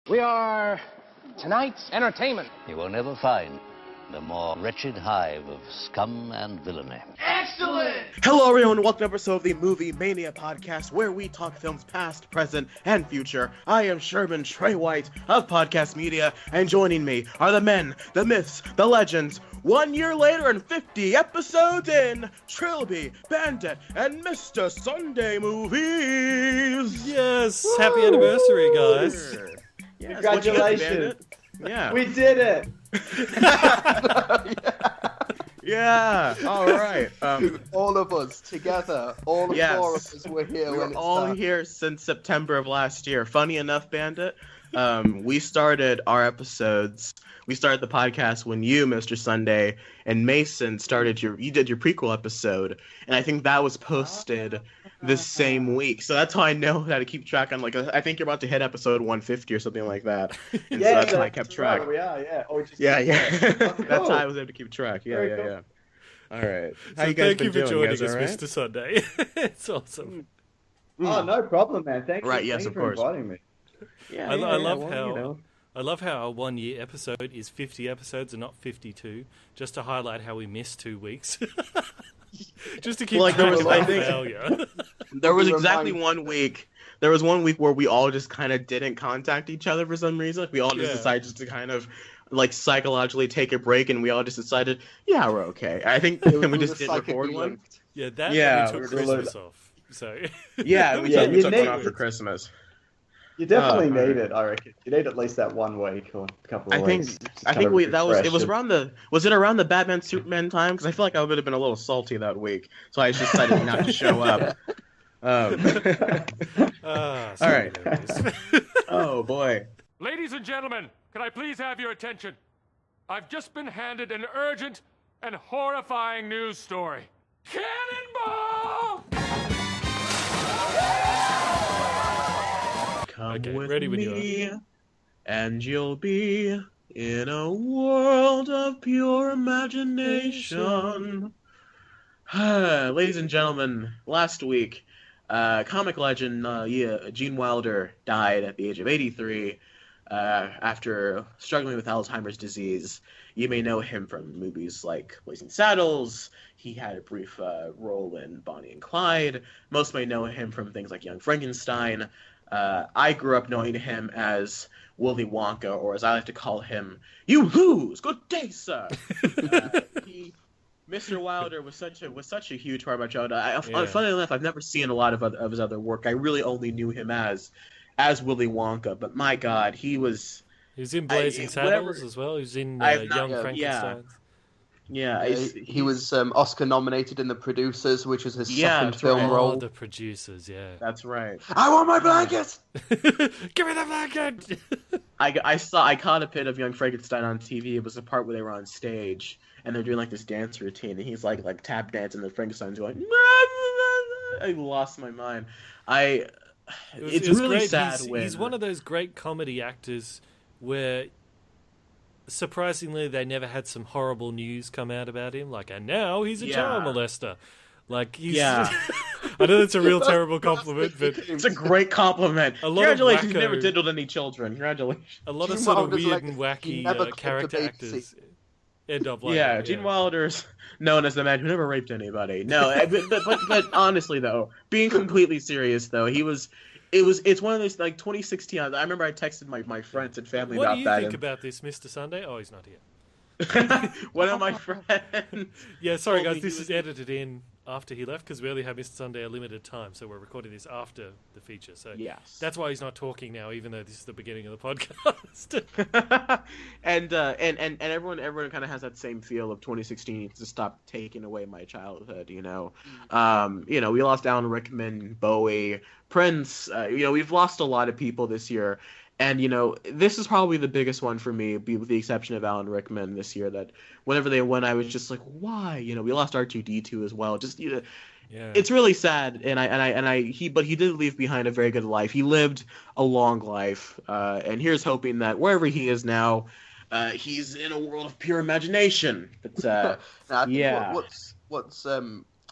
We are tonight's entertainment. You will never find the more wretched hive of scum and villainy. Excellent! Hello everyone, welcome to an episode of the Movie Mania podcast, where we talk films past, present, and future. I am Sherman Trey White of Podcast Media, and joining me are the men, the myths, the legends. 1 year later and 50 episodes in, Trilbee, Bandit, and Mr. Sunday Movies! Yes, woo! Happy anniversary, guys. Yes, congratulations. Yeah. We did it. Yeah, all right. All of us together, all four of us were here. We when were it all started. here since September of last year. Funny enough, Bandit, we started our episodes. We started the podcast when you, Mr. Sunday, and Mason you did your prequel episode, and I think that was posted the same week. So that's how I know how to keep track on, like, I think you're about to hit episode 150 or something like that. And so that's how I kept track. Right, we are, yeah. That's how I was able to keep track. Yeah. All right. How So you guys thank been you for doing? joining You guys us, all right? Mr. Sunday. It's awesome. Oh, no problem, man. Thank you. Right, yes, Thank of you course. for inviting me. Yeah, I love well, how you know. I love how our 1 year episode is 50 episodes and not 52, just to highlight how we missed 2 weeks. Just to keep Well, like, there track was, of I our think- failure. There was exactly 1 week. There was 1 week where we all just kind of didn't contact each other for some reason. Like, we all just decided just to kind of, like, psychologically take a break, and we all just decided, yeah, we're okay. I think we just did record one. Yeah, that Yeah, we we took were Christmas off. So Yeah, we Yeah, took you one need off for it. Christmas. You definitely Oh, need it, I reckon. You need at least that 1 week or a couple of I think weeks. Just I kind think of it was refresh. around the Batman Superman time, because I feel like I would have been a little salty that week, so I just decided not to show up. All right. Oh boy. Ladies and gentlemen, can I please have your attention? I've just been handed an urgent and horrifying news story. Cannonball! Come Okay, with ready when you me, and you'll be in a world of pure imagination. Ladies and gentlemen, last week, comic legend Gene Wilder died at the age of 83 after struggling with Alzheimer's disease. You may know him from movies like Blazing Saddles. He had a brief role in Bonnie and Clyde. Most may know him from things like Young Frankenstein. I grew up knowing him as Willy Wonka, or as I like to call him, "You lose. Good day, sir." Mr. Wilder was such a huge part of my childhood. Funnily enough, I've never seen a lot of his other work. I really only knew him as Willy Wonka. But my God, he was. He was in Blazing Saddles as well. He was in Young Frankenstein. Yeah, he was Oscar nominated in The Producers, which was his second that's film right. role. Oh, The Producers, yeah. That's right. I want my blanket! Give me the blanket! I caught a bit of Young Frankenstein on TV. It was the part where they were on stage and they're doing like this dance routine, and he's like tap dancing, and Frankenstein's going. I lost my mind. It's really great. sad. He's one of those great comedy actors where, surprisingly, they never had some horrible news come out about him. Like, and now he's a child molester. Like, he's. Yeah. I know that's a real terrible compliment, but It's a great compliment. A lot of Congratulations, you wacko- never diddled any children. Congratulations. a lot of Gene sort of Wilder's weird like, and he wacky never cooked a character baby actors seat. end up like Yeah, that, Gene Wilder's known as the man who never raped anybody. No, but honestly though, being completely serious though, it's one of those, like, 2016. I remember I texted my friends and family What about do you that. think about this, Mr. Sunday? Oh, he's not here. One of my friends. Yeah, sorry told me guys, this he is edited in after he left because we only have Mr. Sunday a limited time, so we're recording this after the feature. So Yes. that's why he's not talking now, even though this is the beginning of the podcast. and everyone kind of has that same feel of 2016 needs to stop taking away my childhood. We lost Alan Rickman, Bowie, Prince. We've lost a lot of people this year. And, this is probably the biggest one for me, with the exception of Alan Rickman this year, that whenever they won, I was just like, why? We lost R2-D2 as well. Just, Yeah. It's really sad. But he did leave behind a very good life. He lived a long life. And here's hoping that wherever he is now, he's in a world of pure imagination. But, I think yeah. What's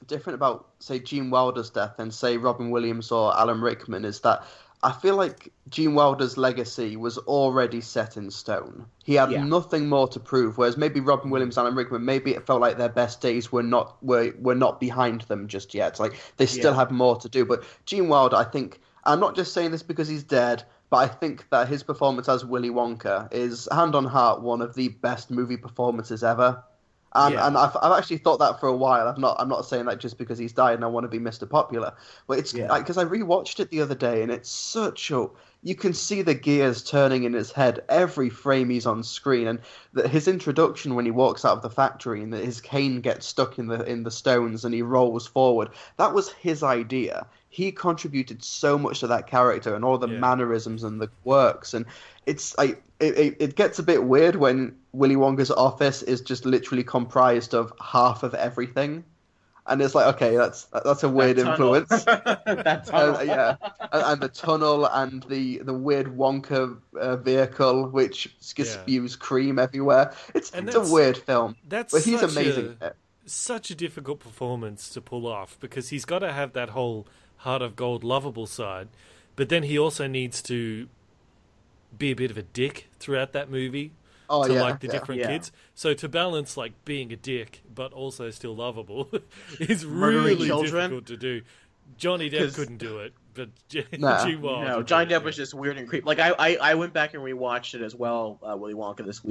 different about, say, Gene Wilder's death and, say, Robin Williams or Alan Rickman is that I feel like Gene Wilder's legacy was already set in stone. He had nothing more to prove, whereas maybe Robin Williams, Alan Rickman, maybe it felt like their best days were not behind them just yet. Like they still had more to do. But Gene Wilder, I think, I'm not just saying this because he's dead, but I think that his performance as Willy Wonka is, hand on heart, one of the best movie performances ever. And I've actually thought that for a while. I'm not saying that just because he's died and I want to be Mr. Popular, but it's because I rewatched it the other day and it's such a, you can see the gears turning in his head every frame he's on screen, and his introduction when he walks out of the factory and his cane gets stuck in the stones and he rolls forward. That was his idea. He contributed so much to that character and all the mannerisms and the quirks, and it's it gets a bit weird when Willy Wonka's office is just literally comprised of half of everything, and it's like, okay, that's a weird influence. That tunnel. And the tunnel and the weird Wonka vehicle which spews cream everywhere. It's a weird film, but he's amazing. Such a difficult performance to pull off because he's got to have that whole heart of gold lovable side, but then he also needs to be a bit of a dick throughout that movie the different kids. So to balance like being a dick but also still lovable is really difficult to do. Johnny Depp couldn't do it, but Gene Wilder. No, Johnny Depp was just weird and creepy. Like I went back and rewatched it as well, Willy Wonka this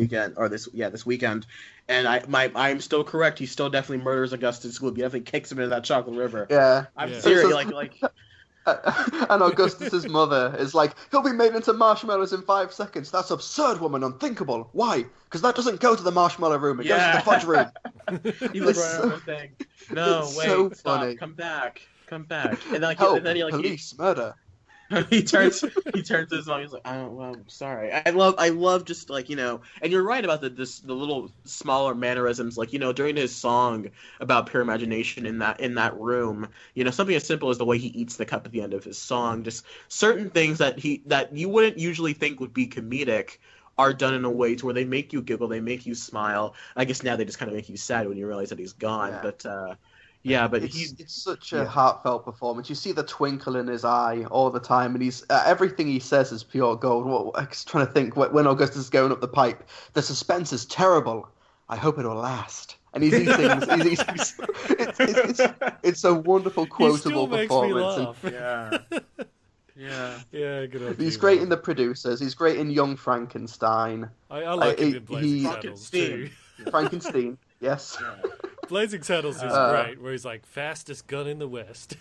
weekend, and I'm still correct. He still definitely murders Augustus Gloop. He definitely kicks him into that chocolate river. Yeah, I'm serious. Like. And Augustus's mother is like, he'll be made into marshmallows in 5 seconds. That's absurd, woman. Unthinkable. Why? Because that doesn't go to the marshmallow room. It goes to the fudge room. He was right on the thing. No, wait, so stop. Funny. Come back. And like, Help, and then police, murder. he turns to his mom. He's like, I'm sorry. I love just like, you know, and you're right about the little smaller mannerisms, like, you know, during his song about pure imagination in that room, you know, something as simple as the way he eats the cup at the end of his song, just certain things that you wouldn't usually think would be comedic are done in a way to where they make you giggle, they make you smile. I guess now they just kind of make you sad when you realize that he's gone, but it's such a heartfelt performance. You see the twinkle in his eye all the time, and he's everything he says is pure gold. I'm just trying to think when Augustus is going up the pipe. The suspense is terrible. I hope it will last. And he's eating. It's a wonderful quotable performance. He still makes me laugh. Yeah. Good on he's great in The Producers. He's great in Young Frankenstein. I like him in Blazing Saddles too. Frankenstein. Yes. Blazing Saddles is great, where he's like, fastest gun in the West.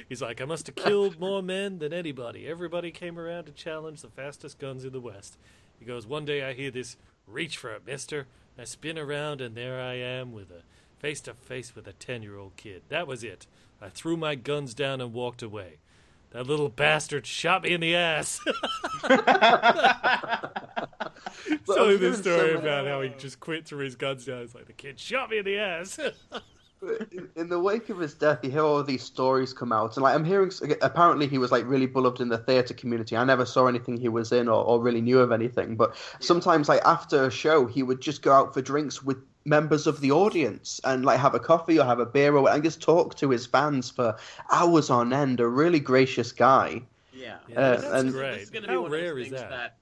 He's like, I must have killed more men than anybody. Everybody came around to challenge the fastest guns in the West. He goes, one day I hear this, reach for it, mister. I spin around and there I am with a face-to-face with a 10-year-old kid. That was it. I threw my guns down and walked away. That little bastard shot me in the ass. Telling the story about how he just quit, threw his guns down. It's like, the kid shot me in the ass. In the wake of his death, you hear all these stories come out, and like I'm hearing, apparently he was like really beloved in the theatre community. I never saw anything he was in or really knew of anything, but sometimes like after a show, he would just go out for drinks with members of the audience and like have a coffee or have a beer and just talk to his fans for hours on end. A really gracious guy. That's great. It's gonna How be rare is that?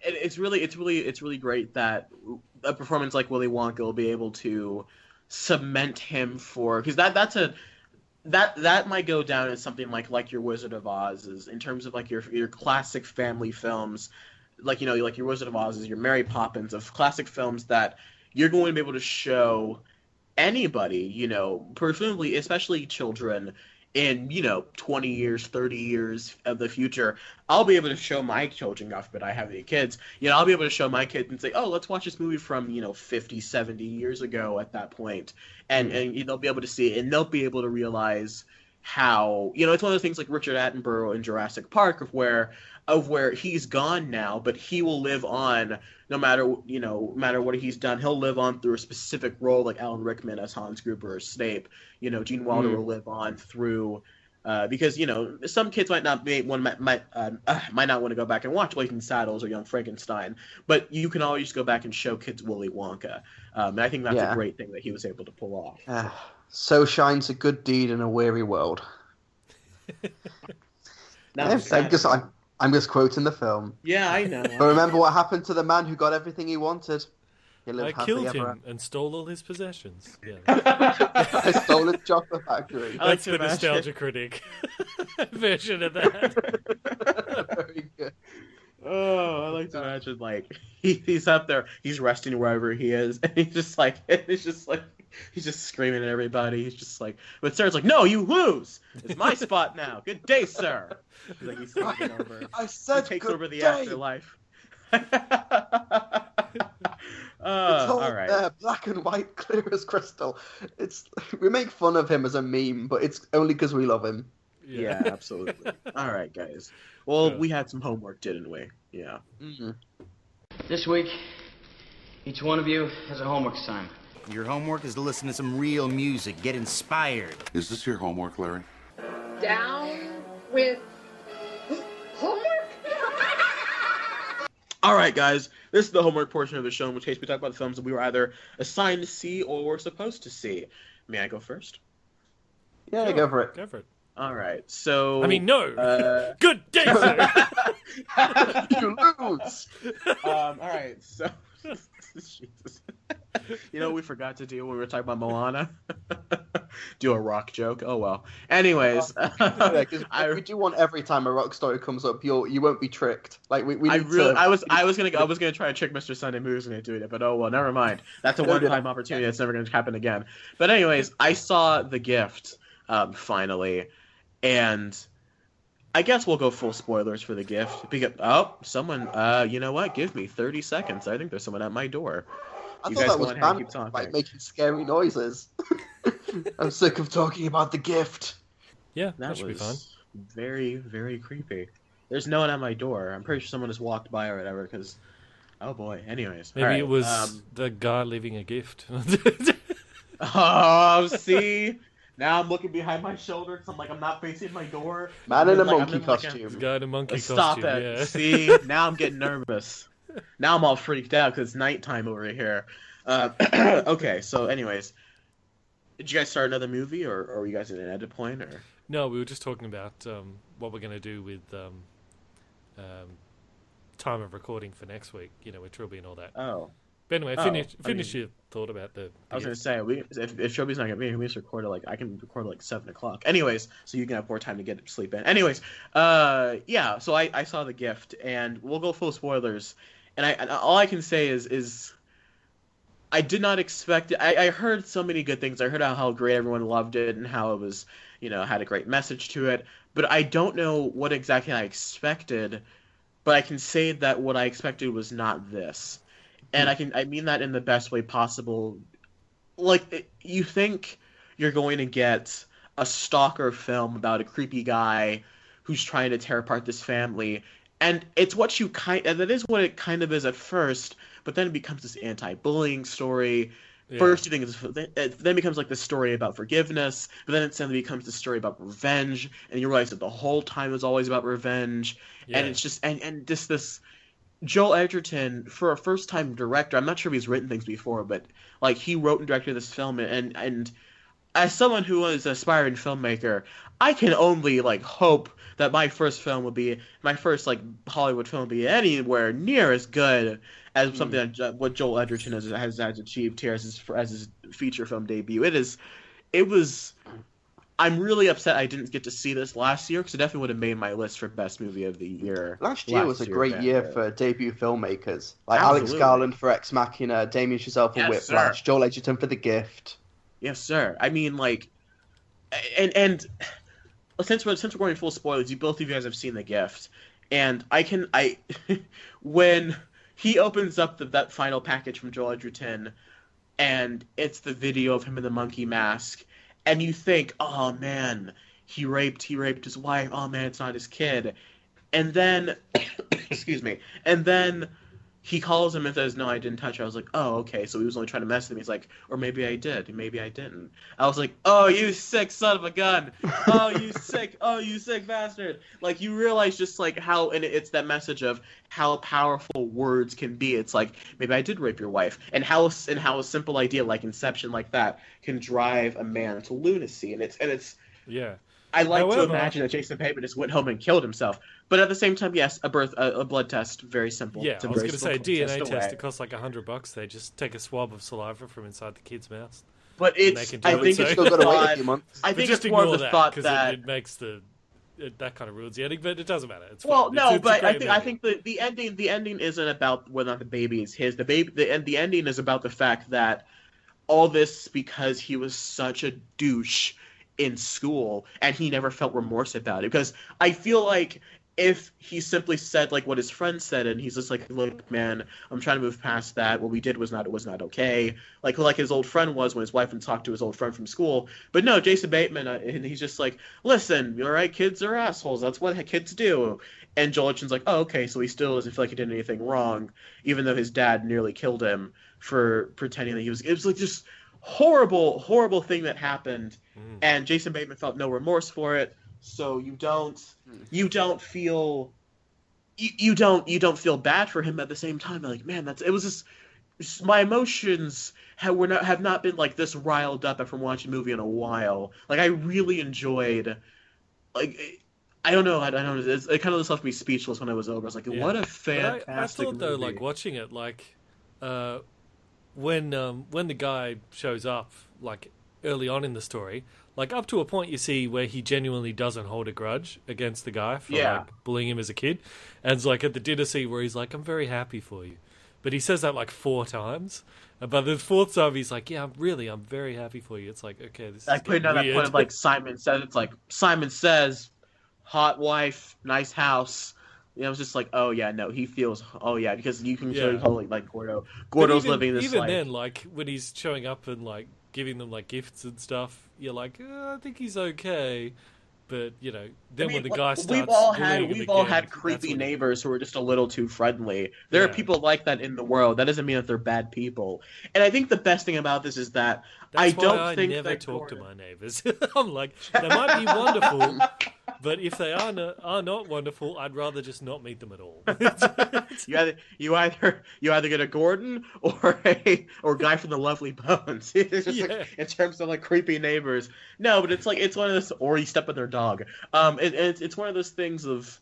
It's really great that a performance like Willy Wonka will be able to cement him for, because that might go down as something like your Wizard of Oz is, in terms of like your classic family films, like, you know, like your Wizard of Oz is your Mary Poppins of classic films that you're going to be able to show anybody, you know, presumably especially children in, you know, 20 years, 30 years of the future. I'll be able to show my children, God forbid I have any kids, you know, I'll be able to show my kids and say, oh, let's watch this movie from, you know, 50, 70 years ago at that point. And they'll be able to see it, and they'll be able to realize how, you know, it's one of those things like Richard Attenborough in Jurassic Park of where he's gone now, but he will live on no matter what he's done. He'll live on through a specific role, like Alan Rickman as Hans Gruber or Snape. You know, Gene Wilder will live on through because, you know, some kids might not want to go back and watch Blazing Saddles or Young Frankenstein, but you can always go back and show kids Willy Wonka. And I think that's a great thing that he was able to pull off. So shines a good deed in a weary world. That Yeah, was I'm just quoting the film. Yeah, I know. But remember what happened to the man who got everything he wanted? He lived I happily killed ever him and stole all his possessions. Yeah. I stole his chocolate factory. I like That's to the imagine- nostalgia critic version of that. Very good. Oh, I like to imagine like he's up there, he's resting wherever he is, and he's just like he's just screaming at everybody. He's just like, but Sarah's like, "No, you lose. It's my spot now. Good day, sir." He's taking over. I said He takes good over the day. afterlife. It's all all right. there, black and white, clear as crystal. We make fun of him as a meme, but it's only because we love him. Yeah, absolutely. All right, guys. Well, Yeah. we had some homework, didn't we? Yeah. Mm-hmm. This week, each one of you has a homework assignment. Your homework is to listen to some real music, get inspired. Is this your homework, Larry? Down with homework? All right, guys. This is the homework portion of the show, in which case we talk about the films that we were either assigned to see or were supposed to see. May I go first? Yeah, Sure, go for it. Go for it. All right. So. I mean, no. Good day, sir. You lose. All right. So. Jesus. You know what we forgot to do when we were talking about Moana? Do a rock joke. Oh well. Anyways, Yeah, 'cause we do want every time a rock story comes up, you won't be tricked. Like we I need really, to. I was gonna try to trick Mr. Sunday Moves into doing it, but oh well, never mind. That's a No, no. one-time opportunity that's never gonna happen again. But anyways, I saw The Gift finally, and I guess we'll go full spoilers for The Gift. Because someone, you know what? Give me 30 seconds. I think there's someone at my door. I You thought guys that go was ahead and keep Bandit, talking. like making scary noises. I'm sick of talking about the gift. Yeah, That that should be fun. was very, very creepy. There's no one at my door. I'm pretty sure someone just walked by or whatever. Because, oh boy. Anyways, Maybe all right, it was the guy leaving a gift. Oh, see? Now I'm looking behind my shoulder because I'm like, I'm not facing my door. Man in a I'm like- monkey I'm in like a- costume. The guy in a monkey Stop costume. it. Yeah. See? Now I'm getting nervous. Now I'm all freaked out because it's nighttime over here. Okay, so anyways. Did you guys start another movie, or were you guys at an edit point, or? No, we were just talking about what we're going to do with time of recording for next week. You know, with Trilbee and all that. Oh. But anyway, Oh, finish your thought about the I was gift. gonna say if Shelby's not gonna be here, we just record it I can record at 7 o'clock. Anyways, so you can have more time to get sleep in. Anyways, yeah. So I saw The Gift, and we'll go full spoilers. And all I can say is I did not expect it. I heard so many good things. I heard how great everyone loved it and how it was, had a great message to it. But I don't know what exactly I expected. But I can say that what I expected was not this. And I mean that in the best way possible. Like, you think you're going to get a stalker film about a creepy guy who's trying to tear apart this family, and it's what that is what it kind of is at first, but then it becomes this anti-bullying story. Yeah. First, you think it then becomes like the story about forgiveness, but then it suddenly becomes the story about revenge, and you realize that the whole time it was always about revenge, Yeah. and it's just and just this. Joel Edgerton, for a first-time director, I'm not sure if he's written things before, but like he wrote and directed this film, and as someone who was an aspiring filmmaker, I can only hope that my first Hollywood film will be anywhere near as good as something that what Joel Edgerton has achieved here as his feature film debut. It was. I'm really upset I didn't get to see this last year because it definitely would have made my list for best movie of the year. Last year was a great year Bandit. for debut filmmakers. Like Alex Absolutely. Garland for Ex Machina, Damien Chazelle for Yes, Whiplash, sir. Joel Edgerton for The Gift. Yes, sir. I mean, and since we're going full spoilers, both of you guys have seen The Gift, and when he opens up that final package from Joel Edgerton, and it's the video of him in the monkey mask, and you think, oh man, he raped his wife. Oh man, it's not his kid, and then, excuse me, and then he calls him and says, no, I didn't touch her. I was like, oh, okay, so he was only trying to mess with him. He's like, or maybe I did, maybe I didn't. I was like, oh, you sick son of a gun. Oh, you sick bastard. Like, you realize just, how, and it's that message of how powerful words can be. It's like, maybe I did rape your wife. And how a simple idea like Inception like that can drive a man to lunacy. And it's Yeah. I like to However- imagine that Jason Bateman just went home and killed himself. But at the same time, yes, a blood test, very simple. Yeah, It's a I was very going to say simple DNA away. test. It costs like $100. They just take a swab of saliva from inside the kid's mouth. But And it's, they can do I it, think so- it's Still got to wait a few months. I But think just it's more of ignore the that, thought 'cause that it makes that kind of ruins the ending, but it doesn't matter. It's well, fine. no, It's a but great I movie. think the ending isn't about whether or not the baby is his. The ending is about the fact that all this because he was such a douche in school and he never felt remorse about it. Because I feel like if he simply said like what his friend said and he's just like, look, man, I'm trying to move past that. What we did was not okay. Like his old friend was when his wife went and talked to his old friend from school. But no, Jason Bateman, and he's just like, listen, all right, kids are assholes. That's what kids do. And Joel Edgerton's like, oh, okay, so he still doesn't feel like he did anything wrong, even though his dad nearly killed him for pretending that he was. It was like just horrible thing that happened, and Jason Bateman felt no remorse for it. So you don't feel bad for him at the same time. Like, man, it was just my emotions have not been like this riled up after watching a movie in a while. Like I really enjoyed, like I don't know, it kind of just left me speechless when I was over. I was like, what a fantastic I thought though, movie. like watching it, like when the guy shows up, like early on in the story, like up to a point you see where he genuinely doesn't hold a grudge against the guy for like bullying him as a kid, and it's like at the dinner scene where he's like, I'm very happy for you, but he says that like 4 times, and by the 4th time he's like, yeah, I'm very happy for you. It's like, okay, this is I put it on that weird. point of like Simon says, it's like Simon says, hot wife, nice house. You know, it's just like, oh yeah, no, he feels, oh yeah, because you can show totally like Gordo's living this even life. then, like when he's showing up and like giving them like gifts and stuff, you're like, I think he's okay. But you know, then when the guy starts, we've all again, had that's creepy when- neighbors who are just a little too friendly. There are people like that in the world. That doesn't mean that they're bad people. And I think the best thing about this is that I never talk to my neighbors. I'm like, they might be wonderful, but if they are not wonderful, I'd rather just not meet them at all. you either get a Gordon or a guy from the Lovely Bones. It's just like, in terms of like creepy neighbors. No, but it's one of those, or you step on their dog. It's one of those things of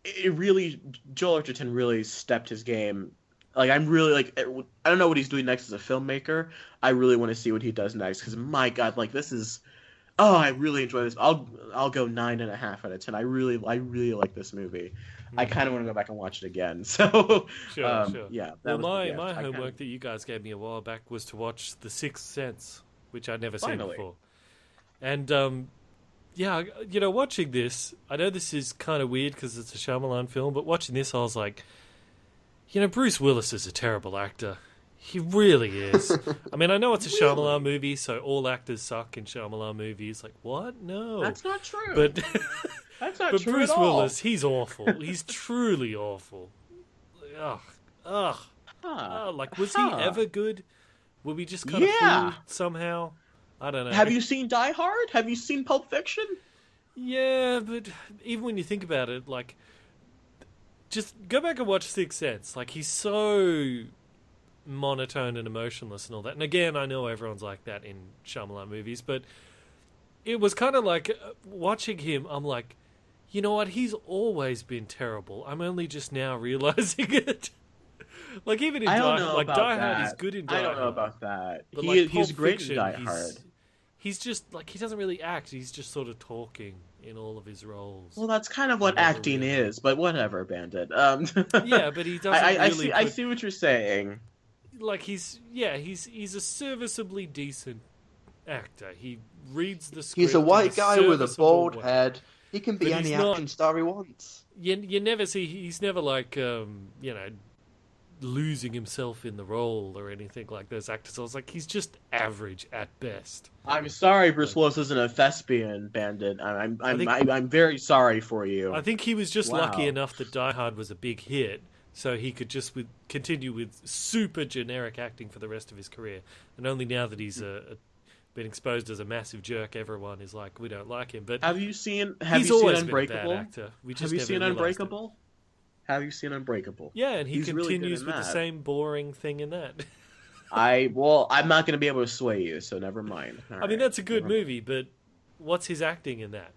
it really. Joel Edgerton really stepped his game. Like I'm really like, I don't know what he's doing next as a filmmaker. I really want to see what he does next because my God, like this is. Oh, I really enjoy this. I'll go 9.5 out of 10. I really like this movie. I kind of want to go back and watch it again. So, Sure. yeah. Well, my homework that you guys gave me a while back was to watch The Sixth Sense, which I'd never seen before. And yeah, you know, watching this, I know this is kind of weird because it's a Shyamalan film, but watching this, I was like, you know, Bruce Willis is a terrible actor. He really is. I mean, I know it's a Shyamalan movie, so all actors suck in Shyamalan movies. Like, what? No. That's not true. But that's not but true Bruce at all. Willis, he's awful. He's truly awful. Ugh. Like, was he ever good? Were we just kind of fooled somehow? I don't know. Have you seen Die Hard? Have you seen Pulp Fiction? Yeah, but even when you think about it, like, just go back and watch Sixth Sense. Like, he's so monotone and emotionless and all that. And again, I know everyone's like that in Shyamalan movies, but it was kind of like watching him, I'm like, you know what? He's always been terrible. I'm only just now realizing it. Like, even in Die Hard, he's good in Die Hard. I don't know about that. But He's Pulp great Fiction, in Die Hard. He's just, like, he doesn't really act. He's just sort of talking in all of his roles. Well, that's kind of what acting is, but whatever, Bandit. Yeah, but he doesn't I see what you're saying. Like, he's a serviceably decent actor. He reads the script. He's a white guy with a bald way. head. He can be But any he's not- action star he wants. You never see, he's never like, you know, losing himself in the role or anything like those actors. I was like, he's just average at best. I'm sorry Bruce Willis isn't a thespian, Bandit. I'm very sorry for you. I think he was just lucky enough that Die Hard was a big hit, so he could just continue with super generic acting for the rest of his career. And only now that he's been exposed as a massive jerk, everyone is like, we don't like him. But have you seen Unbreakable? Have you seen Unbreakable? Have you seen Unbreakable? Yeah, and he He's really continues good with in the that. same boring thing in that. I'm not going to be able to sway you, so never mind. I mean, that's a good movie, but what's his acting in that?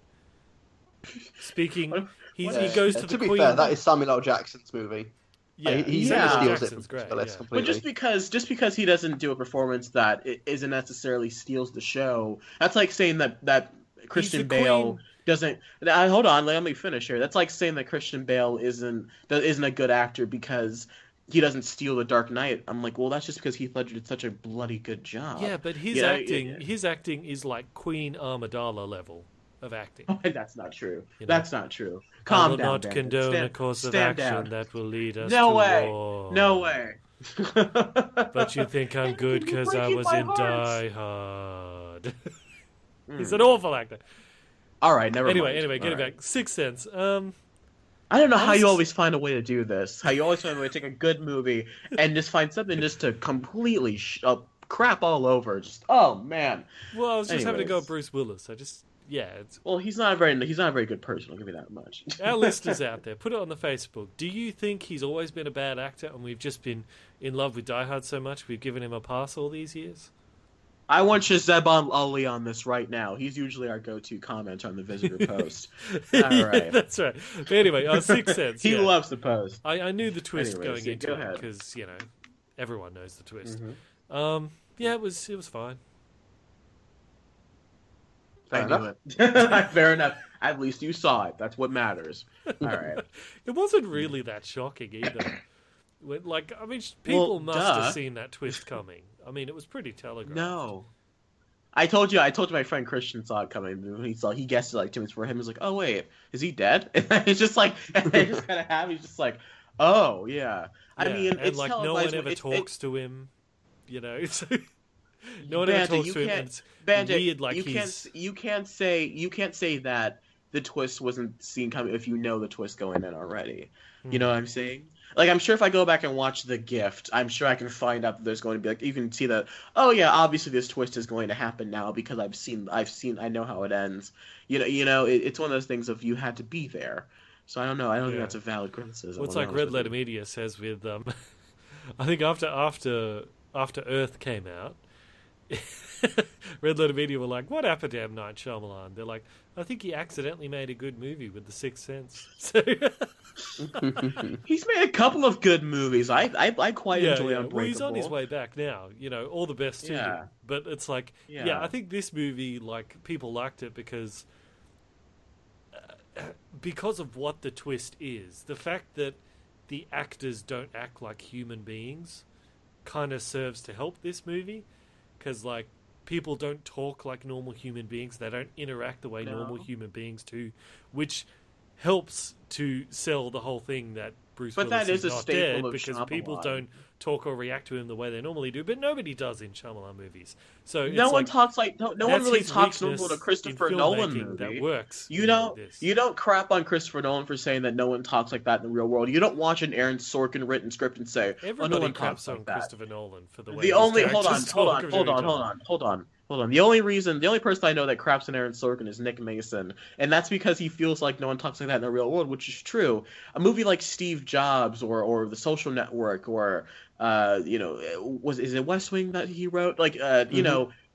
speaking. He goes to the be Queen. fair, that is Samuel L. Jackson's movie. Yeah, he Samuel steals Jackson's it from great, Willis yeah. completely. But just because he doesn't do a performance that isn't necessarily steals the show, that's like saying that Christian Bale doesn't. Hold on, let me finish here. That's like saying that Christian Bale isn't a good actor because he doesn't steal The Dark Knight. I'm like, well, that's just because Heath Ledger did such a bloody good job. Yeah, but his acting is like Queen Amidala level of acting. That's not true. You know? That's not true. Calm down, I will not Bandit. condone a course of action down. that will lead us No to way. war. No way. But you think I'm good because I was in heart. Die Hard. He's an awful actor. All right, never mind. Anyway, getting back. Sixth Sense. I don't know how you always find a way to do this. How you always find a way to take a good movie and just find something just to completely crap all over. Just oh man. Well, I was just having to go with Bruce Willis. Well, he's not a very good person. I'll give you that much. Our listeners out there, put it on the Facebook. Do you think he's always been a bad actor, and we've just been in love with Die Hard so much we've given him a pass all these years? I want Shazeb Ali on this right now. He's usually our go-to comment on the Visitor post. All right. That's right. But anyway, Sixth Sense. He loves the post. I knew the twist going into it because everyone knows the twist. Yeah, it was fine. I knew it. Fair enough. At least you saw it. That's what matters. All right. It wasn't really that shocking either. People must have seen that twist coming. I mean, it was pretty telegraphed. No. I told you my friend Christian saw it coming. He guessed it like 2 minutes for him. He's like, "Oh wait, is he dead?" And he's just like, they just kind of have. He's just like, "Oh yeah." I mean, and it's like no one ever talks to him. So no one ever talks to him. And it's weird. Like you can't say that the twist wasn't seen coming if you know the twist going in already. You know what I'm saying? Like, I'm sure if I go back and watch The Gift, I'm sure I can find out that there's going to be, like, you can see that, oh yeah, obviously this twist is going to happen now because I know how it ends. It's one of those things of you had to be there. So I don't know. I don't think that's a valid criticism. Well, it's like Red Letter Media says with, I think after Earth came out, Red Letter Media were like, what happened to M. Night Shyamalan? They're like, I think he accidentally made a good movie with The Sixth Sense. So he's made a couple of good movies. I quite enjoy Unbreakable. Well, he's on his way back now. All the best to him. But it's like, I think this movie, like, people liked it because of what the twist is. The fact that the actors don't act like human beings kind of serves to help this movie. Because, like, people don't talk like normal human beings. They don't interact the way normal human beings do, which helps to sell the whole thing that Bruce Willis is not dead because people don't talk or react to him the way they normally do. But nobody does in Shyamalan movies. So no one really talks normal to Christopher Nolan movie. That works. You don't crap on Christopher Nolan for saying that no one talks like that in the real world. You don't watch an Aaron Sorkin written script and say, everybody craps on Christopher Nolan for the way. Hold on. The only person I know that craps on Aaron Sorkin is Nick Mason, and that's because he feels like no one talks like that in the real world, which is true. A movie like Steve Jobs or The Social Network or is it West Wing that he wrote? Like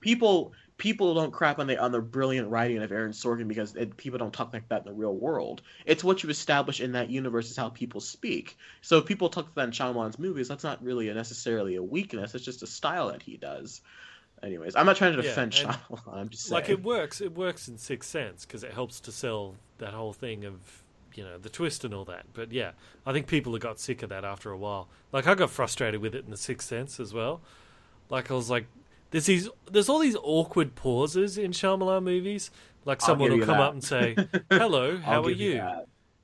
people don't crap on the brilliant writing of Aaron Sorkin because people don't talk like that in the real world. It's what you establish in that universe is how people speak. So if people talk like that in Shyamalan's movies, that's not really necessarily a weakness. It's just a style that he does. Anyways, I'm not trying to defend Shyamalan. I'm just saying. Like, it works in Sixth Sense because it helps to sell that whole thing of, the twist and all that. But yeah, I think people have got sick of that after a while. Like, I got frustrated with it in The Sixth Sense as well. Like, I was like, there's all these awkward pauses in Shyamalan movies. Like, someone will come up and say, hello, how are you?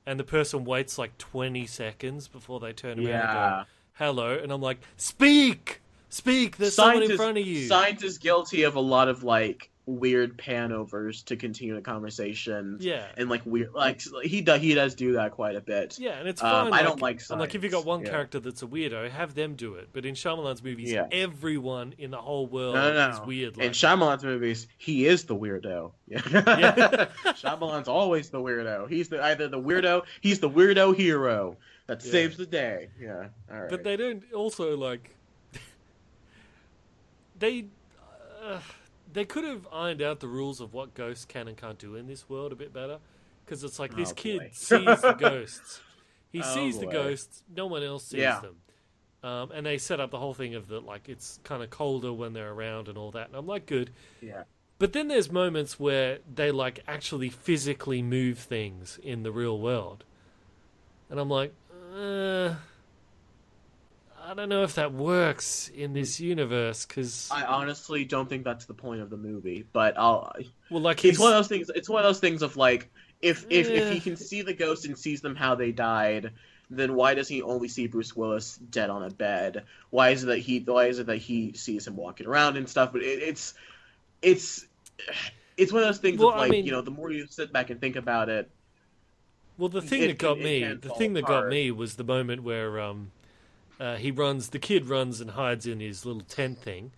And the person waits like 20 seconds before they turn around and go, hello. And I'm like, speak! There's someone in front of you. Science is guilty of a lot of, like, weird pan-overs to continue the conversation. Yeah. And, like, weird... Like, he does do that quite a bit. Yeah, and it's fine. I don't like science. And, like, if you got one character that's a weirdo, have them do it. But in Shyamalan's movies, everyone in the whole world is weird. In Shyamalan's movies, he is the weirdo. Yeah. Shyamalan's always the weirdo. He's either the weirdo hero that saves the day. Yeah, all right. But they don't also, like... They could have ironed out the rules of what ghosts can and can't do in this world a bit better, because it's like this kid boy. sees the ghosts. He Oh, sees the boy. ghosts. No one else sees Yeah. them. And they set up the whole thing of that, like, it's kind of colder when they're around and all that. And I'm like, good. Yeah. But then there's moments where they, like, actually physically move things in the real world. And I'm like, I don't know if that works in this universe, because... I honestly don't think that's the point of the movie, but Well, like, it's one of those things. It's one of those things of like, if he can see the ghost and sees them how they died, then why does he only see Bruce Willis dead on a bed? Why is it that he sees him walking around and stuff? But it's one of those things of like, I mean, the more you sit back and think about it. Well, the thing that got me was the moment where the kid runs and hides in his little tent thing,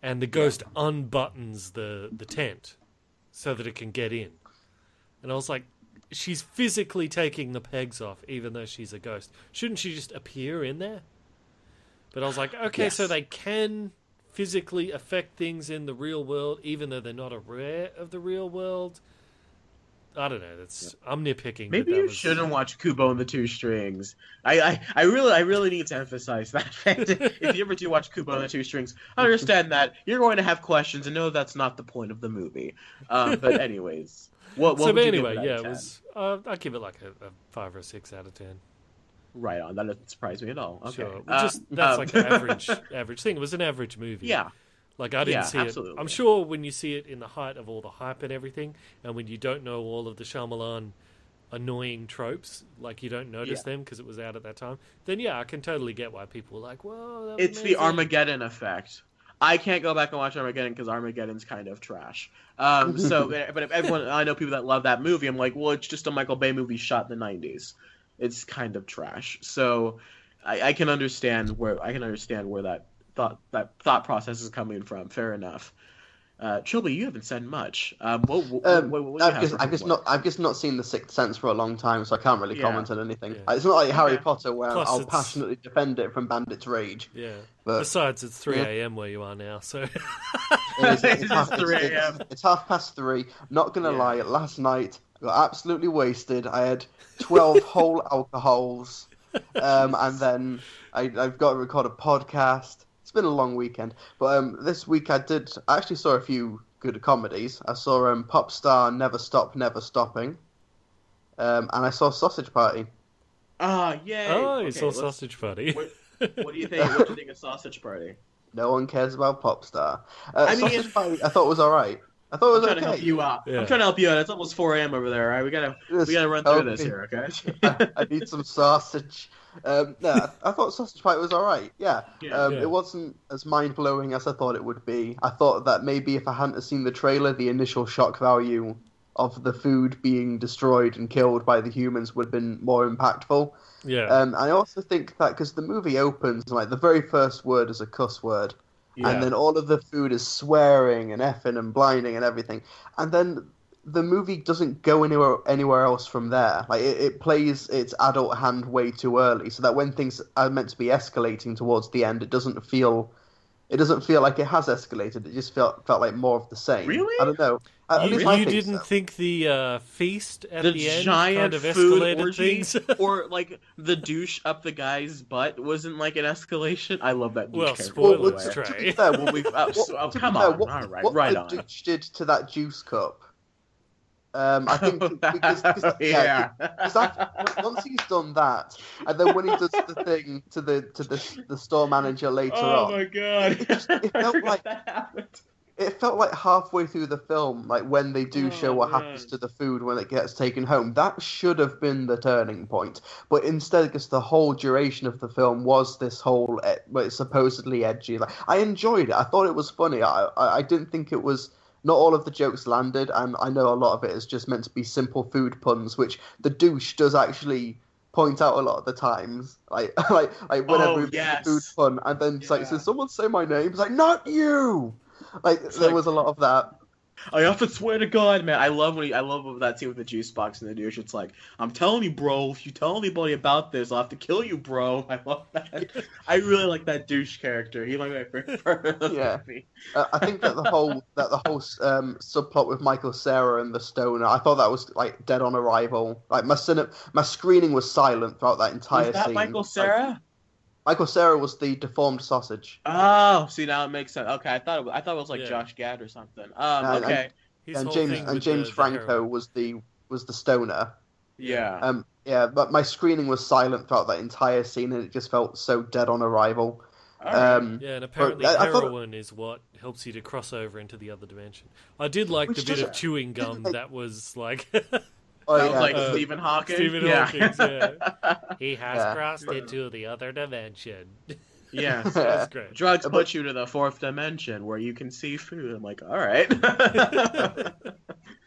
and the ghost unbuttons the tent so that it can get in. And I was like, she's physically taking the pegs off, even though she's a ghost. Shouldn't she just appear in there? But I was like, okay, so they can physically affect things in the real world, even though they're not aware of the real world. I don't know. I'm nitpicking. Maybe you shouldn't watch Kubo and the Two Strings. I really need to emphasize that fact. If you ever do watch Kubo and the Two Strings, understand that you're going to have questions and know that's not the point of the movie. But anyways, what would you give it out of 10? It was. I'd give it like a 5 or 6 out of 10. Right on. That doesn't surprise me at all. Okay. Sure. That's like an average thing. It was an average movie. Yeah. Like, I didn't see absolutely. it. I'm sure when you see it in the height of all the hype and everything, and when you don't know all of the Shyamalan annoying tropes, like you don't notice them because it was out at that time, then I can totally get why people were like, whoa, that was It's amazing. the Armageddon effect. I can't go back and watch Armageddon because Armageddon's kind of trash. But if everyone, I know people that love that movie, I'm like, well, it's just a Michael Bay movie shot in the 90s. It's kind of trash. So I can understand where that thought process is coming from. Fair enough. Trilbee, you haven't said much. What do you have for I've just not seen The Sixth Sense for a long time, so I can't really comment on anything. Yeah. It's not like Harry Potter where Plus I'll it's- passionately defend it from Bandit's rage. Yeah. But, Besides, it's 3 a.m. where you are now, so... It's 3:30. Not gonna lie, last night I got absolutely wasted. I had 12 whole alcohols, and then I've got to record a podcast. It's been a long weekend, but this week I actually saw a few good comedies. I saw Popstar, Never Stop, Never Stopping, and I saw Sausage Party. Yay! Oh, you saw Sausage Party. What do you think? What do you think of Sausage Party? No one cares about Popstar. I mean, Sausage Party, I thought was all right. I thought it was I'm okay. trying to help you out. Yeah. I'm trying to help you out. It's almost 4 a.m. over there. All right, we gotta run through this here, okay? I need some sausage. No, I thought Sausage Party was all right. Yeah. Yeah. It wasn't as mind blowing as I thought it would be. I thought that maybe if I hadn't seen the trailer, the initial shock value of the food being destroyed and killed by the humans would have been more impactful. Yeah. I also think that because the movie opens, like the very first word is a cuss word. Yeah. And then all of the food is swearing and effing and blinding and everything. And then the movie doesn't go anywhere else from there. Like it plays its adult hand way too early, so that when things are meant to be escalating towards the end, it doesn't feel like it has escalated. It just felt like more of the same. Really? I don't know. You didn't think the feast at the end giant kind of food escalated orgy, things? or like the douche up the guy's butt wasn't like an escalation? I love that douche Well, character. spoiler by the way. To Trey. be fair, Come on, all right, what right the on. douche did to that juice cup. I think because once he's done that, and then when he does the thing to the store manager later on, my god! it felt like that happened. it felt like halfway through the film, like when they do show what happens to the food when it gets taken home. That should have been the turning point, but instead, because the whole duration of the film was this whole supposedly edgy. Like, I enjoyed it. I thought it was funny. I didn't think it was. Not all of the jokes landed, and I know a lot of it is just meant to be simple food puns, which the douche does actually point out a lot of the times. Like whenever he makes a food pun, and then it's like, "Did someone say my name?" It's like, "Not you!" Like, there was a lot of that. I often swear to God, man. I love that scene with the juice box and the douche. It's like, I'm telling you, bro. If you tell anybody about this, I'll have to kill you, bro. I love that. I really like that douche character. He might be my favorite part of the movie. I think that the whole subplot with Michael Cera and the stoner, I thought that was like dead on arrival. Like my screening was silent throughout that entire Was that scene. Michael Cera? Like, Michael Cera was the deformed sausage. Oh, see, now it makes sense. Okay, I thought it was like Josh Gad or something. Okay. And James Franco was the stoner. Yeah. But my screening was silent throughout that entire scene, and it just felt so dead on arrival. Right. And apparently heroin is what helps you to cross over into the other dimension. I did like the bit of chewing gum that was like... That was like Stephen Hawking. Stephen Hawking, yeah. He has crossed into the other dimension. Yeah, that's great. Drugs put you to the fourth dimension where you can see food. I'm like, all right.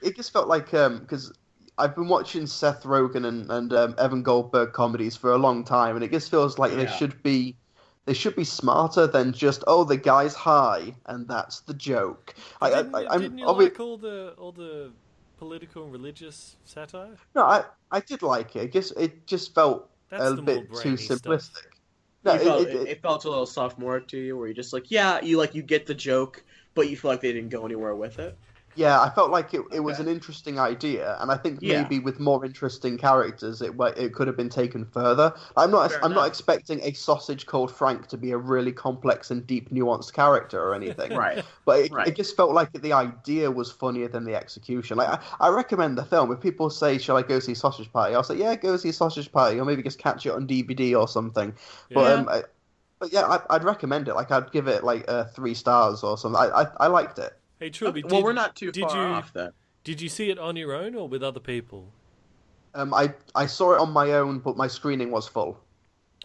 It just felt like because I've been watching Seth Rogen and Evan Goldberg comedies for a long time, and it just feels like they should be smarter than just the guy's high and that's the joke. Didn't you like all the political and religious satire? No, I did like it. It just felt a bit too simplistic. No, it felt a little sophomoric to you, where you're just like, you get the joke, but you feel like they didn't go anywhere with it. Yeah, I felt like it was an interesting idea, and I think maybe with more interesting characters, it could have been taken further. I'm not expecting a sausage called Frank to be a really complex and deep, nuanced character or anything. Right. But it just felt like the idea was funnier than the execution. Like I recommend the film. If people say, "Shall I go see Sausage Party?" I'll say, "Yeah, go see Sausage Party," or maybe just catch it on DVD or something. But I'd recommend it. Like I'd give it like 3 stars or something. I liked it. Hey, Trilbee, we're not too far off then. Did you see it on your own or with other people? I saw it on my own, but my screening was full.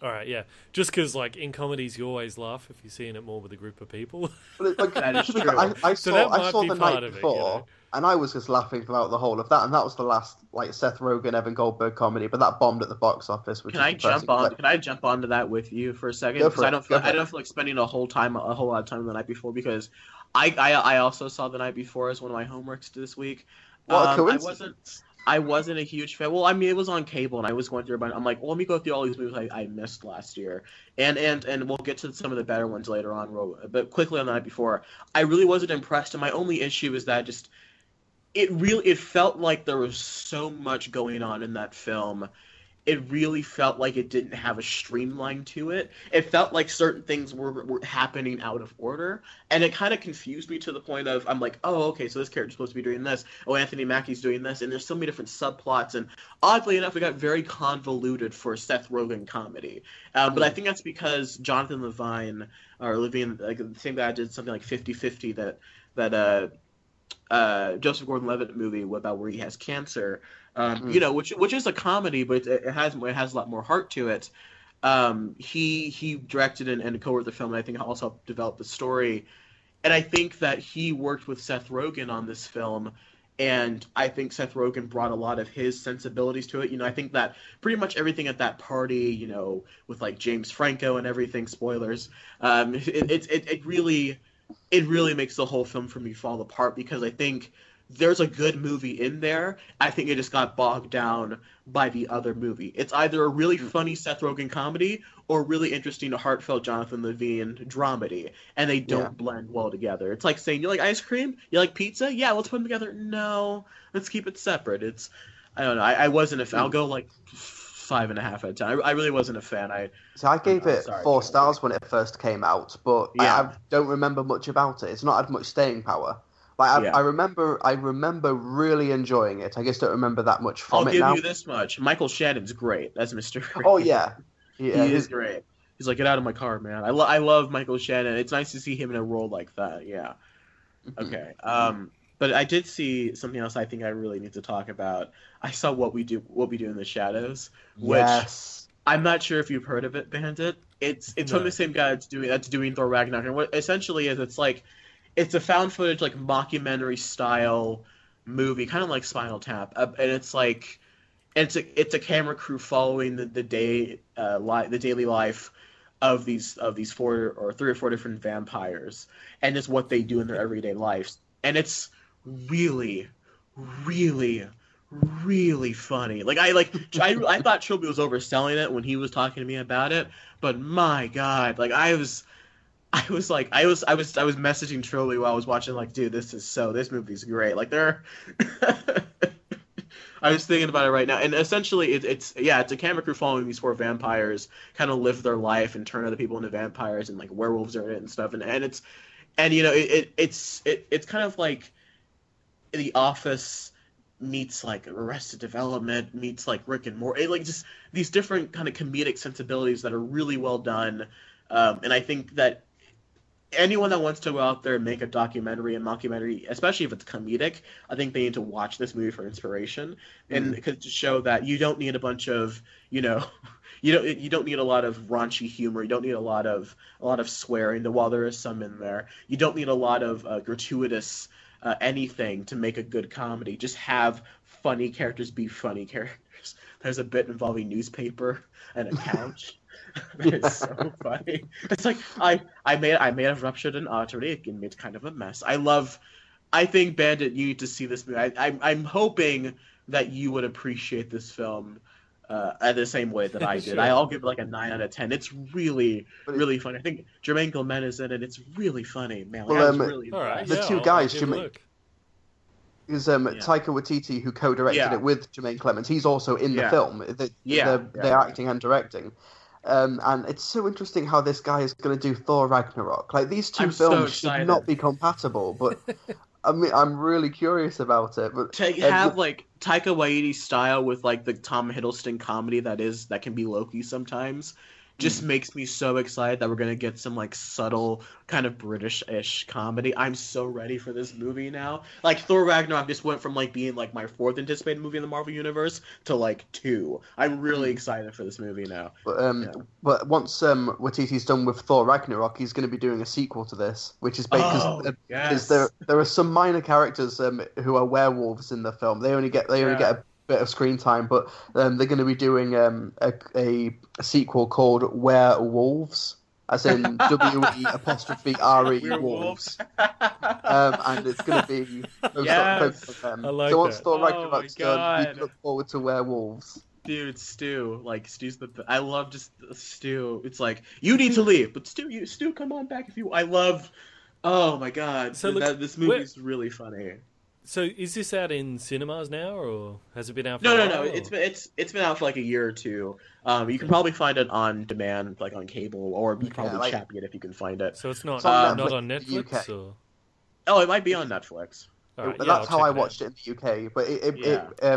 All right, yeah. Just because, like, in comedies, you always laugh if you're seeing it more with a group of people. That is true. I saw the night before, it. And I was just laughing throughout the whole of that, and that was the last Seth Rogen, Evan Goldberg comedy, but that bombed at the box office. Can I jump onto that with you for a second? Because I don't feel like spending a whole lot of time the night before, because I also saw The Night Before as one of my homeworks this week. What a coincidence. I wasn't a huge fan. Well, I mean, it was on cable, and I was going through a bunch. I'm like, well, let me go through all these movies I missed last year, and we'll get to some of the better ones later on. But quickly on The Night Before, I really wasn't impressed, and my only issue is that it felt like there was so much going on in that film. It really felt like it didn't have a streamline to it. It felt like certain things were happening out of order, and it kind of confused me to the point of, I'm like, oh, okay, so this character's supposed to be doing this. Oh, Anthony Mackie's doing this, and there's so many different subplots, and oddly enough, it got very convoluted for a Seth Rogen comedy. But I think that's because Jonathan Levine, like the same guy did something like 50-50 that Joseph Gordon-Levitt movie about where he has cancer, which is a comedy, but it has a lot more heart to it. He directed and co-wrote the film, and I think also helped develop the story. And I think that he worked with Seth Rogen on this film, and I think Seth Rogen brought a lot of his sensibilities to it. I think that pretty much everything at that party, with like James Franco and everything, spoilers, it really makes the whole film for me fall apart, because I think there's a good movie in there. I think it just got bogged down by the other movie. It's either a really funny Seth Rogen comedy or really interesting, heartfelt Jonathan Levine dramedy, and they don't blend well together. It's like saying, you like ice cream? You like pizza? Yeah, let's put them together. No, let's keep it separate. I don't know. I wasn't a fan. I'll go like 5.5 out of 10. I really wasn't a fan. I gave it 4 stars when it first came out, but I don't remember much about it. It's not had much staying power. I remember really enjoying it. I just don't remember that much from it now. I'll give you this much. Michael Shannon's great as Mr. Oh, yeah. He is great. He's like, get out of my car, man. I love Michael Shannon. It's nice to see him in a role like that, yeah. Okay. But I did see something else I think I really need to talk about. I saw What We Do in the Shadows, which I'm not sure if you've heard of it, Bandit. It's from the same guy that's doing Thor Ragnarok. And what essentially is, it's a found footage, like, mockumentary style movie, kind of like Spinal Tap, and it's a camera crew following the daily life of these 4 or 3 or 4 different vampires, and it's what they do in their everyday lives, and it's really, really, really funny. I thought Trilbee was overselling it when he was talking to me about it, but my God, I was messaging Trilbee while I was watching, dude, this movie's great. I was thinking about it right now, and essentially it's a camera crew following these 4 vampires kind of live their life and turn other people into vampires, and werewolves are in it and stuff, and it's kind of like The Office meets Arrested Development meets Rick and Morty, just these different kind of comedic sensibilities that are really well done, and I think that anyone that wants to go out there and make a documentary and mockumentary, especially if it's comedic, I think they need to watch this movie for inspiration, and to show that you don't need a bunch of you don't need a lot of raunchy humor. You don't need a lot of swearing. While there is some in there, you don't need a lot of gratuitous anything to make a good comedy. Just have funny characters be funny characters. There's a bit involving newspaper and a couch. That is so funny. It's I may have ruptured an artery and made kind of a mess. I think Bandit, you need to see this movie. I'm hoping that you would appreciate this film the same way that I did. Sure. I'll give it a 9 out of 10. It's really, really funny. I think Jermaine Clement is in it. It's really funny, man. I was really all right, the two guys, Jermaine. Is Taika Waititi, who co-directed it with Jermaine Clement. He's also in the film. They're acting and directing. And it's so interesting how this guy is going to do Thor Ragnarok. These two films should not be compatible, but I mean, I'm really curious about it. But to have Taika Waititi style with the Tom Hiddleston comedy that can be Loki sometimes, just makes me so excited that we're gonna get some subtle kind of British-ish comedy. I'm so ready for this movie now. Thor Ragnarok just went from being my 4th anticipated movie in the Marvel Universe to 2. I'm really excited for this movie now. But once Waititi's done with Thor Ragnarok, he's going to be doing a sequel to this, which is because there are some minor characters who are werewolves in the film. They only get a bit of screen time, but they're going to be doing a sequel called Werewolves, as in WE''RE wolves, and it's going to be both of them. So once Thor Ragnarok's done, we can look forward to Werewolves. Dude, Stu, Stu's I love just Stu. It's you need to leave, but Stu, come on back if you. Oh my God, so this movie's really funny. So is this out in cinemas now, or has it been out for No. a while? It's been out for a year or two. You can probably find it on demand, on cable, or you can probably chat it if you can find it. So it's not on on Netflix? Or? Oh, it might be on Netflix. Right, that's how I watched it in the UK, but it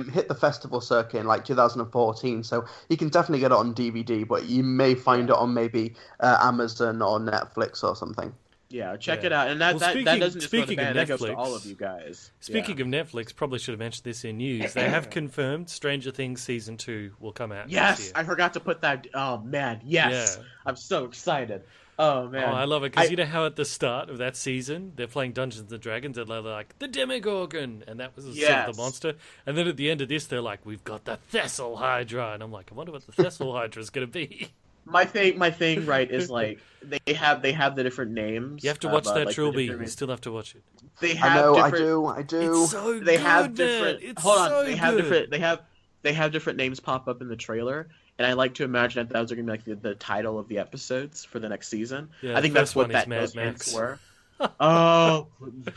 hit the festival circuit in 2014, so you can definitely get it on DVD, but you may find it on maybe Amazon or Netflix or something. Yeah, check it out, and that doesn't just go to Bandit, that goes to all of you guys. Speaking of Netflix, probably should have mentioned this in news. They have confirmed Stranger Things Season 2 will come out this year. I forgot to put that. Oh man, yes, yeah. I'm so excited. Oh man, I love it because you know how at the start of that season they're playing Dungeons and Dragons and they're like the Demogorgon, and that was sort of the monster. And then at the end of this, they're like, we've got the Thessal Hydra, and I'm like, I wonder what the Thessal Hydra is going to be. My thing, right, is they have the different names. You have to watch that Trilbee. You still have to watch it. They have I do. It's so they good, have different. It's hold on, so they have good. different. They have different names pop up in the trailer, and I like to imagine that those are gonna be the title of the episodes for the next season. Yeah, I think that's what those hints were. Oh,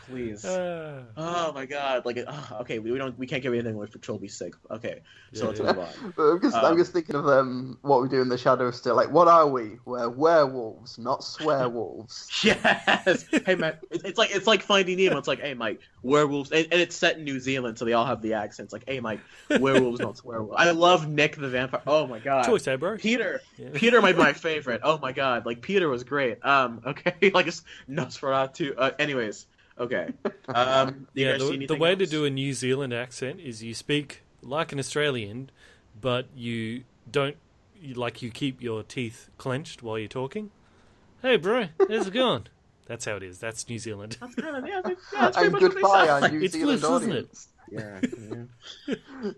please! Oh my God! Okay, we can't give anything away for Trilbee's sake. Okay, so let's move on. But I'm just thinking of what we do in the shadows still. What are we? We're werewolves, not swearwolves. Yes. Hey man, it's like Finding Nemo. It's hey Mike, werewolves, and it's set in New Zealand, so they all have the accents. Hey Mike, werewolves, not swearwolves. I love Nick the vampire. Oh my God. Choice, bro. Peter. Yeah. Peter might be my favorite. Oh my God, Peter was great. Okay, it's Nosferatu. Anyways, okay. The way to do a New Zealand accent is you speak like an Australian, but you don't you keep your teeth clenched while you're talking. Hey, bro, how's it going? That's how it is. That's New Zealand. That's pretty much goodbye, our New it's Zealand bliss, isn't it? Yeah.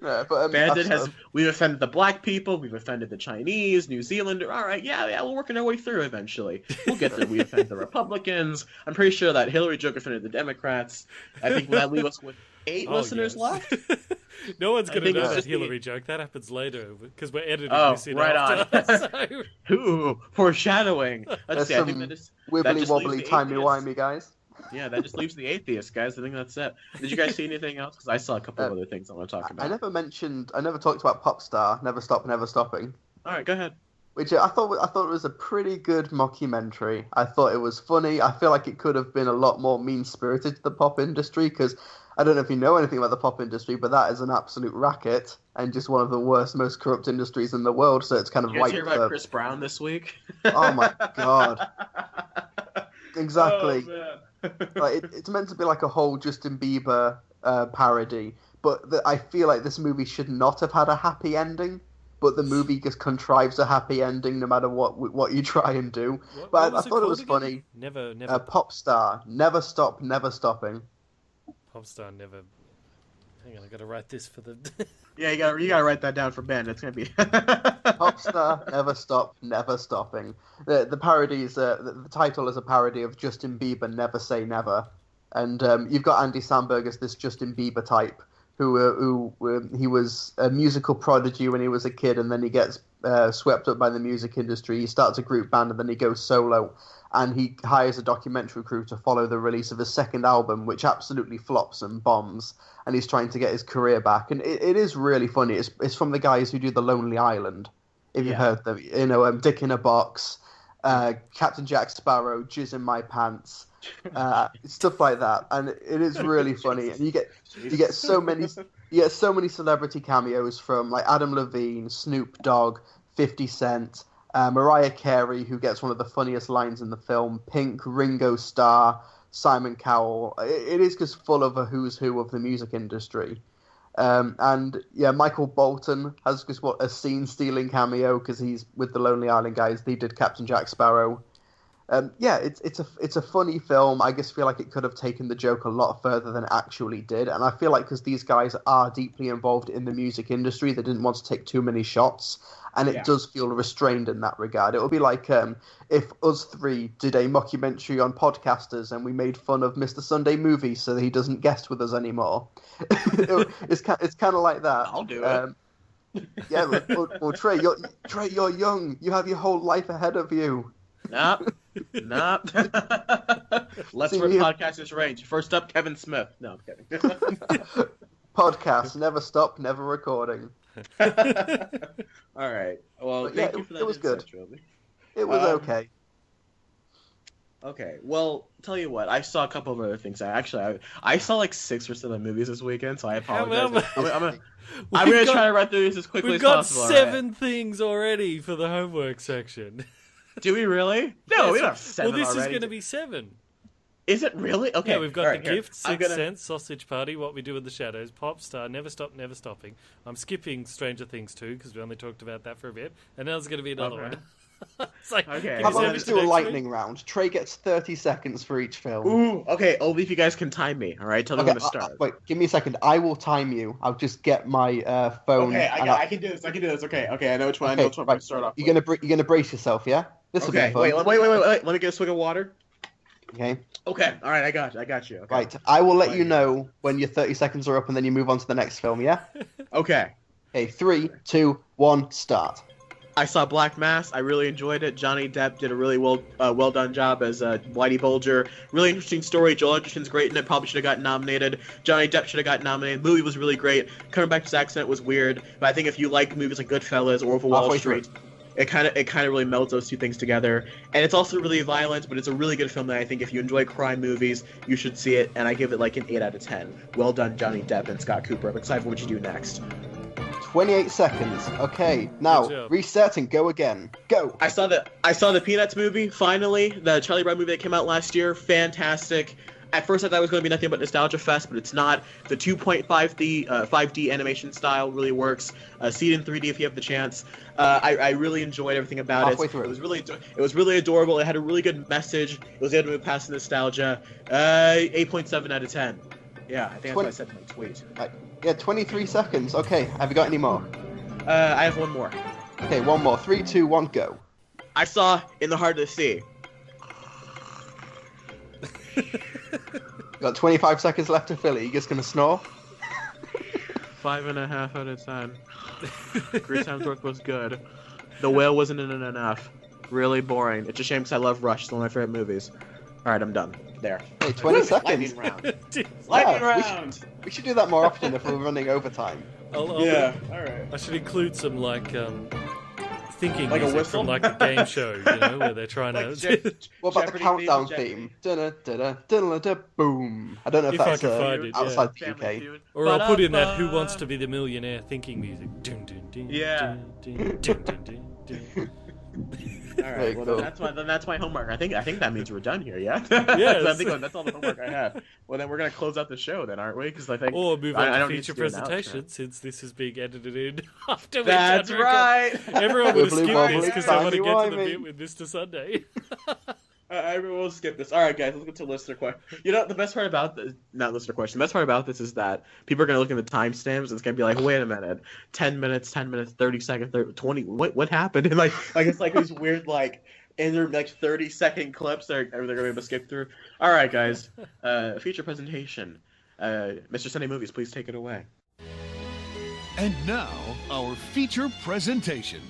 Yeah, but Bandit has. We've offended the black people. We've offended the Chinese, New Zealander. All right, yeah, we're working our way through eventually. We'll get there. We offend the Republicans. I'm pretty sure that Hillary joke offended the Democrats. I think will that leave us with 8 listeners left? No one's going to know that Hillary joke. That happens later because we're editing this in after. Ooh, foreshadowing. There's some wibbly wobbly timey wimey guys. Yeah, that just leaves the atheists, guys. I think that's it. Did you guys see anything else? Because I saw a couple of other things I want to talk about. I never talked about Popstar, Never Stop, Never Stopping. All right, go ahead. Which I thought it was a pretty good mockumentary. I thought it was funny. I feel like it could have been a lot more mean-spirited to the pop industry, because I don't know if you know anything about the pop industry, but that is an absolute racket and just one of the worst, most corrupt industries in the world. So it's kind of like. Did you hear about Chris Brown this week? Oh my god! Exactly. Oh, like it's meant to be like a whole Justin Bieber parody, but I feel like this movie should not have had a happy ending. But the movie just contrives a happy ending no matter what you try and do. But I thought it was funny. Never. Popstar, Never Stop, Never Stopping. Popstar, Never. Hang on, I gotta write this for the. Yeah, you gotta write that down for Ben. It's gonna be. Popstar, Never Stop, Never Stopping. The parody is the title is a parody of Justin Bieber, Never Say Never, and you've got Andy Samberg as this Justin Bieber type who he was a musical prodigy when he was a kid, and then he gets swept up by the music industry. He starts a group band, and then he goes solo, and he hires a documentary crew to follow the release of his second album, which absolutely flops and bombs, and he's trying to get his career back. And it is really funny. It's from the guys who do The Lonely Island, if you've heard them. You know, Dick in a Box, Captain Jack Sparrow, Jizz in My Pants, stuff like that. And it is really funny. And you get so many celebrity cameos from like Adam Levine, Snoop Dogg, 50 Cent, Mariah Carey, who gets one of the funniest lines in the film, Pink, Ringo Starr, Simon Cowell. It is just full of a who's who of the music industry. And yeah, Michael Bolton has just a scene-stealing cameo because he's with the Lonely Island guys. He did Captain Jack Sparrow. Yeah, it's a funny film. I just feel like it could have taken the joke a lot further than it actually did. And I feel like because these guys are deeply involved in the music industry, they didn't want to take too many shots. And it does feel restrained in that regard. It would be like if us three did a mockumentary on podcasters and we made fun of Mr. Sunday Movie so that he doesn't guest with us anymore. It's kind of like that. I'll do it. Yeah, well, Trey, you're young. You have your whole life ahead of you. Nope. Let's rip podcasters range. First up, Kevin Smith. No, I'm kidding. Podcast, never stop, never recording. All right. Well, thank you for that. It was good. Trilbee. It was okay. Okay. Well, tell you what. I saw a couple of other things. I saw like 6 or 7 movies this weekend, so I apologize. I'm gonna try to run through this as quickly as possible. We've got 7 things already for the homework section. Do we really? No, we don't have 7 Well, this already. is going to be 7. Is it really? Okay. Yeah, we've got right, The Gift, Sixth Sense, Sausage Party, What We Do in the Shadows, Popstar, Never Stop, Never Stopping. I'm skipping Stranger Things 2 because we only talked about that for a bit, and now there's going to be another one. It's like, okay. How about we just do a lightning round? Trey gets 30 seconds for each film. Ooh, okay. Only if you guys can time me. All right, tell me when to start. Wait, give me a second. I will time you. I'll just get my phone. Okay, I can do this. Okay, I know which one. I know which one I'm gonna start off. You're gonna brace yourself, yeah? This will be fun. Wait. Let me get a swig of water. Okay. Okay. All right. I got you. Okay. Right. I will let you know when your 30 seconds are up, and then you move on to the next film. Yeah. Okay. Okay. 3, 2, 1, start. I saw Black Mass. I really enjoyed it. Johnny Depp did a really well done job as Whitey Bulger. Really interesting story. Joel Edgerton's great in it. Probably should have gotten nominated. Johnny Depp should have gotten nominated. The movie was really great. Coming back to his accent was weird, but I think if you like movies like Goodfellas or Wolf of Wall Street, it kind of really melds those two things together. And it's also really violent, but it's a really good film that I think if you enjoy crime movies, you should see it. And I give it like an 8 out of 10. Well done, Johnny Depp and Scott Cooper. I'm excited for what you do next. 28 seconds. Okay, now reset and go again. Go. I saw the Peanuts movie. Finally, the Charlie Brown movie that came out last year. Fantastic. At first, I thought it was going to be nothing but nostalgia fest, but it's not. The 2.5D animation style really works. See it in 3D if you have the chance. I really enjoyed everything about Halfway it. Through. It was really adorable. It had a really good message. It was able to move past the nostalgia. 8.7 out of 10. Yeah, I think that's what I said in my tweet. Yeah, 23 seconds. Okay, have you got any more? I have one more. Okay, one more. 3, 2, 1, go. I saw In the Heart of the Sea. Got 25 seconds left to fill it. You just gonna snore? 5.5 out of 10. Chris Hemsworth was good. The whale wasn't in it enough. Really boring. It's a shame because I love Rush. It's one of my favorite movies. Alright, I'm done. There. Hey, 20 seconds. Lightning round. Lightning round! We should do that more often if we're running overtime. Yeah, alright. I should include some thinking Like a music whistle? from like a game show, where they're trying to. What about the Jeopardy countdown theme, theme? Da-da-da-da-da-da, boom. I don't know if If I that's can find it, outside the Family UK. Feud. Or I'll put in that "Who Wants to Be the Millionaire" thinking music. Dun, dun, dun, Yeah. dun, dun, dun, dun, dun. Alright, well cool. then that's my homework. I think that means we're done here, yeah? Yes. I think that's all the homework I have. Well then we're gonna close out the show then, aren't we? Because I think Or move I on to don't need feature to do an presentation, outro. since this is being edited in after we That's done record. right. Everyone would have Wibbly skipped wobbly, this because they want to get to the timey-wimey. bit with Mr. Sunday. Everyone will skip this. All right, guys, let's get to listener question. You know, the best part about this, not listener question, the best part about this is that people are going to look at the timestamps and it's going to be like, wait a minute, 10 minutes, 30 seconds, 30, 20, what happened? And like it's like these weird, like, and they're like 30-second clips they're going to be able to skip through. All right, guys, feature presentation. Mr. Sunday Movies, please take it away. And now, our feature presentation.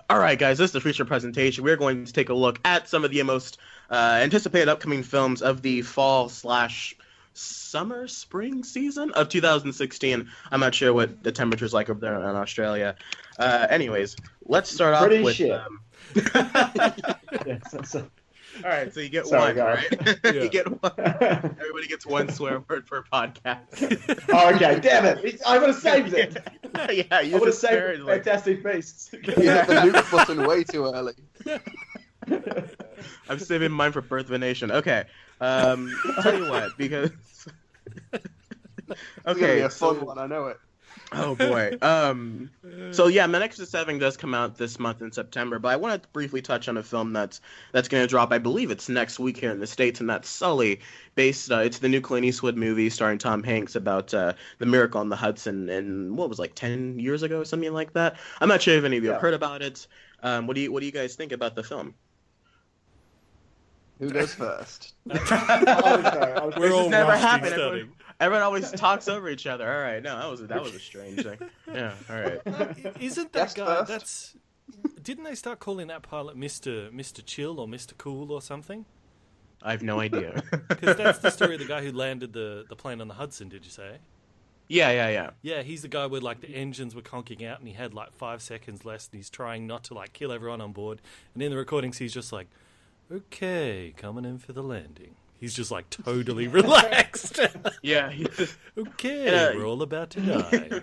All right, guys, this is the feature presentation. We're going to take a look at some of the most anticipated upcoming films of the fall/summer, spring season of 2016. I'm not sure what the temperature's like over there in Australia. Anyways, let's start off Pretty with... shit. All right, so you get Sorry, one, guys. right? You get one. Everybody gets one swear word per podcast. Oh, okay, damn it! I would have saved it. Yeah, you I would have just saved swear, it. like... Fantastic Beasts. You hit the mute button way too early. I'm saving mine for Birth of a Nation. Okay, tell you what, because... It's gonna be Okay, a fun so... one, I know it. Oh boy. So yeah, Magnificent Seven does come out this month in September, but I want to briefly touch on a film that's going to drop. I believe it's next week here in the States, and that's Sully. Based, it's the new Clint Eastwood movie starring Tom Hanks about the miracle on the Hudson, and what was like 10 years ago, something like that. I'm not sure if any of you have heard about it. What do you guys think about the film? Who goes first? We're all never rusty happened. studying. Everyone always talks over each other. All right, no, that was a strange thing. Yeah, all right. Isn't that guy? That's. Didn't they start calling that pilot Mr. Chill or Mr. Cool or something? I have no idea. Because that's the story of the guy who landed the plane on the Hudson. Did you say? Yeah. Yeah, he's the guy where like the engines were conking out and he had like 5 seconds less and he's trying not to like kill everyone on board. And in the recordings, he's just like, "Okay, coming in for the landing." He's just like totally relaxed. Yeah. Okay, we're all about to die.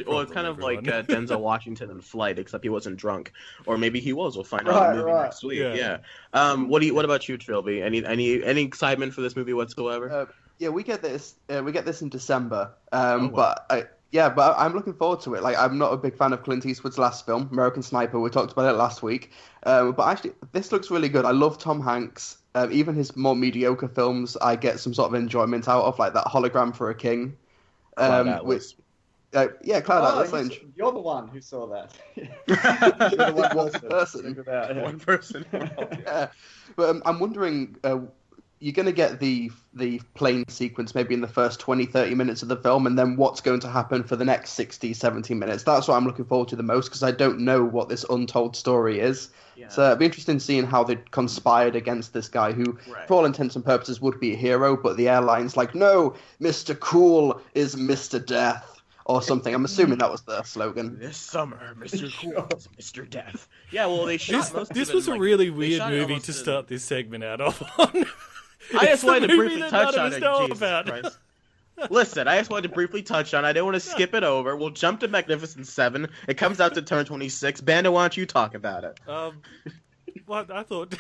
Well, it's kind of like Denzel Washington in Flight, except he wasn't drunk, or maybe he was. We'll find out in the movie next week. Yeah. What about you, Trilbee? Any excitement for this movie whatsoever? Yeah, we get this in December. But I'm looking forward to it. Like, I'm not a big fan of Clint Eastwood's last film, American Sniper. We talked about it last week. But actually, this looks really good. I love Tom Hanks. Even his more mediocre films, I get some sort of enjoyment out of, like that Hologram for a King. Cloud Atlas. Cloud Atlas. You're the one who saw that. You're the one person. One person. Yeah. But I'm wondering, you're going to get the plane sequence maybe in the first 20-30 minutes of the film, and then what's going to happen for the next 60-70 minutes. That's what I'm looking forward to the most, because I don't know what this untold story is. Yeah. So it'd be interesting seeing how they conspired against this guy who, for all intents and purposes, would be a hero, but the airline's like, no, Mr. Cool is Mr. Death, or something. I'm assuming that was the slogan. This summer, Mr. Cool is Mr. Death. Yeah, well, they shot most of This it was in, a really they weird shot it movie almost to in- start this segment out of on. I just wanted to movie briefly that touch none on of us it. know Jesus about. Christ. Listen, I just wanted to briefly touch on it. I didn't want to skip it over. We'll jump to Magnificent Seven. It comes out to turn 26. Bandit, why don't you talk about it? What I thought.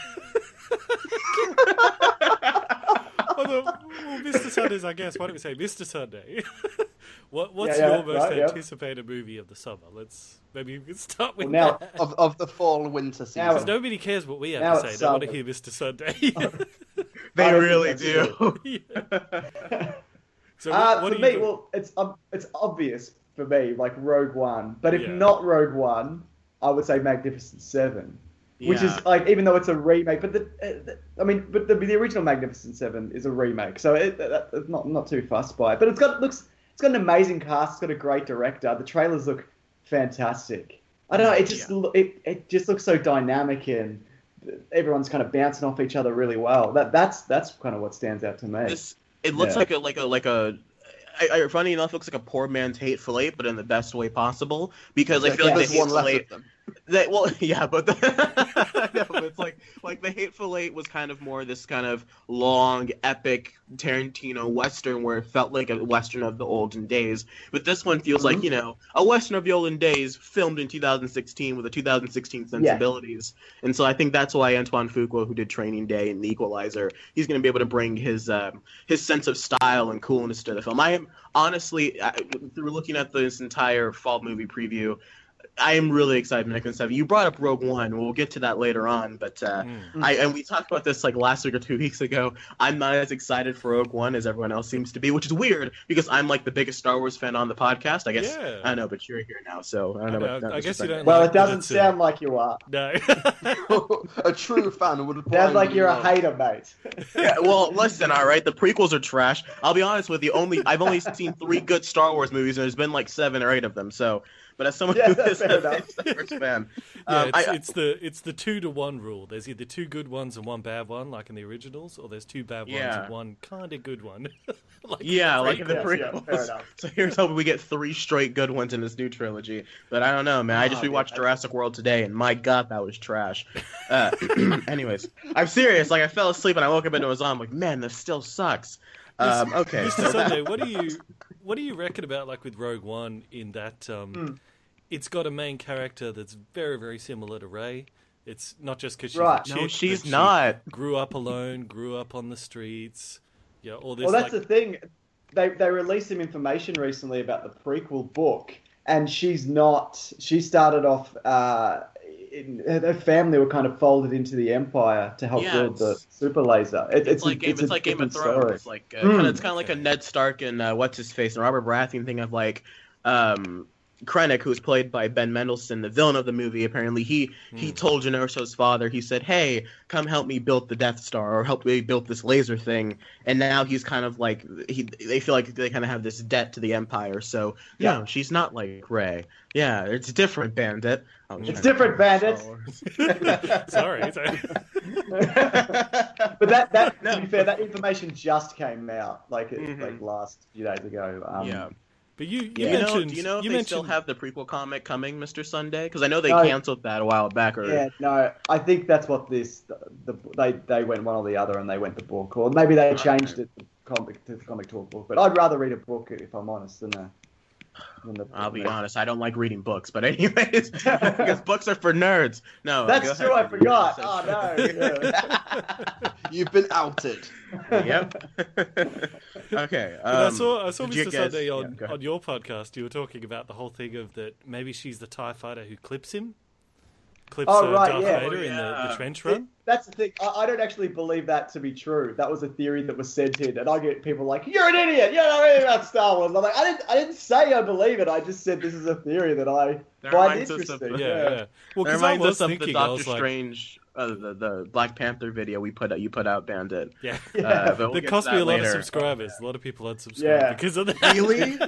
Well, Mr. Sunday's, I guess. Why don't we say Mr. Sunday? What's your most anticipated movie of the summer? Maybe you can start with that. Of the fall-winter season. Because nobody cares what we have to say. They want to hear Mr. Sunday. They really do. So for me, well, it's obvious for me, like Rogue One. But if not Rogue One, I would say Magnificent Seven, which is like, even though it's a remake, but the original Magnificent Seven is a remake, so it's not too fussed by it. But it's got an amazing cast. It's got a great director. The trailers look fantastic. I don't know. It just looks so dynamic, and everyone's kind of bouncing off each other really well. That's kind of what stands out to me. It looks funny enough, it looks like a poor man's Hateful Eight, but in the best way possible. Because I feel like the Hateful Eight, but it's like the Hateful Eight was kind of more this kind of long, epic Tarantino Western where it felt like a Western of the olden days. But this one feels like, a Western of the olden days filmed in 2016 with the 2016 sensibilities. Yeah. And so I think that's why Antoine Fuqua, who did Training Day and The Equalizer, he's going to be able to bring his sense of style and coolness to the film. I am honestly, through looking at this entire fall movie preview, I am really excited for Magnificent Seven. You brought up Rogue One. We'll get to that later on, but and we talked about this like last week or 2 weeks ago. I'm not as excited for Rogue One as everyone else seems to be, which is weird because I'm like the biggest Star Wars fan on the podcast. I guess I know, but you're here now, so I don't know. I guess you don't. Well, it doesn't sound like you are. No, a true fan would. Sounds like you're a hater, mate. Yeah, well, listen, all right. The prequels are trash. I'll be honest with you. I've only seen 3 good Star Wars movies, and there's been like 7 or 8 of them. So. But as someone who is a Star Wars fan, it's the 2-to-1 rule. There's either 2 good ones and 1 bad one, like in the originals, or there's 2 bad ones and 1 kind of good one. like in the prequels. So here's hoping we get 3 straight good ones in this new trilogy. But I don't know, man. I just rewatched Jurassic World today, and my God, that was trash. Anyways, I'm serious. Like I fell asleep and I woke up and it was on. I'm like, man, this still sucks. Okay. Mr. Sunday, what do you reckon about like with Rogue One in that it's got a main character that's very, very similar to Rey. It's not just because she's a chick. No, she's not. She grew up alone, grew up on the streets. Yeah, all this. Well, that's the thing. They released some information recently about the prequel book, and she's not. She started off. Her family were kind of folded into the Empire to help build the super laser. It's like Game of Thrones. It's like it's kind of like a Ned Stark and what's his face and Robert Baratheon thing of like Krennic, who's played by Ben Mendelsohn, the villain of the movie. Apparently, he told Genosha's father. He said, "Hey, come help me build the Death Star, or help me build this laser thing." And now he's kind of like they feel like they kind of have this debt to the Empire. So no, she's not like Rey. Yeah, it's different, Bandit. It's different, Bandit. Sorry. But that to be fair, that information just came out like last few days ago. But you mentioned, do you know if they still have the prequel comic coming, Mr. Sunday? Because I know they canceled that a while back. I think that's what they went one or the other, and they went the book, or maybe they changed it to the comic to a book. But I'd rather read a book, if I'm honest, than I'll be honest, I don't like reading books, but anyways, because books are for nerds. No, that's true. I forgot. Oh no, you've been outed. Yep. Okay. I saw Mr. Sunday on your podcast. You were talking about the whole thing of that maybe she's the TIE fighter who clips him. Darth Vader in the trench run. That's the thing. I don't actually believe that to be true. That was a theory that was sent in, and I get people like, "You're an idiot. You don't know anything about Star Wars." I'm like, I didn't say I believe it. I just said this is a theory that I find interesting. Yeah. Well, because I was thinking, the Doctor Strange, the Black Panther video you put out, Bandit. Yeah. That cost me a lot of subscribers. A lot of people unsubscribed because of that. Really?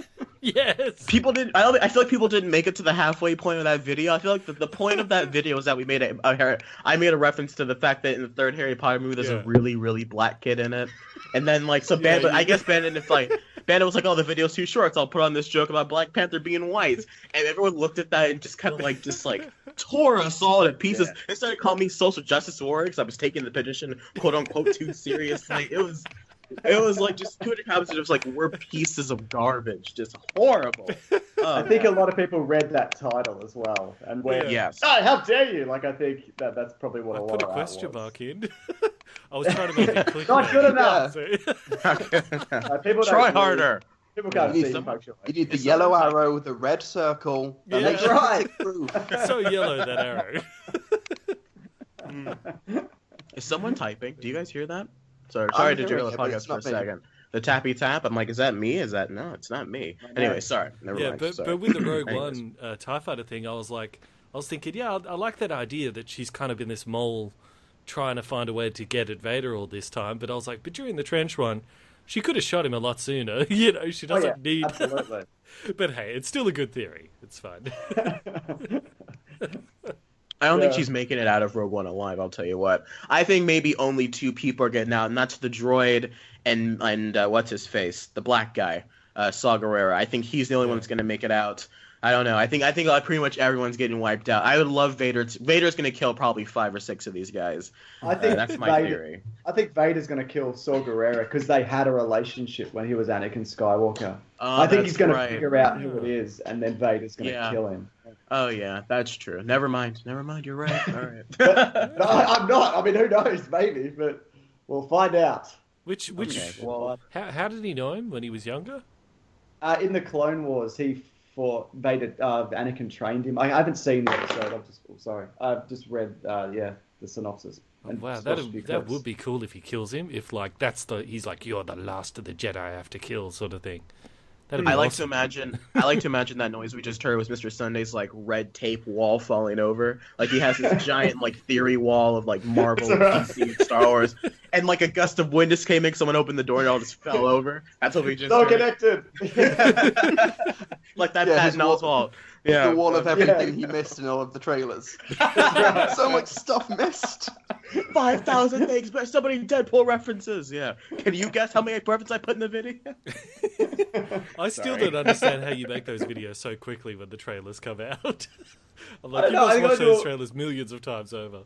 Yes. People didn't. I feel like people didn't make it to the halfway point of that video. I feel like the point of that video is that we made I made a reference to the fact that in the 3rd Harry Potter movie there's a really, really black kid in it, and then like Bandit. I guess Bandit was like, "Oh, the video's too short, so I'll put on this joke about Black Panther being white," and everyone looked at that and just kind of tore us all to pieces. They started calling me social justice warrior because I was taking the position quote unquote too seriously. It was like just 200 comments just like, we're pieces of garbage, just horrible. I think a lot of people read that title as well and went, "Yes, oh, how dare you!" Like I think that's probably what I a lot put a of question mark in. I was trying to make it click. Not good enough. People try harder. People can't see him. You need the yellow arrow, the red circle. Yeah, make sure right. it's through. So yellow, that arrow. Is someone typing? Do you guys hear that? Sorry to derail the podcast for a second. The tappy tap. I'm like, is that me? No, it's not me. Anyway, sorry. Never mind. But with the Rogue One TIE Fighter thing, I was thinking, I like that idea that she's kind of been this mole trying to find a way to get at Vader all this time. But I was like, but during the trench one, she could have shot him a lot sooner. She doesn't need. Absolutely. But hey, it's still a good theory. It's fine. I don't think she's making it out of Rogue One alive, I'll tell you what. I think maybe only 2 people are getting out, and that's the droid and what's his face? The black guy, Saw Gerrera. I think he's the only one that's going to make it out. I don't know. I think like pretty much everyone's getting wiped out. I would love Vader. Vader's going to kill probably 5 or 6 of these guys. I think that's my theory. I think Vader's going to kill Saw Gerrera because they had a relationship when he was Anakin Skywalker. I think he's going to figure out who it is, and then Vader's going to kill him. Oh yeah, that's true. Never mind. You're right. All right. No, I'm not. I mean, who knows? Maybe, but we'll find out. Which? How did he know him when he was younger? In the Clone Wars, he fought Vader. Anakin trained him. I haven't seen the episode. I've just read the synopsis. Oh, wow, that would be cool if he kills him. If he's like, you're the last of the Jedi I have to kill, sort of thing. I like to imagine that noise we just heard was Mr. Sunday's like red tape wall falling over. Like he has this giant like theory wall of like Marvel, DC, Star Wars, and like a gust of wind just came in. Someone opened the door and it all just fell over. That's what we just. So connected. Like that Patton Oswalt. The wall of everything he missed in all of the trailers. So much stuff missed. 5,000 things, but so many Deadpool references. Yeah. Can you guess how many references I put in the video? I still don't understand how you make those videos so quickly when the trailers come out. I'm like, you must watch those trailers millions of times over.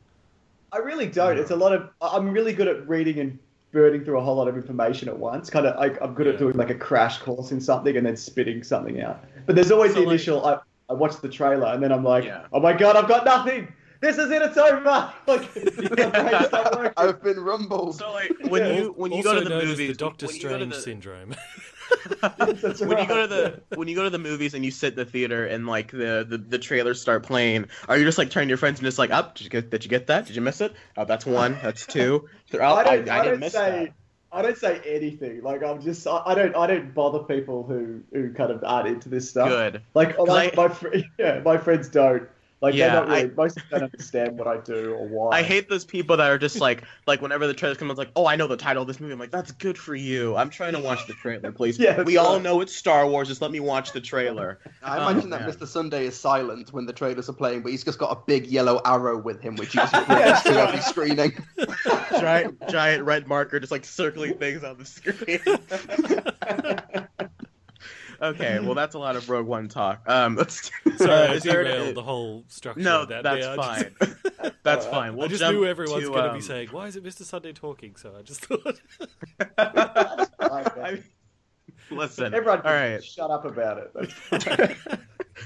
I really don't. It's a lot of. I'm really good at reading and burning through a whole lot of information at once. Kind of, I'm good at doing like a crash course in something and then spitting something out. But there's always the initial. I watch the trailer and then I'm like, oh my god, I've got nothing. This is it. It's over. Like, I've been rumbled. So like when you go to the movies, the Doctor Strange syndrome. When you go to the movies and you sit in the theater and like the trailers start playing, are you just like turning to your friends and just like, did you get that? Did you miss it? Oh, that's 1. That's 2. I didn't miss that. I don't say anything. Like I don't bother people who kind of aren't into this stuff. Good. Like my friends don't. Like they're not really, most of them don't understand what I do or why. I hate those people that are just like whenever the trailer comes out, like, oh, I know the title of this movie. I'm like, that's good for you. I'm trying to watch the trailer, please. We all know it's Star Wars. Just let me watch the trailer. I imagine that Mr. Sunday is silent when the trailers are playing, but he's just got a big yellow arrow with him, which he just brings to every screening. Giant red marker, just like circling things on the screen. Okay, well that's a lot of Rogue One talk. Let's. Sorry, I derailed the whole structure. No, of that. that's fine. That's fine. I just knew everyone's going to be saying, "Why is it Mr. Sunday talking?" So I just thought. Listen, everyone, all right. Shut up about it.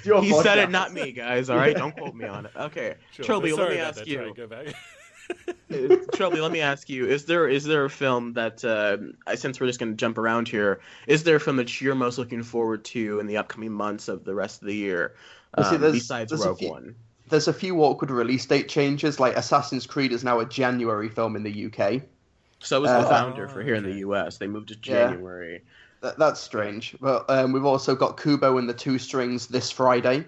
He said it, not me, guys. All right, don't quote me on it. Okay, sure, Trilbee, let me ask you. Sorry, go back. Trilbee, let me ask you: Is there a film that, since we're just going to jump around here, is there a film that you're most looking forward to in the upcoming months of the rest of the year, besides Rogue One? There's a few awkward release date changes. Like Assassin's Creed is now a January film in the UK. So is The Founder for here in the US. They moved to January. That's strange. But we've also got Kubo and the Two Strings this Friday.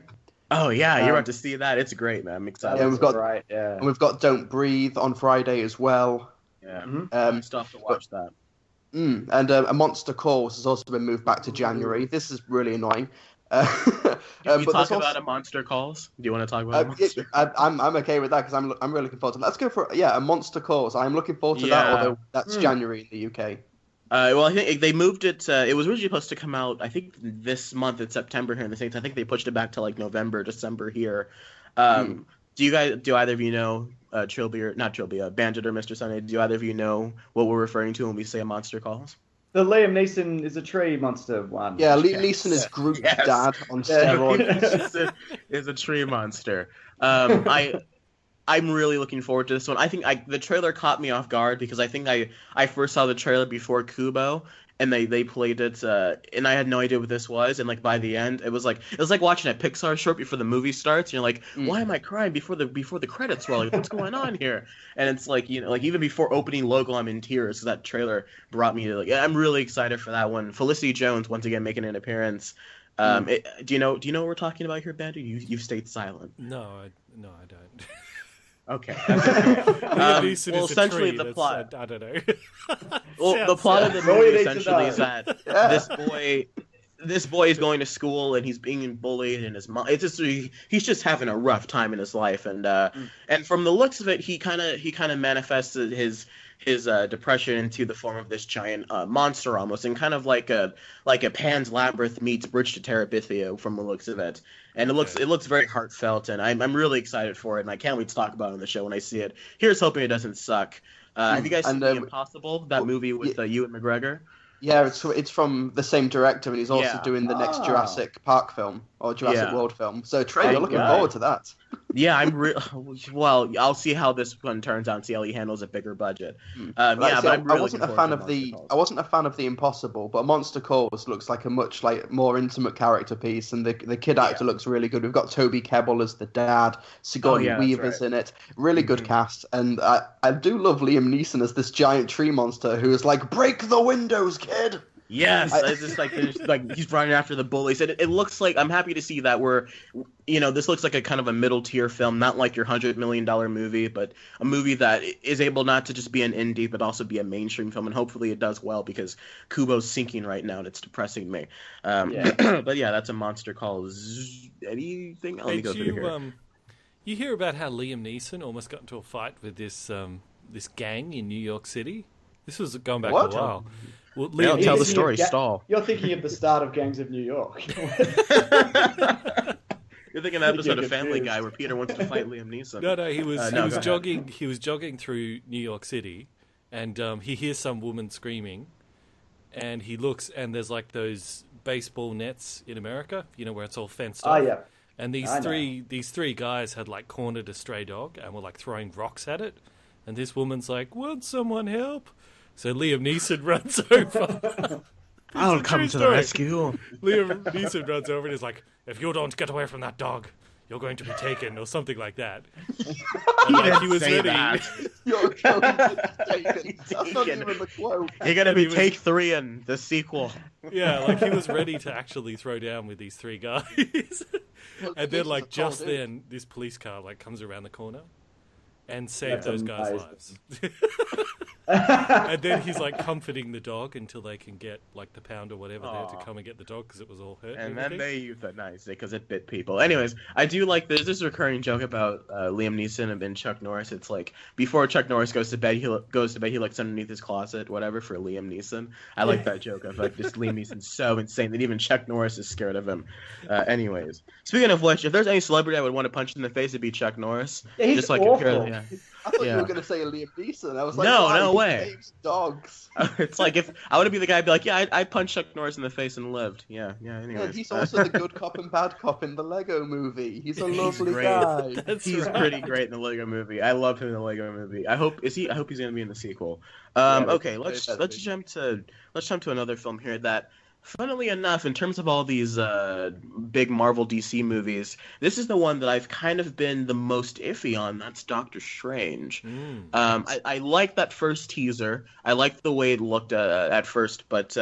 Oh yeah, you're about to see that. It's great, man. I'm excited. Yeah, and we've got Don't Breathe on Friday as well. Yeah, stuff to watch that. And A Monster Calls has also been moved back to January. This is really annoying. Can we talk about A Monster Calls? Do you want to talk about A Monster? I'm okay with that because I'm really looking forward to that. Let's go for A Monster Calls. I'm looking forward to that, although that's January in the UK. Well, I think they moved it. It was originally supposed to come out, I think, this month in September here in the States. I think they pushed it back to like November, December here. Do either of you know Trilbee or not Trilbee, Bandit or Mr. Sunday? Do either of you know what we're referring to when we say A Monster Calls? The Liam Neeson is a tree monster one. Yeah, Liam Neeson is Groot's dad on steroids. Is a tree monster. I'm really looking forward to this one. I think the trailer caught me off guard because I think I first saw the trailer before Kubo, and they played it, and I had no idea what this was, and like by the end, it was like watching a Pixar short before the movie starts. And you're like, why am I crying before the credits roll? Like, what's going on here? And it's like, you know, like even before opening logo, I'm in tears because that trailer brought me to like. I'm really excited for that one. Felicity Jones once again making an appearance. Do you know what we're talking about here, Bandit? You've stayed silent. No, I don't. Okay. Well, essentially the plot. I don't know. Well, the plot of the movie essentially is that this boy is going to school and he's being bullied, and his mom. He's just having a rough time in his life, and from the looks of it, he kind of manifested his depression into the form of this giant monster almost, and kind of like a Pan's Labyrinth meets Bridge to Terabithia from the looks of it. And it looks very heartfelt, and I'm really excited for it, and I can't wait to talk about it on the show when I see it. Here's hoping it doesn't suck. Have you guys seen The Impossible, that movie with Ewan McGregor? Yeah, it's from the same director, and he's also doing the next Jurassic Park film or Jurassic World film. So Trey, you're looking forward to that. Yeah, well, I'll see how this one turns out and see how he handles a bigger budget. But I'm really I wasn't a fan of the Impossible, but Monster Calls looks like a much more intimate character piece, and the kid actor looks really good. We've got Toby Kebbell as the dad, Sigourney Weaver's in it, really good cast, and I do love Liam Neeson as this giant tree monster who is like, break the windows, kid. Yes, it's just like he's running after the bullies. And it looks like, I'm happy to see that this looks like a kind of a middle tier film, not like your $100 million movie, but a movie that is able not to just be an indie, but also be a mainstream film. And hopefully it does well, because Kubo's sinking right now and it's depressing me. But yeah, that's a Monster Calls. Anything? Let me go through here. You hear about how Liam Neeson almost got into a fight with this gang in New York City? This was going back a while. Well, tell the story. Stall. You're thinking of the start of Gangs of New York. You're thinking of the episode of Family Guy where Peter wants to fight Liam Neeson. No, he was jogging. He was jogging through New York City, and he hears some woman screaming, and he looks, and there's like those baseball nets in America, where it's all fenced off. Oh yeah. And these three guys had like cornered a stray dog and were like throwing rocks at it, and this woman's like, "Won't someone help?" So Liam Neeson runs over. I'll come to the rescue. Liam Neeson runs over and is like, "If you don't get away from that dog, you're going to be taken," or something like that. And he was ready. You're going to be taken. That's not even the quote. You're going to be take 3 in the sequel. Yeah, like he was ready to actually throw down with these three guys. And then like just then, this police car like comes around the corner and saves those guys' lives. And then he's like comforting the dog until they can get like the pound or whatever there to come and get the dog because it was all hurt. And then they euthanized it because it bit people. Anyways, I do like there's this recurring joke about Liam Neeson and Chuck Norris. It's like before Chuck Norris goes to bed, he looks underneath his closet, whatever, for Liam Neeson. I like that joke of like this Liam Neeson's so insane that even Chuck Norris is scared of him. Anyways, speaking of which, if there's any celebrity I would want to punch in the face, it'd be Chuck Norris. Yeah, he's just like awful. I thought you were going to say Liam Neeson. I was like, no way. Saves dogs. It's like if I would be the guy, I'd be like, yeah, I punched Chuck Norris in the face and lived. Yeah. Anyways. Yeah, he's also the good cop and bad cop in the Lego movie. He's a lovely guy. He's pretty great in the Lego movie. I love him in the Lego movie. I hope he's going to be in the sequel. Okay, let's jump to another film here that, funnily enough, in terms of all these big Marvel DC movies, this is the one that I've kind of been the most iffy on. That's Doctor Strange. I like that first teaser. I liked the way it looked at first, but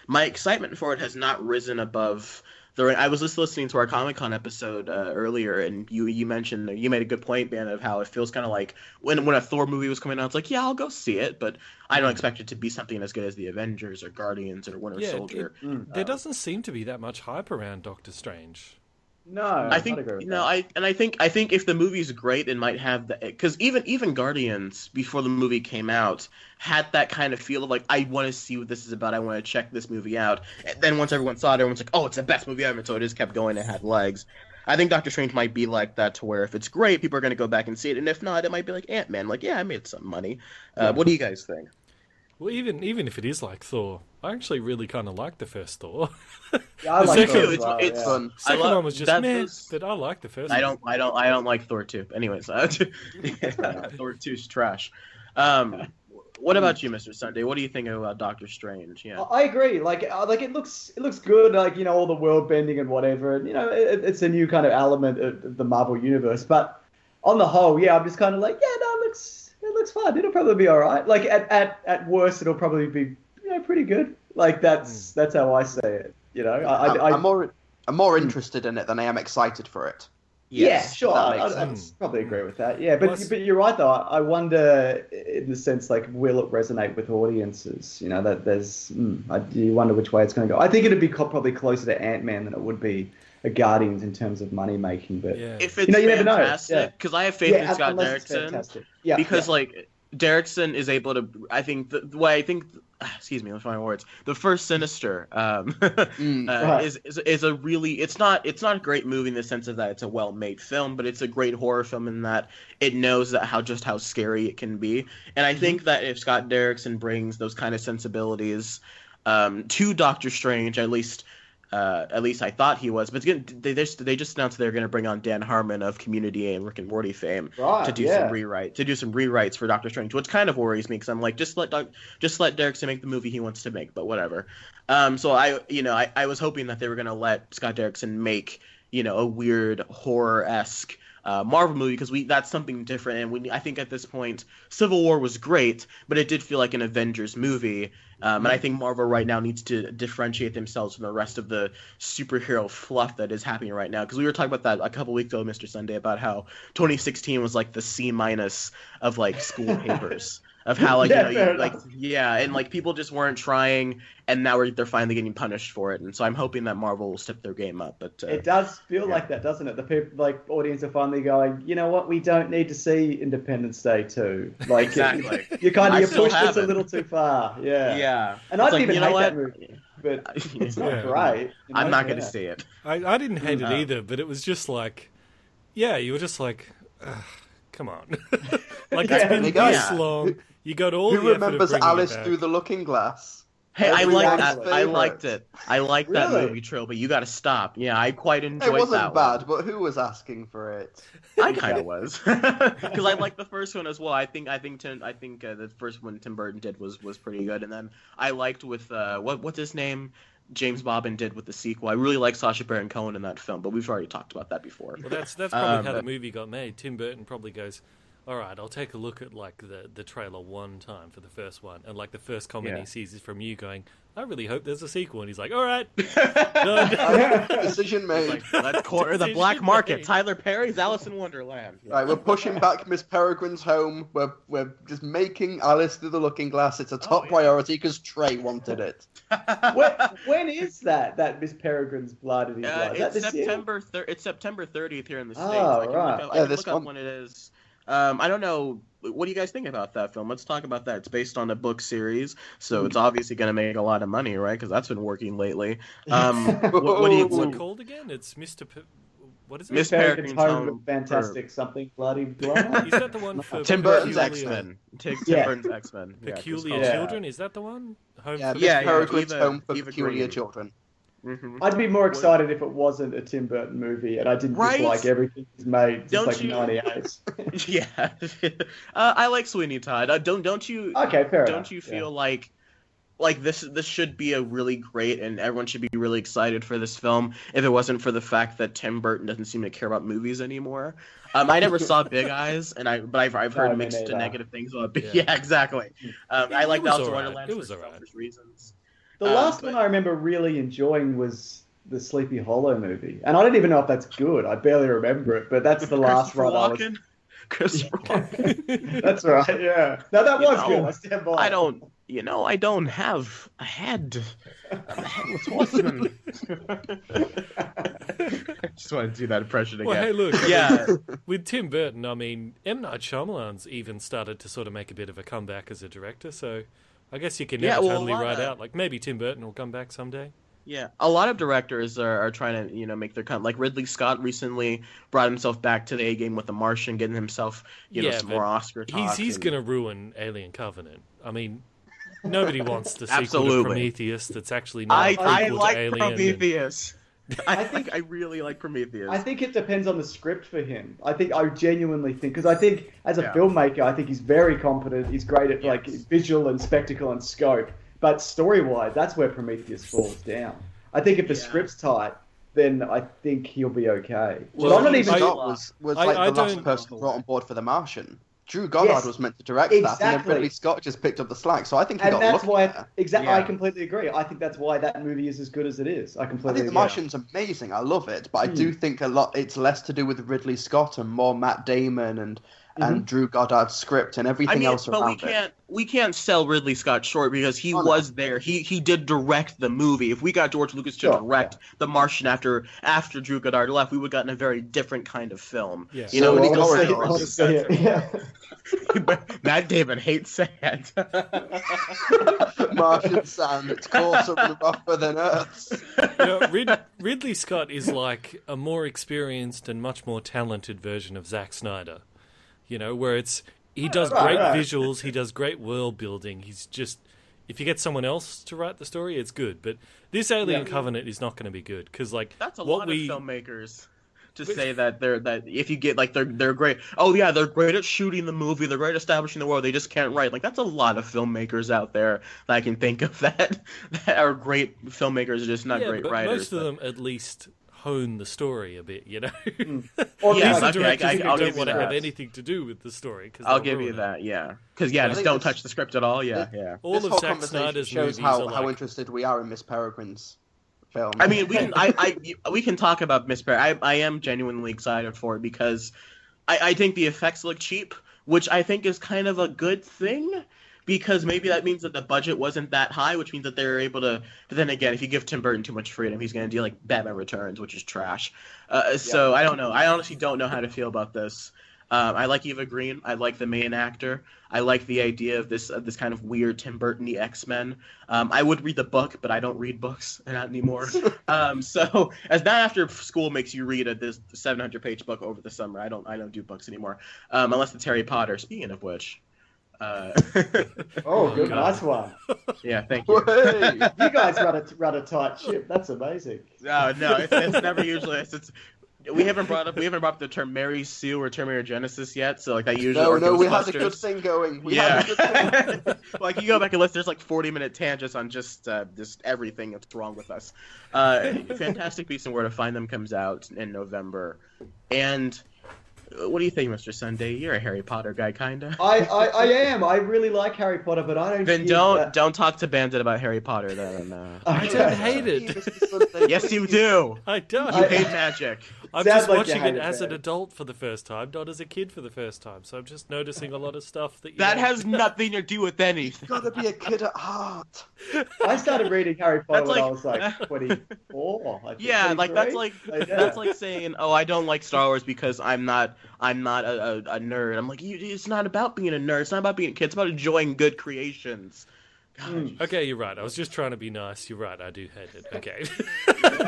my excitement for it has not risen above. I was just listening to our Comic-Con episode earlier, and you mentioned, you made a good point, Ben, of how it feels kind of like when a Thor movie was coming out, it's like, yeah, I'll go see it, but I don't expect it to be something as good as the Avengers or Guardians or Winter Soldier. There doesn't seem to be that much hype around Doctor Strange. No, I think I think if the movie's great, it might have the, because even Guardians before the movie came out had that kind of feel of like, I want to see what this is about, I want to check this movie out. And then once everyone saw it, everyone's like, oh, it's the best movie ever, so it just kept going and had legs. I think Doctor Strange might be like that, to where if it's great, people are going to go back and see it, and if not, it might be like Ant-Man, like, yeah, I made some money. What do you guys think? Well, even if it is like Thor, I actually really kind of like the first Thor. Yeah, I like Thor. It's fun. Second one was just meh, but I like the first. I don't like Thor 2. Anyways, Thor 2's trash. What about you, Mr. Sunday? What do you think about Doctor Strange? Yeah. I agree. Like it looks good. Like, you know, all the world bending and whatever. And, you know, it's a new kind of element of the Marvel universe. But on the whole, yeah, I'm just kind of like, yeah, no, it looks fine. It'll probably be all right. Like at worst, it'll probably be, you know, pretty good. Like that's how I say it. You know, I'm more interested in it than I am excited for it. Yeah, sure. I probably agree with that. Yeah, but you're right though. I wonder, in the sense, like, will it resonate with audiences? You know, that there's. You wonder which way it's going to go. I think it'd be probably closer to Ant-Man than it would be a Guardians in terms of money making. But if it's you never know. Because I have faith in Scott Derrickson. Yeah, because like Derrickson is able to. I think the way I think. Excuse me, let's find my words. The first Sinister is a really. It's not a great movie in the sense of that it's a well-made film, but it's a great horror film in that it knows that how scary it can be. And I think that if Scott Derrickson brings those kind of sensibilities to Doctor Strange, at least I thought he was. But they just announced they're going to bring on Dan Harmon of Community and Rick and Morty fame to do some rewrites for Doctor Strange, which kind of worries me because I'm like, just let Derrickson make the movie he wants to make, but whatever. So I was hoping that they were going to let Scott Derrickson make, you know, a weird horror-esque Marvel movie, because that's something different. And I think at this point, Civil War was great, but it did feel like an Avengers movie. And I think Marvel right now needs to differentiate themselves from the rest of the superhero fluff that is happening right now. Because we were talking about that a couple weeks ago, Mr. Sunday, about how 2016 was like the C- of like school papers. Of how like and like people just weren't trying, and now they're finally getting punished for it, and so I'm hoping that Marvel will step their game up. But it does feel like that, doesn't it? The people, like, audience are finally going, you know what, we don't need to see Independence Day 2. Like, exactly. you pushed this a little too far. Yeah. And I didn't even hate that movie, but it's not great. You know? I'm not going to see it. I didn't hate it either, but it was just like, you were just like, come on, like it's been this long. You go to all. Who remembers Alice Through the Looking Glass? Hey, I like that. I liked it. I like that movie, Trilbee. You got to stop. Yeah, I quite enjoyed that. It wasn't bad, but who was asking for it? I kind of was, because I liked the first one as well. I think the first one Tim Burton did was pretty good, and then I liked with what's his name, James Bobbin did with the sequel. I really like Sacha Baron Cohen in that film, but we've already talked about that before. Well, that's probably how the movie got made. Tim Burton probably goes, all right, I'll take a look at like the trailer one time for the first one, and like the first comment he sees is from you going, I really hope there's a sequel, and he's like, all right, done. Decision made. Like, let's corner the black market. Tyler Perry's Alice in Wonderland. Right, we're pushing back Miss Peregrine's Home. We're just making Alice Through the Looking Glass. It's a top priority because Trey wanted it. When is that Miss Peregrine's Blood in His Blood? It's September. It's September 30th here in the States. Oh, right. I can look up when it is. I don't know. What do you guys think about that film? Let's talk about that. It's based on a book series, so it's obviously going to make a lot of money, right? Because that's been working lately. What's it called again? It's Mr. What is it? Miss Peregrine's Home. Fantastic something bloody blood. Is that the one for Tim Burton's X-Men? Tim Burton's X-Men. Peculiar Children? Is that the one? Peregrine's Home for Peculiar Children. Mm-hmm. I'd be more excited if it wasn't a Tim Burton movie and I didn't dislike everything he's made since like 98. Yeah. I like Sweeney Todd. Don't you? Okay, fair enough. Don't you feel like this should be a really great and everyone should be really excited for this film if it wasn't for the fact that Tim Burton doesn't seem to care about movies anymore? I never saw Big Eyes, but I've heard mixed to negative things about Big. Yeah, exactly. I liked Alice in Wonderland for selfish reasons. The last one I remember really enjoying was the Sleepy Hollow movie. And I don't even know if that's good. I barely remember it, but that's the last one I was... Christopher Walken. That's right, yeah. No, that was good. I stand by. I don't have a head. I'm a headless horseman. I just want to do that impression again. Well, hey, look. With Tim Burton, I mean, M. Night Shyamalan's even started to sort of make a bit of a comeback as a director, so... I guess you can never totally write out. Like, maybe Tim Burton will come back someday. Yeah, a lot of directors are trying to, make their cut. Like Ridley Scott recently brought himself back to the A game with The Martian, getting himself, some more Oscar talk. He's going to ruin Alien Covenant. I mean, nobody wants the sequel to Prometheus that's actually not I like Prometheus. I think I really like Prometheus. I think it depends on the script for him. I genuinely think, because I think as a filmmaker, I think he's very competent. He's great at like visual and spectacle and scope. But story-wise, that's where Prometheus falls down. I think if the script's tight, then I think he'll be okay. Well, I'm not even. Scott was like the last person brought on board for The Martian. Drew Goddard was meant to direct that, and then Ridley Scott just picked up the slack. So I think he got lucky there. Exactly, I completely agree. I think that's why that movie is as good as it is. I think The Martian's amazing. I love it, but I do think it's less to do with Ridley Scott and more Matt Damon and Drew Goddard's script and everything else around it. We can't sell Ridley Scott short because he was there. He did direct the movie. If we got George Lucas to direct The Martian after Drew Goddard left, we would have gotten a very different kind of film. Yeah. You know, Matt Damon hates sand. Martian sand, it's coarser and rougher than Earth. Ridley Scott is like a more experienced and much more talented version of Zack Snyder. You know, where he does great visuals, he does great world building. He's just, if you get someone else to write the story, it's good. But this Alien Covenant is not going to be good because, like, that's a lot of filmmakers to say that if you get they're great. Oh yeah, they're great at shooting the movie. They're great at establishing the world. They just can't write. Like that's a lot of filmmakers out there that I can think of that are great filmmakers, are just not great writers. Most of them at least hone the story a bit, you know. Or these are directors who don't want to have anything to do with the story. I'll give you that, because just don't touch the script at all. Yeah. All of Zack Snyder's shows movies how interested we are in Miss Peregrine's film. I mean, we can talk about Miss Peregrine. I am genuinely excited for it because I think the effects look cheap, which I think is kind of a good thing. Because maybe that means that the budget wasn't that high, which means that they're able to. But then again, if you give Tim Burton too much freedom, he's going to do like Batman Returns, which is trash. So I don't know. I honestly don't know how to feel about this. I like Eva Green. I like the main actor. I like the idea of this kind of weird Tim Burton-y X-Men. I would read the book, but I don't read books, not anymore. So as that after school makes you read this 700-page book over the summer, I don't do books anymore, unless it's Harry Potter. Speaking of which. Good, nice one. Yeah, thank you. You guys run a tight ship. That's amazing. No, it's never usually. We haven't brought up the term Mary Sue or Terminator Genesis yet, so like that usually. No, we had a good thing going. Like you go back and listen, there's like 40-minute tangents on just everything that's wrong with us. Fantastic Beasts and Where to Find Them comes out in November, and. What do you think, Mr. Sunday? You're a Harry Potter guy, kinda. I am. I really like Harry Potter, but I don't. Then don't talk to Bandit about Harry Potter. Then I don't hate it. Yes, you do. I don't. You hate magic. I'm just watching it as an adult for the first time, not as a kid for the first time. So I'm just noticing a lot of stuff that has nothing to do with anything. You've got to be a kid at heart. I started reading Harry Potter when I was like 24. I think, yeah, 23. like that's like saying, oh, I don't like Star Wars because I'm not a nerd. I'm like, it's not about being a nerd. It's not about being a kid. It's about enjoying good creations. Okay, you're right. I was just trying to be nice. You're right. I do hate it. Okay. And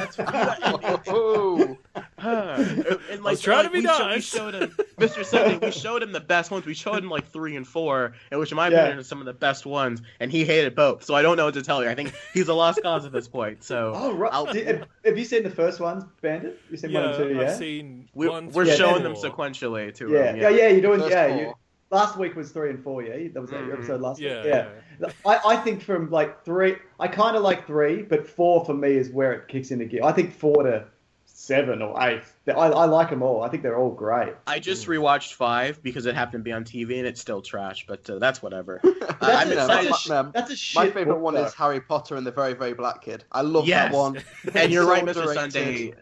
I was trying to be nice. We showed him, Mr. Sunday. We showed him the best ones. We showed him like 3 and 4, and which in my opinion are some of the best ones. And he hated both. So I don't know what to tell you. I think he's a lost cause at this point. So. Oh right. Have you seen the first ones, Bandit? You seen 1 and 2? Yeah. I've seen. We're showing them sequentially too. Yeah. You're doing. Last week was 3 and 4, yeah? That was your episode last week? Yeah. I think from like 3, I kind of like 3, but 4 for me is where it kicks into gear. I think 4 to 7 or 8, I like them all. I think they're all great. I just rewatched 5 because it happened to be on TV and it's still trash, but that's whatever. That's a shit My favourite one is Harry Potter and the Very, Very Black Kid. I love that one. And you're right, Mr. Sunday.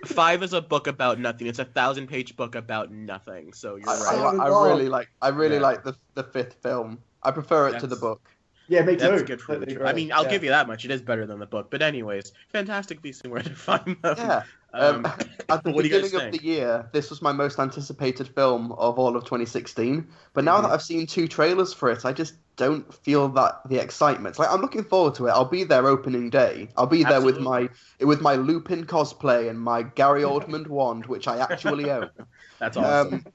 5 is a book about nothing. It's a 1,000-page book about nothing. So you're right. I really like the 5th film. I prefer it to the book. Yeah, me too. That's good for the I mean, I'll give you that much. It is better than the book. But anyways, Fantastic Beasts and Where to Find Them. Yeah. At the beginning of the year, this was my most anticipated film of all of 2016. But now that I've seen 2 trailers for it, I just don't feel the excitement. Like, I'm looking forward to it. I'll be there opening day. I'll be there with my Lupin cosplay and my Gary Oldman wand, which I actually own. That's awesome.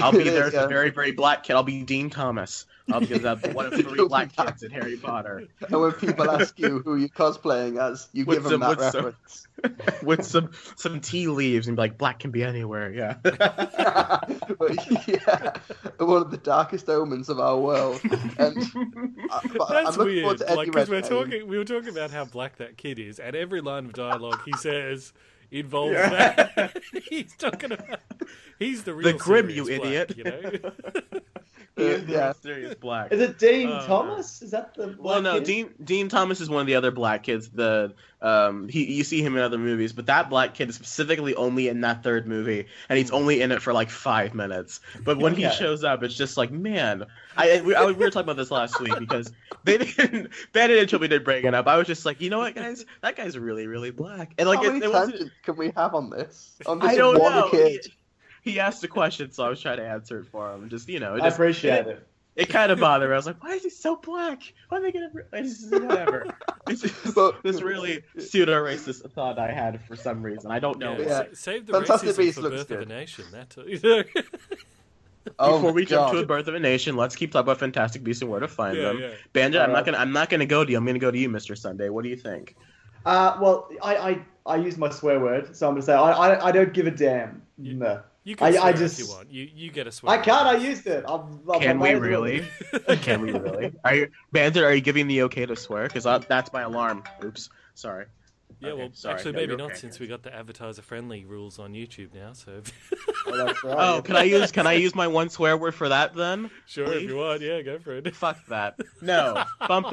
I'll be there as a very, very black kid. I'll be Dean Thomas. I'll be one of 3 black kids in Harry Potter. And when people ask you who you're cosplaying as, you give them that reference. With some tea leaves and be like, black can be anywhere, yeah. Yeah, one of the darkest omens of our world. And That's I'm weird. Because we were talking about how black that kid is, and every line of dialogue he says involves that. He's talking about he's the real grim, you black, idiot. you know? He is the mysterious black. Is it Dean Thomas? Is that the black kid? Dean Thomas is one of the other black kids. You see him in other movies, but that black kid is specifically only in that 3rd movie, and he's only in it for like 5 minutes. But when he shows up, it's just like, man. We were talking about this last week because Bandit and Trilbee did bring it up. I was just like, you know what, guys, that guy's really, really black. And like, how many tangents can we have on this? I don't know. Kid? He asked a question, so I was trying to answer it for him. Just I appreciate it. It kind of bothered me. I was like, why is he so black? Why are they gonna? Whatever. This really pseudo-racist thought I had for some reason. I don't know. Yeah. Save the Fantastic racism Beasts for looks Birth good. of a Nation. That too. Before we jump to A Birth of a Nation, let's keep talking about Fantastic Beasts and where to find them. Yeah. Bandit, I'm not gonna go to you. I'm gonna go to you, Mr. Sunday. What do you think? Well, I use my swear word, so I'm gonna say I don't give a damn. No. You can swear I just, if you want. You get a swear. I can't. I used it. Can we really? Can we really? Bandit? Are you giving the okay to swear? Because that's my alarm. Oops. Sorry. Yeah. Okay, well, sorry. actually, No, maybe you're not, okay. since we got the advertiser-friendly rules on YouTube now. So. That's right. Oh, can I use my one swear word for that then? Sure, Please? if you want. Yeah, go for it. Fuck that. No. Bump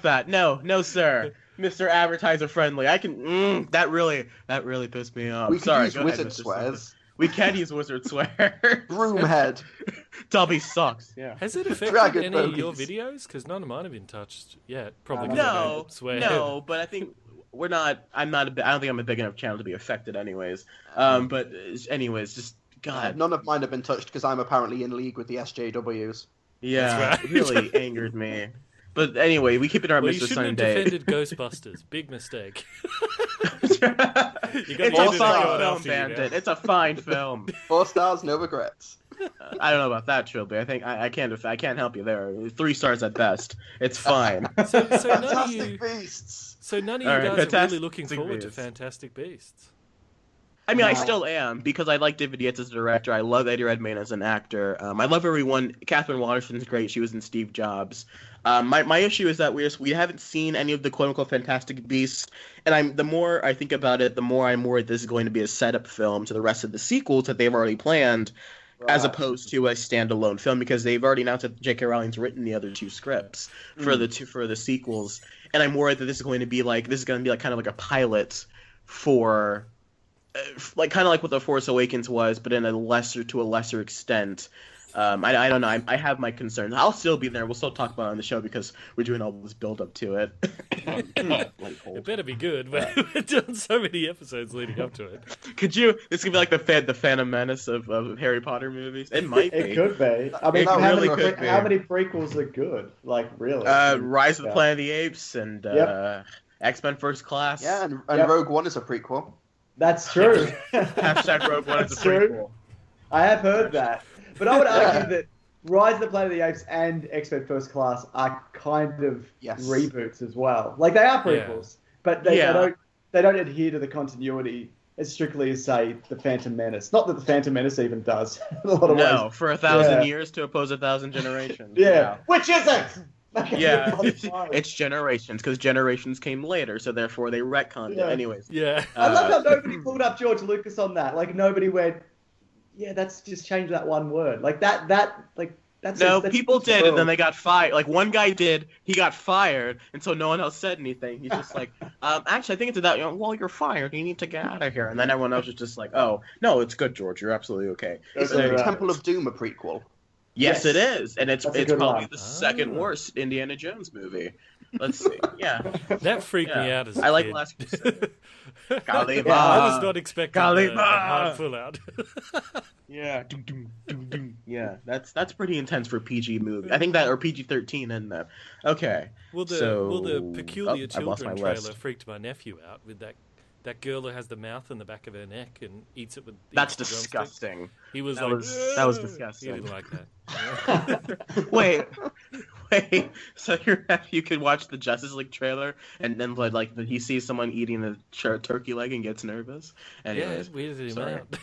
that. No, sir. Mr. Advertiser Friendly. I can. That really pissed me off. We can Sorry. use Go ahead, wizard Mr. swears. We can use wizard swear. Broomhead. Tubby sucks. Yeah. Has it affected Dragon any of your bogies. videos? Because none of mine have been touched yet. Probably. No. Swear. No, but I think we're not. I don't think I'm a big enough channel to be affected, anyways. But anyways, just God. None of mine have been touched because I'm apparently in league with the SJWs. Yeah, That's right. it really angered me. But anyway, we keep it our Well, Mr. you shouldn't Sunday. have defended Ghostbusters. Big mistake. It's a Bandit fine going film, after you now. Bandit. It's a fine film. 4 stars, no regrets. I don't know about that, Trilby. I think I can't help you there. 3 stars at best. It's fine. So none of Fantastic you. Beasts. So none of you All right, guys are really Fantastic looking forward to Beasts. Fantastic Beasts. I mean, I still am, because I like David Yates as a director. I love Eddie Redmayne as an actor. I love everyone. Catherine Waterston's great. She was in Steve Jobs. My issue is that we haven't seen any of the quote-unquote Fantastic Beasts, and the more I think about it, the more I'm worried this is going to be a setup film to the rest of the sequels that they've already planned, as opposed to a standalone film, because they've already announced that J.K. Rowling's written the other 2 scripts for the sequels, and I'm worried that this is going to be like kind of like a pilot for. Like kind of like what The Force Awakens was, but in a lesser extent. I don't know. I have my concerns. I'll still be there. We'll still talk about it on the show because we're doing all this build up to it. It better be good. We've done so many episodes leading up to it. Could you? This could be like the Phantom Menace of Harry Potter movies. It might be. It could be. I mean, It how really many could be. how many prequels are good? Like really? Rise of the Planet of the Apes and X-Men First Class. Yeah, and Rogue One is a prequel. That's true. Hashtag Rogue One is a That's true. prequel. I have heard that. But I would argue that Rise of the Planet of the Apes and X-Men First Class are kind of reboots as well. Like they are prequels, but they don't adhere to the continuity as strictly as, say, the Phantom Menace. Not that the Phantom Menace even does in a lot of ways. No, for 1,000 years to oppose 1,000 generations. Yeah. Which is it? Yeah, it's Generations, because Generations came later, so therefore they retconned it. Anyways. Yeah. I love how nobody pulled up George Lucas on that. Like, nobody went, yeah, that's just change that one word. Like, that's people did, and then they got fired. Like, one guy did, he got fired, and so no one else said anything. He's just like, actually, I think it's that, well, you're fired, you need to get out of here. And then everyone else was just like, oh, no, it's good, George, you're absolutely okay. Isn't Temple of Doom a prequel? Yes, it is, and it's probably one. the second worst Indiana Jones movie. Let's see. Yeah, that freaked me out as a I like kid. Last Crusade. Kalima. I was not expecting Kalima. a hard pull out. Yeah, yeah, that's pretty intense for a PG movie. I think that, or PG-13, isn't that? Okay. Well, the Peculiar Children trailer freaked my nephew out with that that girl who has the mouth in the back of her neck and eats it with. That's eats the drumstick. disgusting. He was that like, that was disgusting. He didn't like that. Wait. So you could watch the Justice League trailer, and then like he sees someone eating a turkey leg and gets nervous. Anyways, yeah, it's weird him out.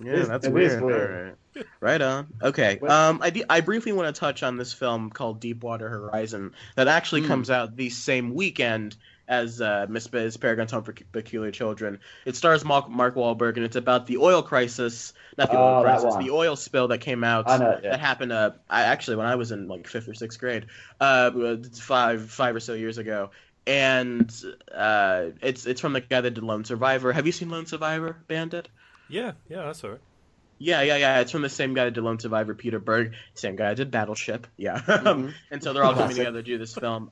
Yeah, that's weird. All right on. Okay. I briefly want to touch on this film called Deepwater Horizon that actually comes out the same weekend as Miss Peregrine's Home for Peculiar Children. It stars Mark Wahlberg, and it's about the oil crisis, not the oil crisis, the oil spill that came out. That happened. Actually, when I was in like 5th or 6th grade, 5 or so years ago. And it's from the guy that did Lone Survivor. Have you seen Lone Survivor, Bandit? Yeah, I saw it. Yeah. It's from the same guy that did Lone Survivor, Peter Berg. Same guy that did Battleship. Yeah. And so they're all coming together to do this film.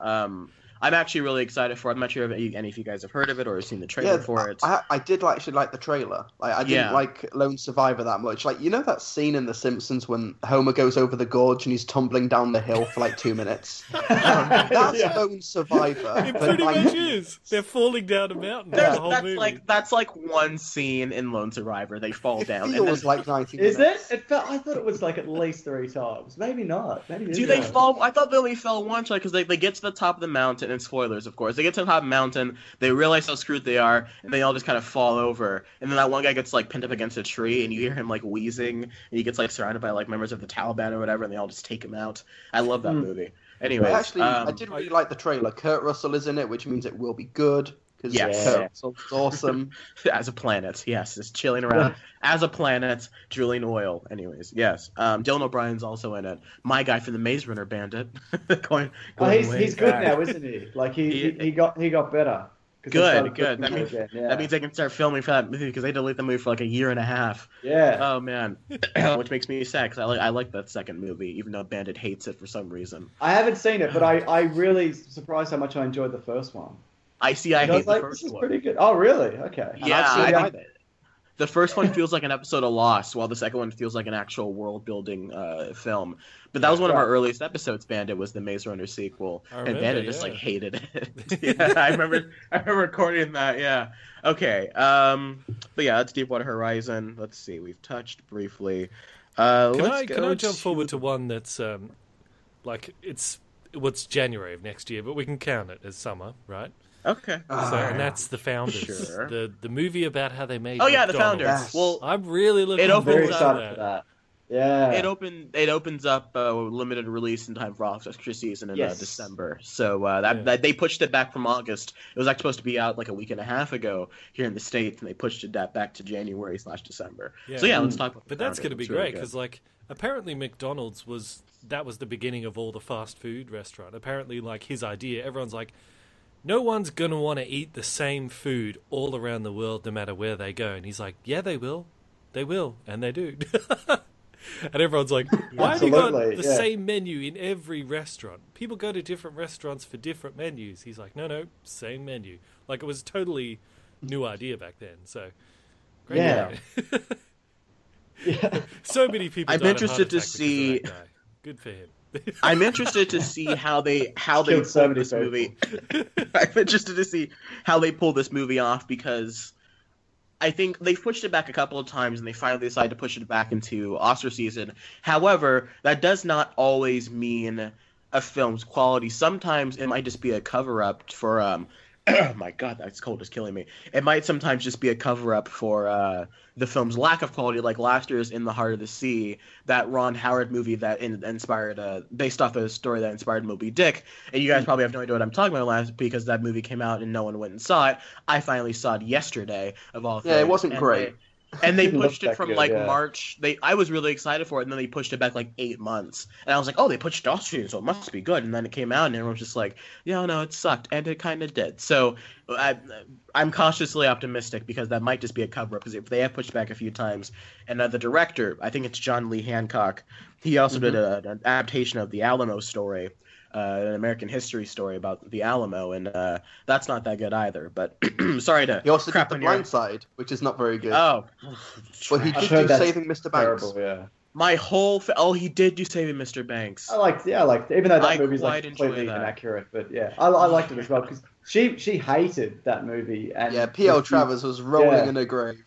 I'm actually really excited for it. I'm not sure if any of you guys have heard of it or seen the trailer for it. I did actually like the trailer. I didn't like Lone Survivor that much. Like, you know that scene in The Simpsons when Homer goes over the gorge and he's tumbling down the hill for like 2 minutes? That's Lone Survivor. It pretty much is. They're falling down a mountain. The whole movie. That's like one scene in Lone Survivor. They fall down. It was like 90 minutes. Is it? I thought it was like at least 3 times. Maybe not. Do they fall? I thought they only fell once, because they get to the top of the mountain. And spoilers, of course. They get to the top of the mountain, they realize how screwed they are, and they all just kind of fall over. And then that one guy gets like pinned up against a tree, and you hear him like wheezing, and he gets like surrounded by like members of the Taliban or whatever, and they all just take him out. I love that movie. Anyway, actually, I did really like the trailer. Kurt Russell is in it, which means it will be good. Yes. Kurt Russell's awesome. As a planet, yes, just chilling around as a planet, drilling oil. Anyways, yes. Dylan O'Brien's also in it. My guy from the Maze Runner, Bandit. He's good now, isn't he? Like he got better. Good. That means they can start filming for that movie because they delete the movie for like a year and a half. Yeah. Oh man, which makes me sad because I like that second movie, even though Bandit hates it for some reason. I haven't seen it, but I really surprised how much I enjoyed the first one. I hate the first one. This is pretty good. Oh really? Okay. Yeah. The first one feels like an episode of Lost, while the second one feels like an actual world-building film. But that was one of our earliest episodes. Bandit was the Maze Runner sequel, and Bandit just like hated it. Yeah, I remember recording that. Yeah. Okay. But yeah, that's Deepwater Horizon. Let's see. We've touched briefly. Can I jump forward to one that's like it's January of next year, but we can count it as summer, right? Okay. And that's The Founders, the movie about how they made. Oh yeah, McDonald's. The Founders. Yes. Well, I'm really looking forward to that. Yeah. It opens up limited release in time for Oscar season in December. So they pushed it back from August. It was actually supposed to be out like a week and a half ago here in the States, and they pushed it back to January/December. Yeah. So yeah, let's talk about But that's going to be great because like apparently McDonald's was the beginning of all the fast food restaurant. Apparently, like his idea, everyone's like, no one's going to want to eat the same food all around the world no matter where they go. And he's like, yeah, they will. They will. And they do. And everyone's like, why have you got the same menu in every restaurant? People go to different restaurants for different menus. He's like, no, same menu. Like it was a totally new idea back then. So, great idea. So many people I'm interested to see. Good for him. I'm interested to see how they pull this movie. I'm interested to see how they pull this movie off because I think they've pushed it back a couple of times and they finally decided to push it back into Oscar season. However, that does not always mean a film's quality. Sometimes it might just be a cover-up for oh my god, that's cold is killing me. It might sometimes just be a cover-up for the film's lack of quality, like last year's In the Heart of the Sea, that Ron Howard movie that inspired, based off a story that inspired Moby Dick. And you guys probably have no idea what I'm talking about because that movie came out and no one went and saw it. I finally saw it yesterday, of all things. Yeah, it wasn't great. And they pushed it from March. I was really excited for it, and then they pushed it back like 8 months. And I was like, oh, they pushed it Austrian, so it must be good. And then it came out, and everyone was just like, yeah, no, it sucked. And it kind of did. So I'm cautiously optimistic because that might just be a cover-up. Because if they have pushed back a few times, and the director, I think it's John Lee Hancock, he also did an adaptation of the Alamo story. An American history story about the Alamo, and that's not that good either. But sorry to. He also did The Blind Side, which is not very good. Oh, but he did do Saving Mr. Banks. Terrible, yeah. My whole oh, he did do Saving Mr. Banks. I liked it, even though that movie's like quite completely enjoy that. inaccurate. But yeah, I liked it as well because she hated that movie. And Yeah, P.L. Travers was rolling in her grave.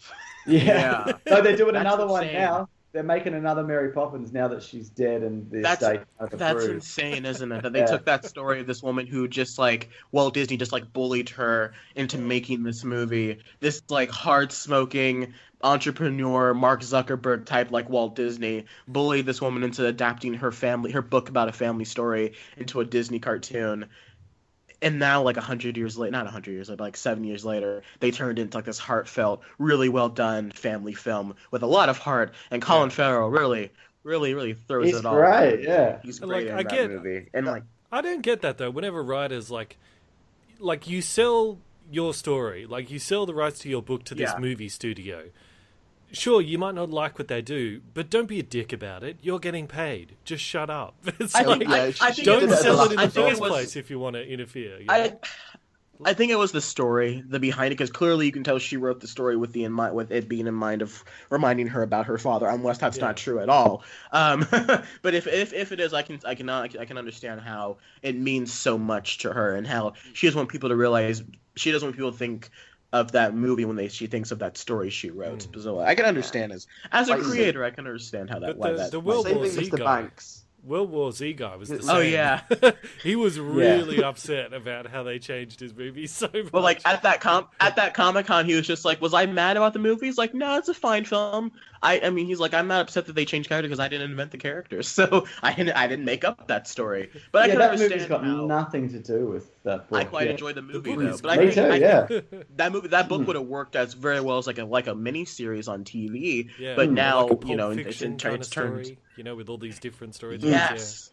Yeah. So they're doing That's another one insane. now. They're making another Mary Poppins now that she's dead and the estate has That's approved. insane, isn't it? That they took that story of this woman who just like Walt Disney just like bullied her into making this movie. This like hard smoking entrepreneur Mark Zuckerberg type like Walt Disney bullied this woman into adapting her book about a family story into a Disney cartoon. And now, like 100 years later, not 100 years later, but like 7 years later, they turned into like this heartfelt, really well done family film with a lot of heart. And Colin Farrell really throws it all. He's great, yeah. He's great in I that get, movie. And like, I don't get that though. Whenever writers like you sell your story, like you sell the rights to your book to this movie studio. Sure, you might not like what they do, but don't be a dick about it. You're getting paid. Just shut up. It's I like, think don't it sell it in the I think first it was- place if you want to interfere. You know? I think it was the story, the behind it, because clearly you can tell she wrote the story with it being in mind of reminding her about her father, unless that's not true at all. But if it is, I can understand how it means so much to her and how she doesn't want people to realize, she doesn't want people to think of that movie when she thinks of that story she wrote. So I can understand as a creator, I can understand how that. But the World War Z guy. World War Z guy was the same. Oh yeah, he was really upset about how they changed his movie so much. Well, like at that Comic-Con, he was just like, "Was I mad about the movie?" He's like, "No, it's a fine film." I mean, he's like, "I'm not upset that they changed character because I didn't invent the characters, so I didn't make up that story." But I can that understand movie's got nothing to do with that book. I quite enjoyed the movie though. But Me too, yeah. That book would have worked as very well as like a mini series on TV. Yeah, but now like a you know Pulp it's Fiction kind of turned. story, you know, with all these different stories. Yes.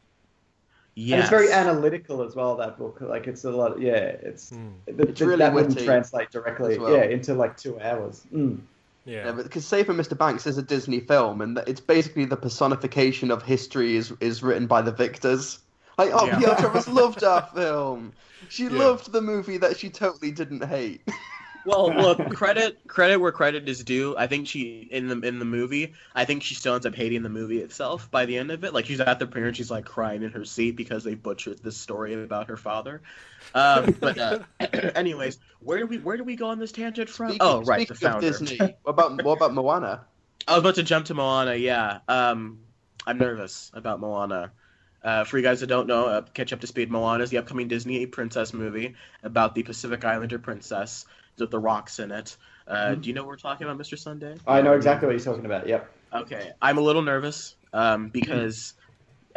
Yes. And it's very analytical as well, that book. Like, it's a lot, it's really that wouldn't witty translate directly, as well. into like 2 hours. Yeah, but because Saving Mr. Banks is a Disney film, and it's basically the personification of history is written by the victors. Like, P.L. Travers loved our film. She loved the movie that she totally didn't hate. Well, look, credit where credit is due. I think she in the movie, I think she still ends up hating the movie itself by the end of it. Like, she's at the premiere and she's like crying in her seat because they butchered this story about her father. But anyways, where do we go on this tangent from? The founder. Of Disney. What about Moana? I was about to jump to Moana. Yeah. I'm nervous about Moana. For you guys that don't know, catch up to speed. Moana is the upcoming Disney princess movie about the Pacific Islander princess with the rocks in it. Do you know what we're talking about, Mr. Sunday? I know exactly what you're talking about. Yep. Okay, I'm a little nervous because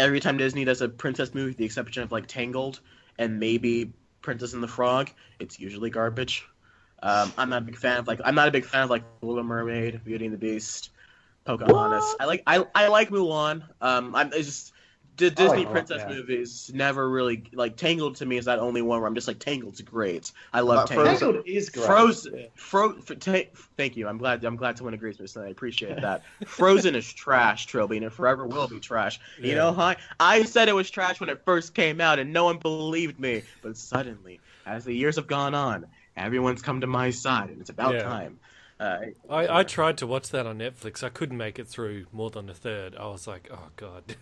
every time Disney does a princess movie, with the exception of like Tangled and maybe Princess and the Frog, it's usually garbage. I'm not a big fan of like Little Mermaid, Beauty and the Beast, Pocahontas. I like Mulan. Disney princess movies never really like Tangled. To me is that only one where I'm just like Tangled's great. I love Tangled. Tangled is great. Thank you. I'm glad someone agrees with me. I appreciate that. Frozen is trash, Trilbee, and it forever will be trash. Yeah. You know, I said it was trash when it first came out, and no one believed me. But suddenly, as the years have gone on, everyone's come to my side, and it's about time. I tried to watch that on Netflix. I couldn't make it through more than a third. I was like, oh god.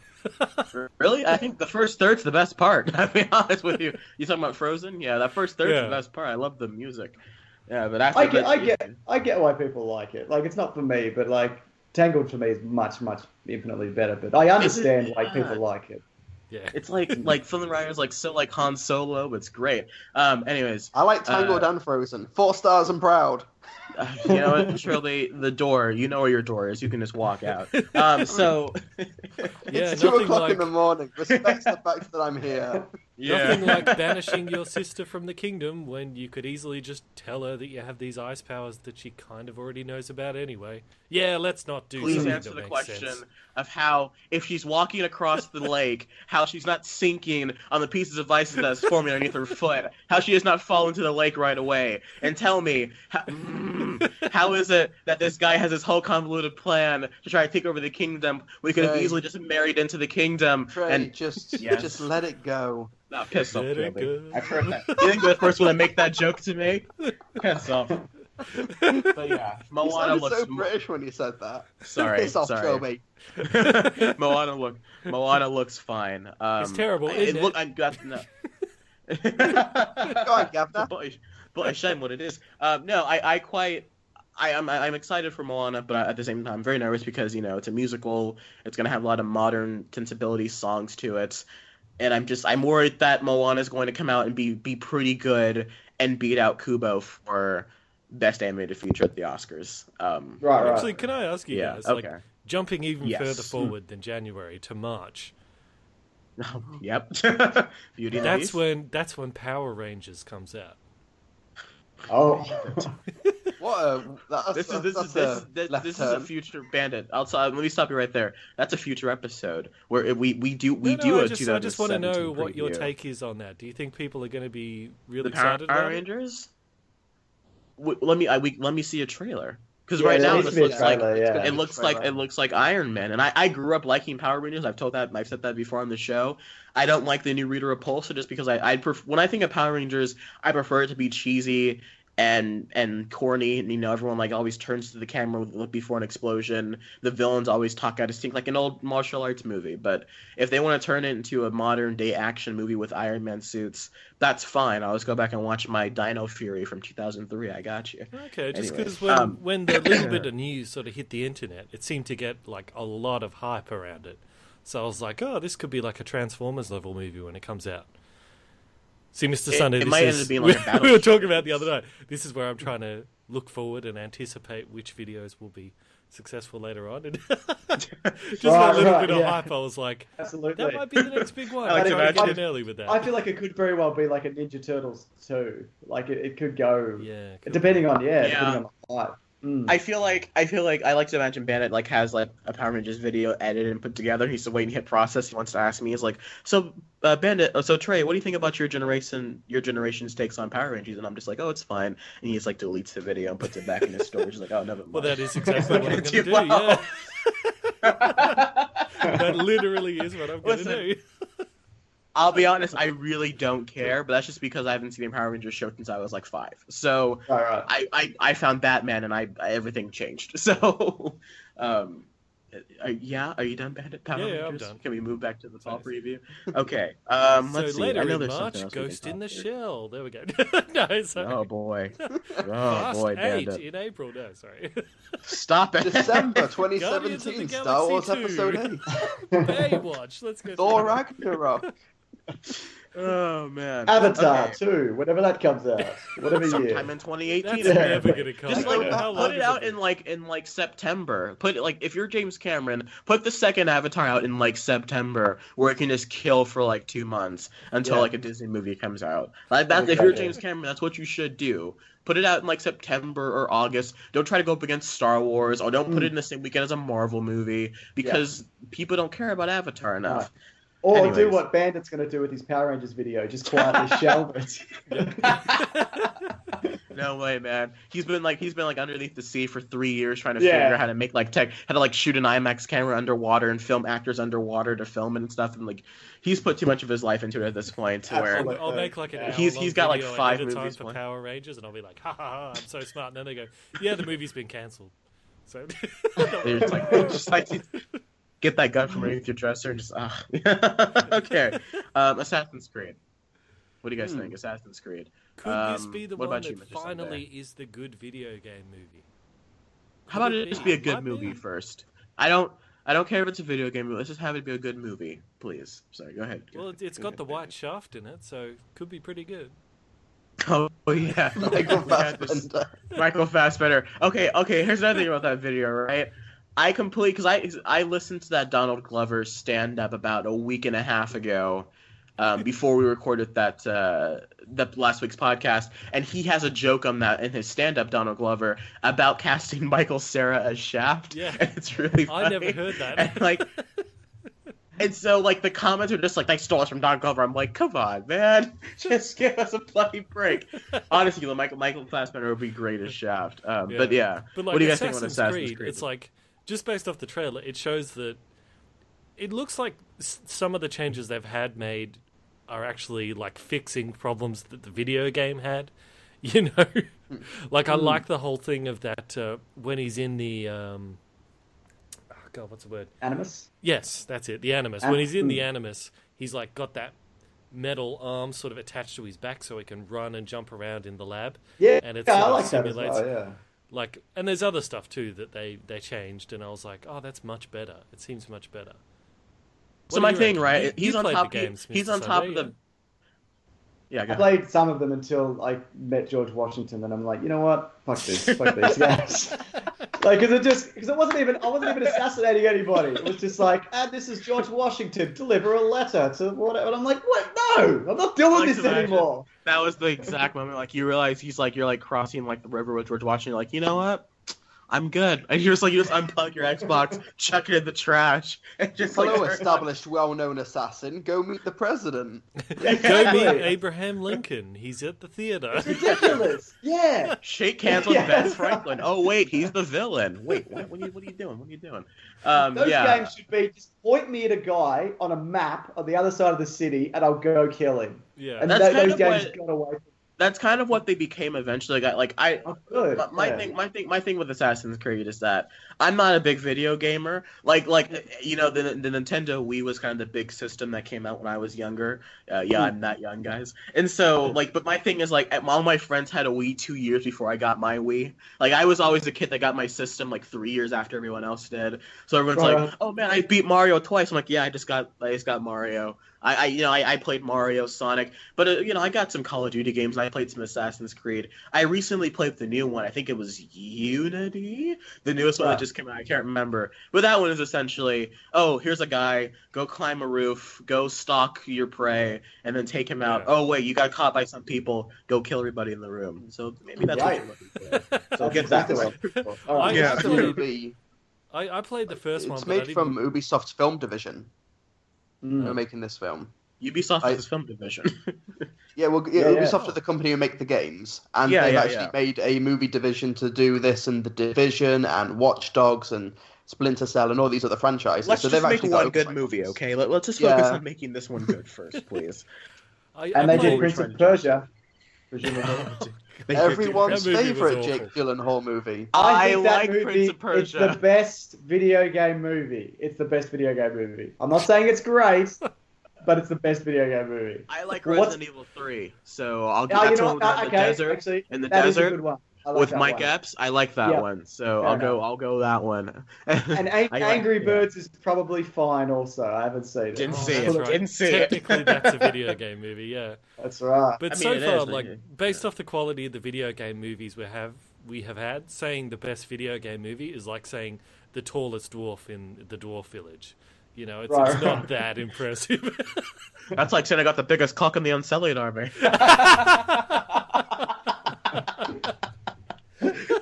Really? I think the first third's the best part. I'll be honest with you. You talking about Frozen? Yeah, that first third's the best part. I love the music. Yeah, but after I get why people like it. Like, it's not for me, but like Tangled for me is much infinitely better. But I understand why people like it. Yeah, it's like Film Riders like so like Han Solo, but it's great. Anyways, I like Tangled and Frozen. 4 stars and proud. You know what, Shirley, the door. You know where your door is. You can just walk out. So it's 2 o'clock in the morning. Respect the fact that I'm here. Nothing like banishing your sister from the kingdom when you could easily just tell her that you have these ice powers that she kind of already knows about anyway. Yeah, let's not do. Please answer the question of how, if she's walking across the lake, how she's not sinking on the pieces of ice that's forming underneath her foot. How she does not fall into the lake right away. And tell me, how is it that this guy has this whole convoluted plan to try to take over the kingdom? We could have easily just married into the kingdom. And just let it go. Piss off, Trilbee. I've heard that. You think the first one to make that joke to me? Piss off. But yeah, Moana you looks so British when you said that. Sorry, Piss off, sorry. Joe, mate. Moana looks fine. It's terrible, isn't it? I got no. Go on, Gavna. But I shame what it is. No, I'm excited for Moana, but at the same time, I'm very nervous because it's a musical. It's gonna have a lot of modern sensibility songs to it, and I'm worried that Moana is going to come out and be pretty good and beat out Kubo for Best Animated Feature at the Oscars. Right. Actually, can I ask you guys, okay. like, jumping even Yes. further forward than January to March? Yep. Beauty and the That's Beast. that's when Power Rangers comes out. Oh. What a... This is a future Bandit. Let me stop you right there. That's a future episode where we do a 2017 I just want to know what your preview. take is on that. Do you think people are going to be really The Power excited about Rangers. Let me see a trailer. Because Yeah, right there now needs this to be a looks like trailer, yeah. it looks like Iron Man, and I grew up liking Power Rangers. I've said that before on the show. I don't like the new Rita Repulsa just because when I think of Power Rangers, I prefer it to be cheesy and corny, and everyone like always turns to the camera before an explosion. The villains always talk out of sync like an old martial arts movie. But if they want to turn it into a modern day action movie with Iron Man suits, that's fine. I'll just go back and watch my Dino Fury from 2003. I got you. it? Okay, just Anyways, because when the little bit of news sort of hit the internet, it seemed to get like a lot of hype around it. So I was like, oh, this could be like a Transformers level movie when it comes out. See, Mr. Sunday, it might end up being like a battle we were show. talking about the other night. This is where I'm trying to look forward and anticipate which videos will be successful later on. And just a little bit of hype, I was like, Absolutely. that might be the next big one. I like I'm to trying to get imagine- in early with that. I feel like it could very well be like a Ninja Turtles 2. Like it could go. Yeah, could Depending on Yeah. depending on the hype. I feel like I like to imagine Bandit like has like a Power Rangers video edited and put together. He's waiting to hit process. He wants to ask me. He's like, so Bandit, so Trey, what do you think about your generation's takes on Power Rangers? And I'm just like, oh, it's fine. And he's like deletes the video and puts it back in his storage. He's like, oh, never mind. Well, that is exactly what I'm going to do. Yeah. That literally is what I'm going to do. I'll be honest, I really don't care, but that's just because I haven't seen a Power Rangers show since I was like 5. So Right. I found Batman and everything changed. So, are you done, Bandit? Power Yeah, Rangers? I'm done. Can we move back to the fall preview? Okay. So Let's see. later I know in there's something March, else we Ghost can in the talk to. Shell. There we go. No, sorry. Oh boy. Oh Fast boy, 8 Bandit. in April. No, sorry. Stop it. December Guardians of the 2017, Star Wars Galaxy Episode 8. 2. Baywatch. Let's go. Thor Ragnarok. Oh man. Avatar Okay. 2, whenever that comes out. Whatever year. Sometime in 2018. That's never going to come. Just like How long put it is out in like September. Put it like if you're James Cameron, put the second Avatar out in like September, where it can just kill for like 2 months until like a Disney movie comes out. Like that, if you're James Cameron, that's what you should do. Put it out in like September or August. Don't try to go up against Star Wars, or don't put it in the same weekend as a Marvel movie because people don't care about Avatar enough. Or do Anyways. what Bandit's going to do with his Power Rangers video, just quietly shelve it. No way, man. He's been like underneath the sea for 3 years trying to figure out how to make how to shoot an IMAX camera underwater and film actors underwater to film it and stuff, and like he's put too much of his life into it at this point to where I'll make like an hour he's got like video 5 ahead of time movies for planned. Power Rangers, and I'll be like, ha ha ha, I'm so smart. And then they go, yeah, the movie's been cancelled. So They're just like get that gun from underneath your dresser and just okay. Assassin's Creed. What do you guys think? Assassin's Creed. Could this be the what one about you, that Mr. finally Sunday? is the good video game movie? How about it just be a good Might movie be. first? I don't care if it's a video game movie. Let's just have it be a good movie, please. Sorry, go ahead. Well, it's got the white shaft in it, so could be pretty good. Oh yeah, Michael Fassbender. Okay. Here's another thing about that video, right? Because I listened to that Donald Glover stand up about a week and a half ago, before we recorded that last week's podcast, and he has a joke on that in his stand up, Donald Glover, about casting Michael Cera as Shaft. Yeah, and it's really funny. I never heard that. And and so the comments are just like, they stole us from Donald Glover. I'm like, come on, man, just give us a bloody break. Honestly, Michael Fassbender would be great as Shaft. But yeah, But what do you guys think on Assassin's Creed? It's like, just based off the trailer, it shows that it looks like some of the changes they've had made are actually like fixing problems that the video game had. You know, Like, I like the whole thing of that when he's in the... God, what's the word? Animus? Yes, that's it, the Animus. When he's in the Animus, he's like got that metal arm sort of attached to his back so he can run and jump around in the lab. Yeah, and it I sort of like that as simulates, well, yeah. Like, and there's other stuff too that they changed, and I was like, oh, that's much better. It seems much better. So my thing, right? He's on top. He's on top of the. Yeah, I played some of them until I met George Washington, and I'm like, you know what? Fuck this. Fuck these guys. Like, because I wasn't even assassinating anybody. It was just like, this is George Washington. Deliver a letter to whatever. And I'm like, what? No, I'm not doing this anymore. That was the exact moment. Like, you realize you're like crossing like the river with George Washington. You're like, you know what? I'm good. And you just unplug your Xbox, chuck it in the trash, and just Hello, established, well-known assassin. Go meet the president. Go meet Abraham Lincoln. He's at the theater. It's ridiculous. Yeah. Shake hands with Ben Franklin. Oh wait, he's the villain. Wait, what are you doing? What are you doing? Those games should be just point me at a guy on a map on the other side of the city, and I'll go kill him. Yeah, and those games got away. That's kind of what they became eventually. My thing with Assassin's Creed is that I'm not a big video gamer. Like you know, the Nintendo Wii was kind of the big system that came out when I was younger. I'm that young, guys. And so but my thing is like all my friends had a Wii 2 years before I got my Wii. Like I was always the kid that got my system like 3 years after everyone else did. So everyone's like, oh man, I beat Mario twice. I'm like, yeah, I just got Mario. I played Mario, Sonic, but I got some Call of Duty games. I played some Assassin's Creed. I recently played the new one. I think it was Unity, the newest one that just came out. I can't remember, but that one is essentially, oh, here's a guy, go climb a roof, go stalk your prey, and then take him out. Oh wait, you got caught by some people, go kill everybody in the room. So maybe that's what you're looking for. So get back to I played the first one. It's made from Ubisoft's film division. They're making this film. Ubisoft is his film division. Ubisoft are the company who make the games, and they've actually made a movie division to do this, and The Division, and Watch Dogs, and Splinter Cell, and all these other franchises. Let's just make one good movie, okay? Let's just focus on making this one good first, please. And they did Prince of Persia. Everyone's favorite Jake Gyllenhaal movie. I like Prince of Persia. It's the best video game movie. I'm not saying it's great, but it's the best video game movie. I like Resident Evil 3, so I'll give that to him in the desert with Mike Epps. I like that one, so I'll go that one. And Angry Birds is probably fine also. I haven't seen it. Didn't see it. Technically, that's a video game movie, yeah. That's right. But so far, based off the quality of the video game movies we have had, saying the best video game movie is like saying the tallest dwarf in the Dwarf Village. You know, it's not that impressive. That's like saying I got the biggest cock in the Unsullied army.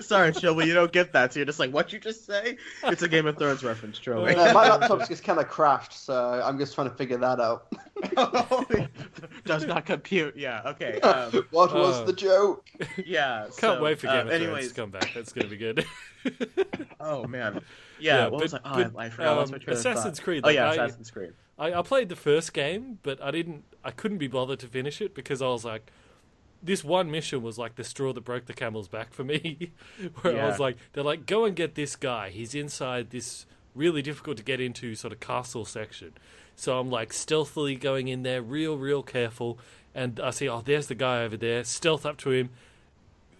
Sorry, Trilbee, you don't get that. So you're just like, what'd you just say? It's a Game of Thrones reference, Trilbee. My laptop's just kind of crashed, so I'm just trying to figure that out. Does not compute. Yeah, okay. What was the joke? Yeah. Can't wait for Game of Thrones to come back. That's going to be good. Oh, man. Yeah, what was I? Oh, I forgot. What's my train of thought? Assassin's Creed. Oh, yeah, Assassin's Creed. I played the first game, but I couldn't be bothered to finish it because I was like, this one mission was like the straw that broke the camel's back for me. Where I was like, they're like, go and get this guy. He's inside this really difficult to get into sort of castle section. So I'm like stealthily going in there, real careful. And I see, oh, there's the guy over there. Stealth up to him.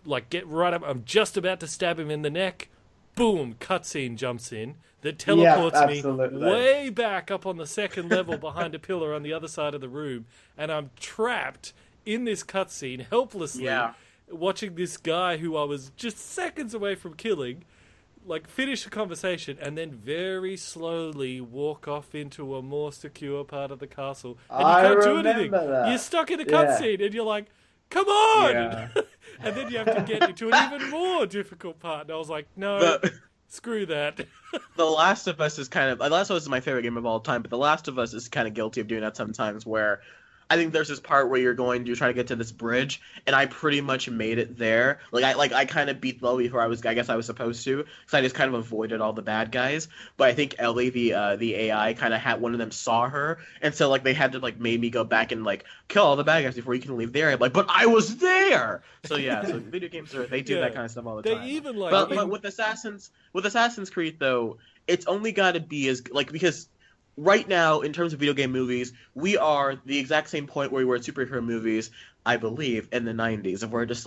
Like, get right up. I'm just about to stab him in the neck. Boom, cutscene jumps in. That teleports me way back up on the second level behind a pillar on the other side of the room. And I'm trapped in this cutscene, helplessly, watching this guy who I was just seconds away from killing, like, finish a conversation and then very slowly walk off into a more secure part of the castle. And you can't do anything. You're stuck in a cutscene and you're like, come on! Yeah. And then you have to get into an even more difficult part. And I was like, no, screw that. The Last of Us is kind of... The Last of Us is my favorite game of all time, but The Last of Us is kind of guilty of doing that sometimes where I think there's this part where you're trying to get to this bridge, and I pretty much made it there. I kind of beat the level before I guess I was supposed to, because I just kind of avoided all the bad guys. But I think Ellie, the AI, kind of had one of them saw her, and so they had to made me go back and kill all the bad guys before you can leave the area. But I was there. So yeah, so video games they do that kind of stuff all the time. They even but with Assassin's Creed though, it's only got to be as because. Right now, in terms of video game movies, we are the exact same point where we were at superhero movies, I believe, in the 90s. And we're just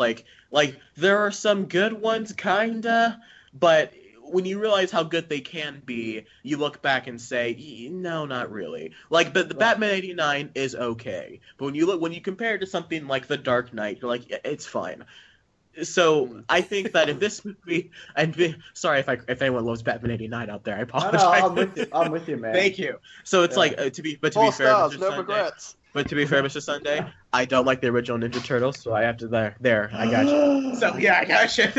there are some good ones, kinda, but when you realize how good they can be, you look back and say, no, not really. The Batman '89 is okay, but when you compare it to something like The Dark Knight, you're it's fine. So I think that if this movie, sorry if anyone loves Batman '89 out there, I apologize. No, I'm with you, man. Thank you. So it's to be fair, stars, Mr. no Sunday, regrets. But to be fair, Mr. Sunday, I don't like the original Ninja Turtles, so I have to there. I got you. So yeah, I got you.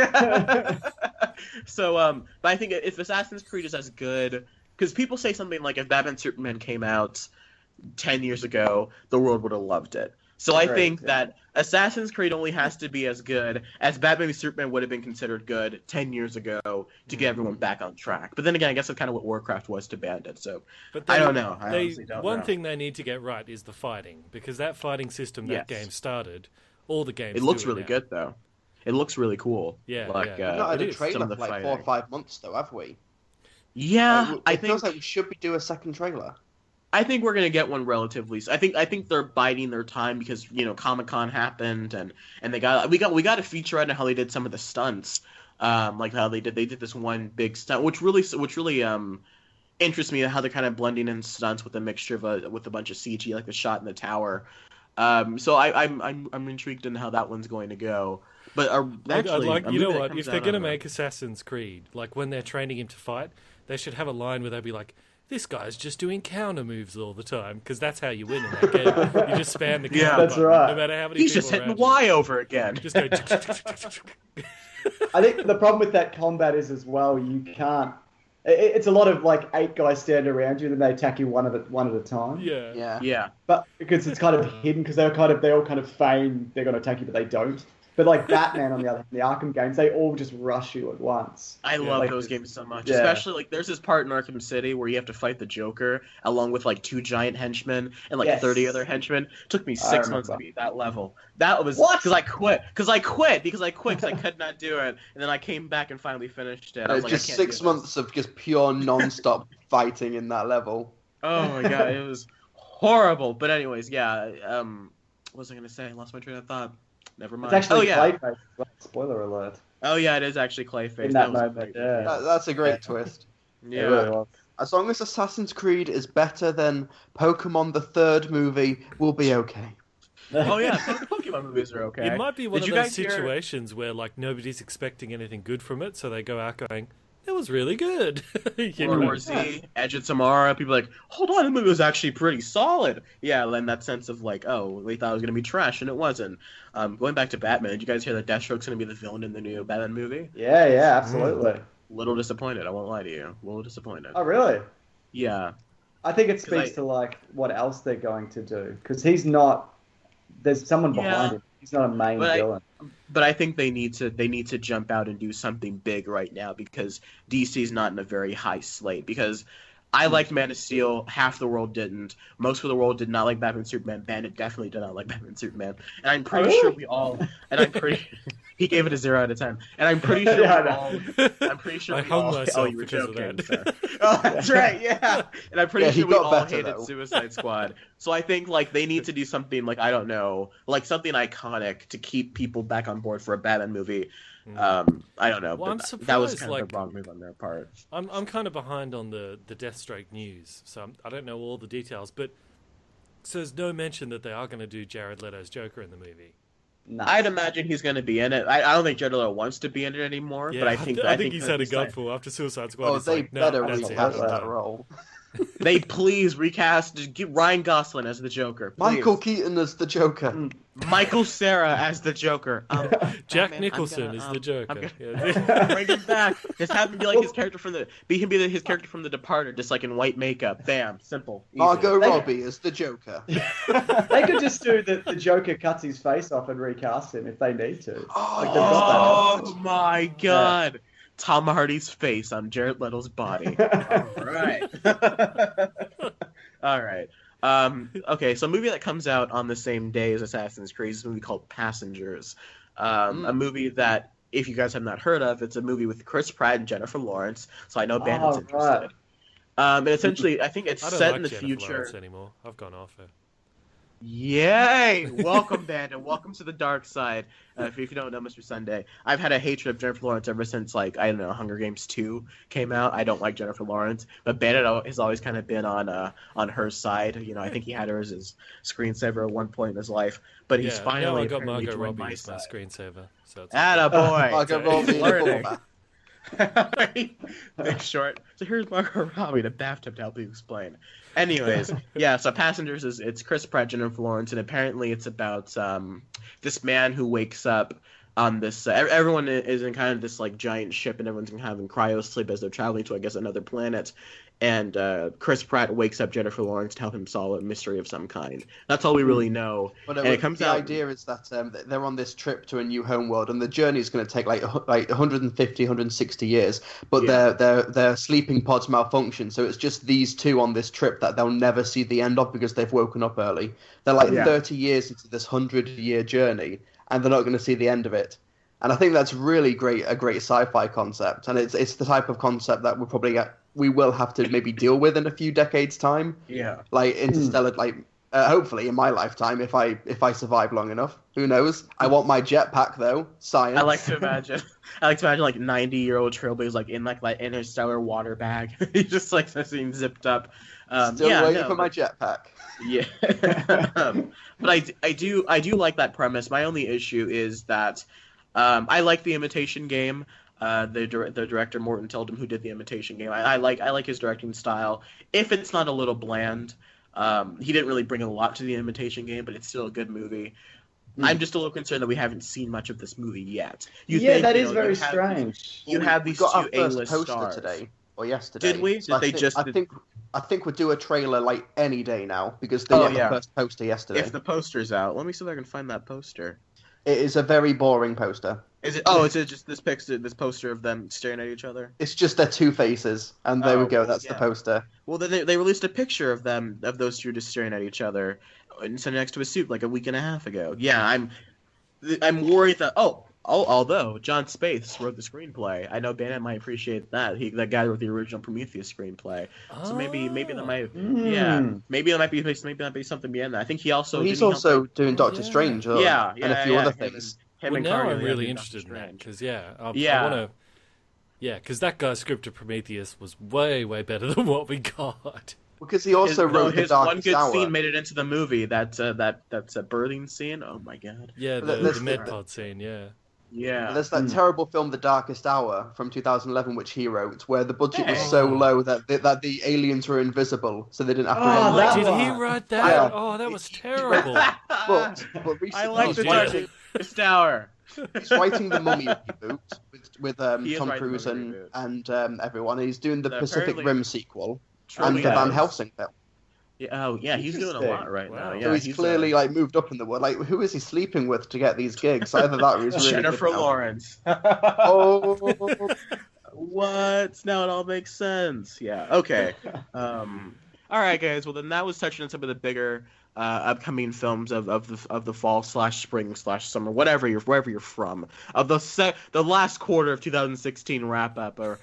So but I think if Assassin's Creed is as good, because people say something like if Batman Superman came out 10 years ago, the world would have loved it. So I think that Assassin's Creed only has to be as good as Batman v Superman would have been considered good 10 years ago to get everyone back on track. But then again, I guess that's kind of what Warcraft was to Bandit. So I don't know. I honestly don't know. One thing they need to get right is the fighting, because that fighting system that game started, all the games. It looks really good though. It looks really cool. Yeah, we've not had a trailer for 4 or 5 months though, have we? Yeah, it feels like we should do a second trailer. I think we're gonna get one relatively. I think they're biding their time because Comic-Con happened and we got a feature on how they did some of the stunts, like how they did this one big stunt, which really interests me how they're kind of blending in stunts with a mixture of with a bunch of CG, like the shot in the tower. So I'm intrigued in how that one's going to go. But actually, if they're gonna make Assassin's Creed, when they're training him to fight, they should have a line where they'd be like, this guy's just doing counter moves all the time, because that's how you win in that game. You just spam the counter button, right. no matter how many He's people just hitting around Y over again. Just go. I think the problem with that combat is as well, you can't. It's a lot of 8 guys stand around you, and then they attack you one at a time. Yeah. But because it's kind of hidden, because they all kind of feign they're going to attack you, but they don't. But Batman, on the other hand, the Arkham games, they all just rush you at once. I love those games so much. Yeah. Especially, there's this part in Arkham City where you have to fight the Joker along with, 2 giant henchmen and, 30 other henchmen. It took me 6 months to beat that level. That was... Because I quit. Because I could not do it. And then I came back and finally finished it. I was just 6 months of just pure non-stop fighting in that level. Oh, my God. It was horrible. But anyways, yeah. What was I going to say? I lost my train of thought. Never mind. It's actually Clayface. Spoiler alert. Oh yeah, it is actually Clayface. In that moment, that's a great twist. Yeah. Really as long as Assassin's Creed is better than Pokemon the third movie, we'll be okay. Oh yeah, the Pokemon movies are okay. It might be one of those situations where nobody's expecting anything good from it, so they go out going, "It was really good." Or Z, Edge of Tomorrow. People are like, hold on, the movie was actually pretty solid. Yeah, then that sense of oh, we thought it was gonna be trash, and it wasn't. Going back to Batman, did you guys hear that Deathstroke's gonna be the villain in the new Batman movie? Yeah, absolutely. Little disappointed. I won't lie to you. A little disappointed. Oh, really? Yeah. I think it speaks to what else they're going to do, because he's not. There's someone behind him. He's not a main villain. But I think they need to jump out and do something big right now, because DC's not in a very high slate. Because I liked Man of Steel, half the world didn't. Most of the world did not like Batman Superman. Bandit definitely did not like Batman Superman. And I'm pretty sure we all. And I'm pretty. He gave it a 0 out of 10. And I'm pretty sure I'm pretty sure I hung myself Oh, you were because joking. of that. Oh, that's right. Yeah. And I'm pretty sure we all hated though. Suicide Squad. So I think they need to do something I don't know, something iconic to keep people back on board for a Batman movie. I don't know. Well, I'm but surprised, that was kind of the wrong move on their part. I'm kind of behind on the Deathstroke news, so I don't know all the details. But so there's no mention that they are going to do Jared Leto's Joker in the movie. No. I'd imagine he's going to be in it. I don't think Jared Leto wants to be in it anymore, but I think he's had a gutful after Suicide Squad. Oh, they better recast that role. They please recast. Just get Ryan Gosling as the Joker. Please. Michael Keaton as the Joker. Michael Cera as the Joker. Jack Batman, Nicholson is the Joker. Bring him back. Just have him be like his character from the. He can be his character from The Departed, just like in white makeup. Bam, simple. Easy. Margot Robbie is the Joker. They could just do the Joker cuts his face off and recast him if they need to. Oh my God. Tom Hardy's face on Jared Leto's body. All right. All right. Okay, so a movie that comes out on the same day as Assassin's Creed is a movie called Passengers. A movie that, if you guys have not heard of, it's a movie with Chris Pratt and Jennifer Lawrence. So I know Bandit's interested. Right. And essentially, I think it's I don't set like in the Jennifer future. Lawrence anymore. I've gone off her. Yay! Welcome, Bandit. Welcome to the dark side. If you don't know, Mr. Sunday, I've had a hatred of Jennifer Lawrence ever since, like, I don't know, Hunger Games 2 came out. I don't like Jennifer Lawrence, but Bandit has always kind of been on her side. You know, I think he had her as his screensaver at one point in his life, but he's finally I got apparently Margot joined Robbie my as my side. screensaver. So it's Attaboy! Margot Robbie in the Learning. format. Big Short. So here's Margot Robbie in a bathtub to help you explain. Anyways, yeah. So Passengers it's Chris Pratt, Jennifer Lawrence, and apparently it's about this man who wakes up on this. Everyone is in kind of this like giant ship, and everyone's kind of in cryo sleep as they're traveling to, I guess, another planet. And Chris Pratt wakes up Jennifer Lawrence to help him solve a mystery of some kind. That's all we really know. But and it comes the out. idea is that they're on this trip to a new homeworld, and the journey is going to take like 150, 160 years. But their sleeping pods malfunction, so it's just these two on this trip that they'll never see the end of because they've woken up early. They're like 30 years into this 100-year journey, and they're not going to see the end of it. And I think that's really a great sci-fi concept, and it's the type of concept that we will have to maybe deal with in a few decades' time. Yeah. Like Interstellar, like hopefully in my lifetime, if I survive long enough. Who knows? I want my jetpack though. Science. I like to imagine like 90-year-old Trilbee is like in like interstellar water bag. He's just like being zipped up. Still waiting for my jetpack. Yeah. But I do like that premise. My only issue is that I like The Imitation Game. The director Morton Tildum, who did The Imitation Game, I like his directing style. If it's not a little bland, he didn't really bring a lot to The Imitation Game, but it's still a good movie. I'm just a little concerned that we haven't seen much of this movie yet. That is very strange. You have these got two our first A-list poster stars today or yesterday. Did we? So I think we'll do a trailer like any day now because they got the first poster yesterday. If the poster's out, let me see if I can find that poster. It is a very boring poster. Is it? Oh, is it just this poster of them staring at each other? It's just their two faces, and there we go. That's the poster. Well, then they released a picture of those two just staring at each other, and sitting next to a soup like a week and a half ago. Yeah, I'm worried that although John Spaeth wrote the screenplay, I know Bandit might appreciate that. That guy wrote the original Prometheus screenplay, so maybe that might maybe that might be something beyond that. I think he's also doing Doctor Strange, and a few other things. Now I'm really interested in that because I want to. Yeah, because that guy's script of Prometheus was way better than what we got. Because he also wrote his The Darkest one good Hour. scene made it into the movie. That's a birthing scene. Oh my god. Yeah, the med-pod scene. Yeah. Yeah. There's that terrible film, The Darkest Hour, from 2011, which he wrote, where the budget was so low that the aliens were invisible, so they didn't have to run that. Did he write that? Yeah. Oh, that was terrible. but recently, I like The Darkest Hour. He's writing the Mummy reboot with Tom Cruise and everyone. He's doing the Pacific Rim sequel and the Van Helsing film. Yeah, he's doing a lot right now. Yeah, so he's clearly like moved up in the world. Like, who is he sleeping with to get these gigs? Either that or he's really Jennifer Lawrence. What? Now it all makes sense. Yeah. Okay. All right, guys. Well, then that was touching on some of the bigger upcoming films of the fall / spring / summer, wherever you're from, of the last quarter of 2016 wrap up or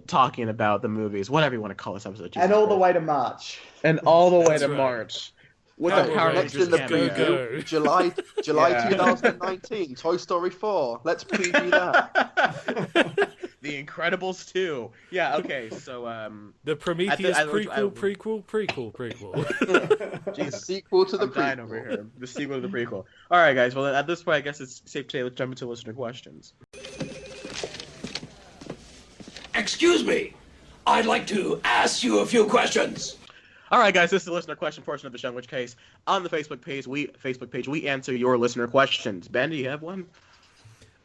talking about the movies, whatever you want to call this episode. And all the way to March. And all the way to March. With the Power next in the preview, July 2019, Toy Story 4. Let's preview that. The Incredibles 2. Yeah, okay, so the Prometheus prequel. Jeez, sequel to the prequel. Over here. The sequel to the prequel. All right, guys. Well, at this point, I guess it's safe to say let's jump into listener questions. Excuse me. I'd like to ask you a few questions. All right, guys, this is the listener question portion of the show, in which case, on the Facebook page, we answer your listener questions. Ben, do you have one?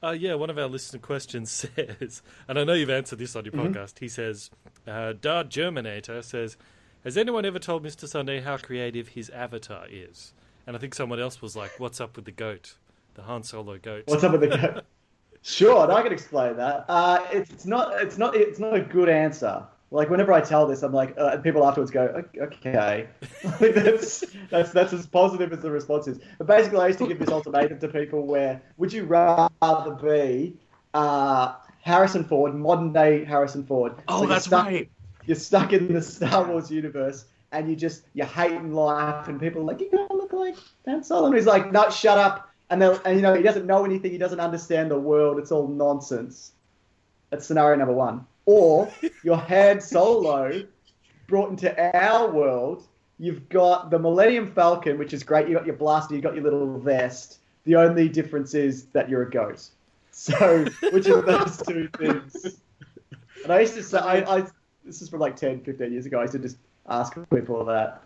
Yeah, one of our listener questions says, and I know you've answered this on your podcast, he says, Dard Germinator says, has anyone ever told Mr. Sunday how creative his avatar is? And I think someone else was like, what's up with the goat? The Han Solo goat. What's up with the goat? Sure, I can explain that. It's not a good answer. Like, whenever I tell this, I'm like, people afterwards go, okay. Like, that's as positive as the response is. But basically, I used to give this ultimatum to people where, would you rather be Harrison Ford, modern day Harrison Ford? Oh, that's right. You're stuck in the Star Wars universe, and you're hating life, and people are like, you gotta look like Han Solo. And he's like, no, shut up. And he doesn't know anything, he doesn't understand the world, it's all nonsense. That's scenario number one. Or you're Han Solo brought into our world. You've got the Millennium Falcon, which is great. You got your blaster, you got your little vest. The only difference is that you're a goat. So, which of those two things? And I used to say, this is from like 10, 15 years ago. I used to just ask people that.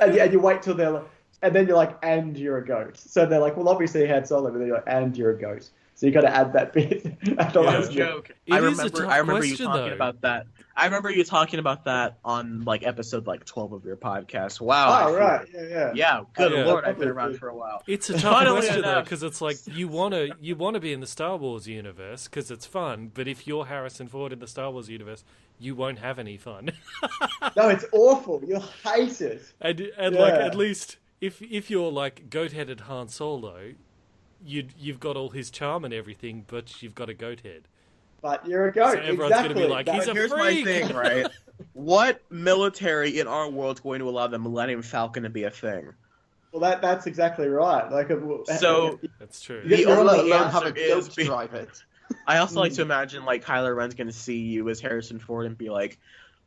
and you wait till they're, and then you're like, and you're a goat. So they're like, well, obviously Han Solo, but then you're like, and you're a goat. So you got to add that bit at the last joke. I remember you talking about that. I remember you talking about that on like episode 12 of your podcast. Wow. Oh, right. Yeah. Yeah. Good Lord, I've been around for a while. It's a tough question though, because it's like you want to be in the Star Wars universe because it's fun, but if you're Harrison Ford in the Star Wars universe, you won't have any fun. No, it's awful. You'll hate it. And like at least if you're like goat-headed Han Solo, you've got all his charm and everything, but you've got a goat head. But you're a goat. So everyone's going to be like, he's a Here's freak. my thing, right? What military in our world is going to allow the Millennium Falcon to be a thing? Well, that's exactly right. That's true. The only have a answer goat is drive it. I also like to imagine like Kylo Ren's going to see you as Harrison Ford and be like,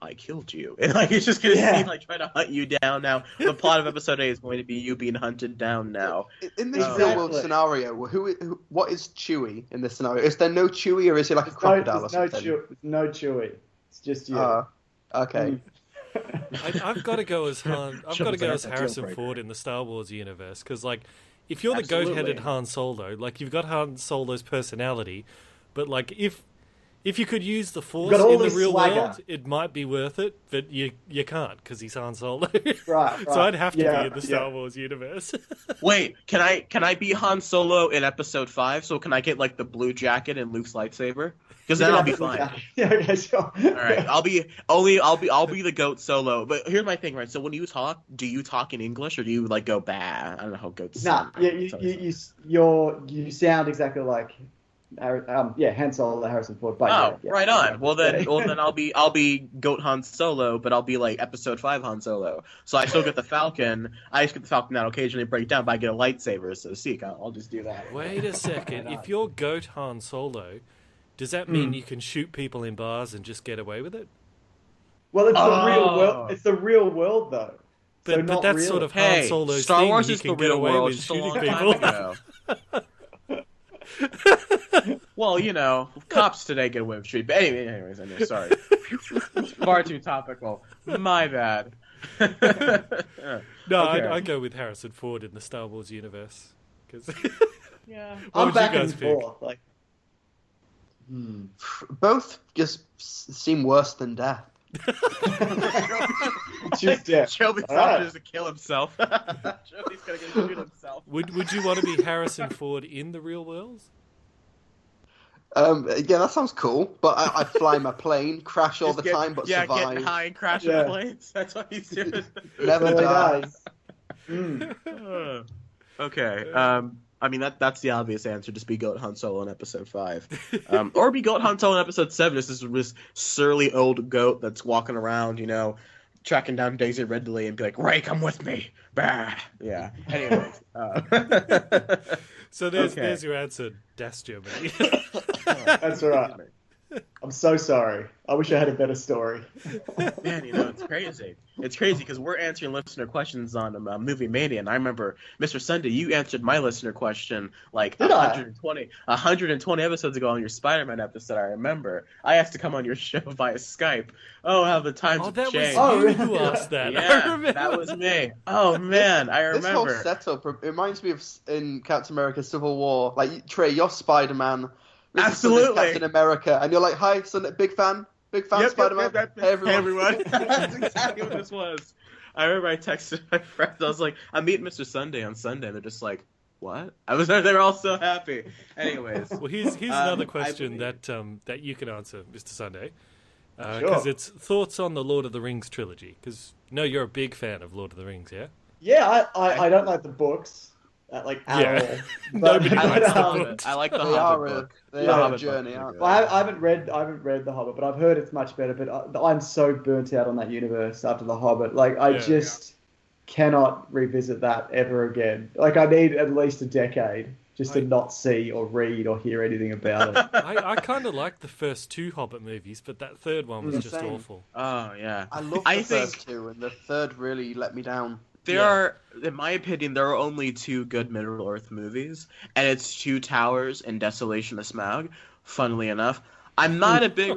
I killed you. And like he's just going to see like try to hunt you down now. The plot of episode 8 is going to be you being hunted down now. In this real world scenario, what is Chewie in this scenario? Is there no Chewie or is he like a crocodile or something? No Chewie. It's just you. Okay. I've got to go as Harrison Ford in the Star Wars universe because like if you're the goat-headed Han Solo, like you've got Han Solo's personality, but like if you could use the Force in the real world, it might be worth it, but you can't because he's Han Solo. Right. So I'd have to be in the Star Wars universe. Wait, can I be Han Solo in episode 5? So can I get like the blue jacket and Luke's lightsaber? Because then I'll be fine. Yeah, okay, sure. All right, I'll be the goat Solo. But here's my thing, right? So when you talk, do you talk in English or do you like go bah? I don't know how goats sound. Nah, you sound exactly like Han Solo, Harrison Ford. But right on. Well then I'll be goat Han Solo, but I'll be like episode 5 Han Solo. So I still get the Falcon. I just get the Falcon that occasionally break down, but I get a lightsaber. So see, I'll just do that. Wait a second. If you're goat Han Solo, does that mean you can shoot people in bars and just get away with it? Well, it's the real world. It's the real world, though. But that's real. Sort of Han Solo's Star thing. Wars He is can the get real away world. with Just a shooting long people. time ago. Well, cops today get away with shooting. But anyways, I know. Sorry, far too topical. My bad. No, Okay. I go with Harrison Ford in the Star Wars universe. Yeah, What I'm would back you guys and pick? forth. Like, Both just seem worse than death. choose death. Shelby's option is to kill himself. Shelby's gonna go shoot himself. Would you want to be Harrison Ford in the real world? Yeah, that sounds cool. But I'd fly my plane, crash all the time, but survive. Getting high and crashing planes. That's what he's doing. Never die. Okay. I mean, that's the obvious answer. Just be Goat Han Solo in episode 5. Or be Goat Han Solo in episode 7. This surly old goat that's walking around, tracking down Daisy Ridley and be like, Ray, come with me. Bah. Yeah. Anyways. So there's your answer, Das Germany. That's right. I'm so sorry. I wish I had a better story. Man, it's crazy. It's crazy because we're answering listener questions on Movie Mania, and I remember, Mr. Sunday, you answered my listener question like 120 episodes ago on your Spider-Man episode. I remember. I asked to come on your show via Skype. Oh, how the times have changed. Was you who asked that. Yeah, that was me. Oh man, I remember. This whole setup it reminds me of in Captain America: Civil War. Like Trey, you're Spider-Man. Absolutely. Captain America, and you're like, "Hi, son, big fan, Spider-Man." Hey, everyone. That's exactly what this was. I remember I texted my friends. I was like, "I'm meeting Mr. Sunday on Sunday." And they're just like, "What?" They were all so happy. Anyways, well, here's another question that you can answer, Mr. Sunday, because it's thoughts on the Lord of the Rings trilogy. Because you're a big fan of Lord of the Rings, yeah? Yeah, I don't like the books. At all. Nobody likes the Hobbit. I like the Hobbit book. They are a journey, aren't they? Well, I haven't read the Hobbit, but I've heard it's much better. But I'm so burnt out on that universe after the Hobbit. Like I just cannot revisit that ever again. Like I need at least a decade just to not see or read or hear anything about it. I kind of like the first two Hobbit movies, but that third one was just awful. Oh yeah, I love the first two, and the third really let me down. There are, in my opinion, there are only two good Middle-earth movies, and it's Two Towers and Desolation of Smaug. Funnily enough, I'm not a big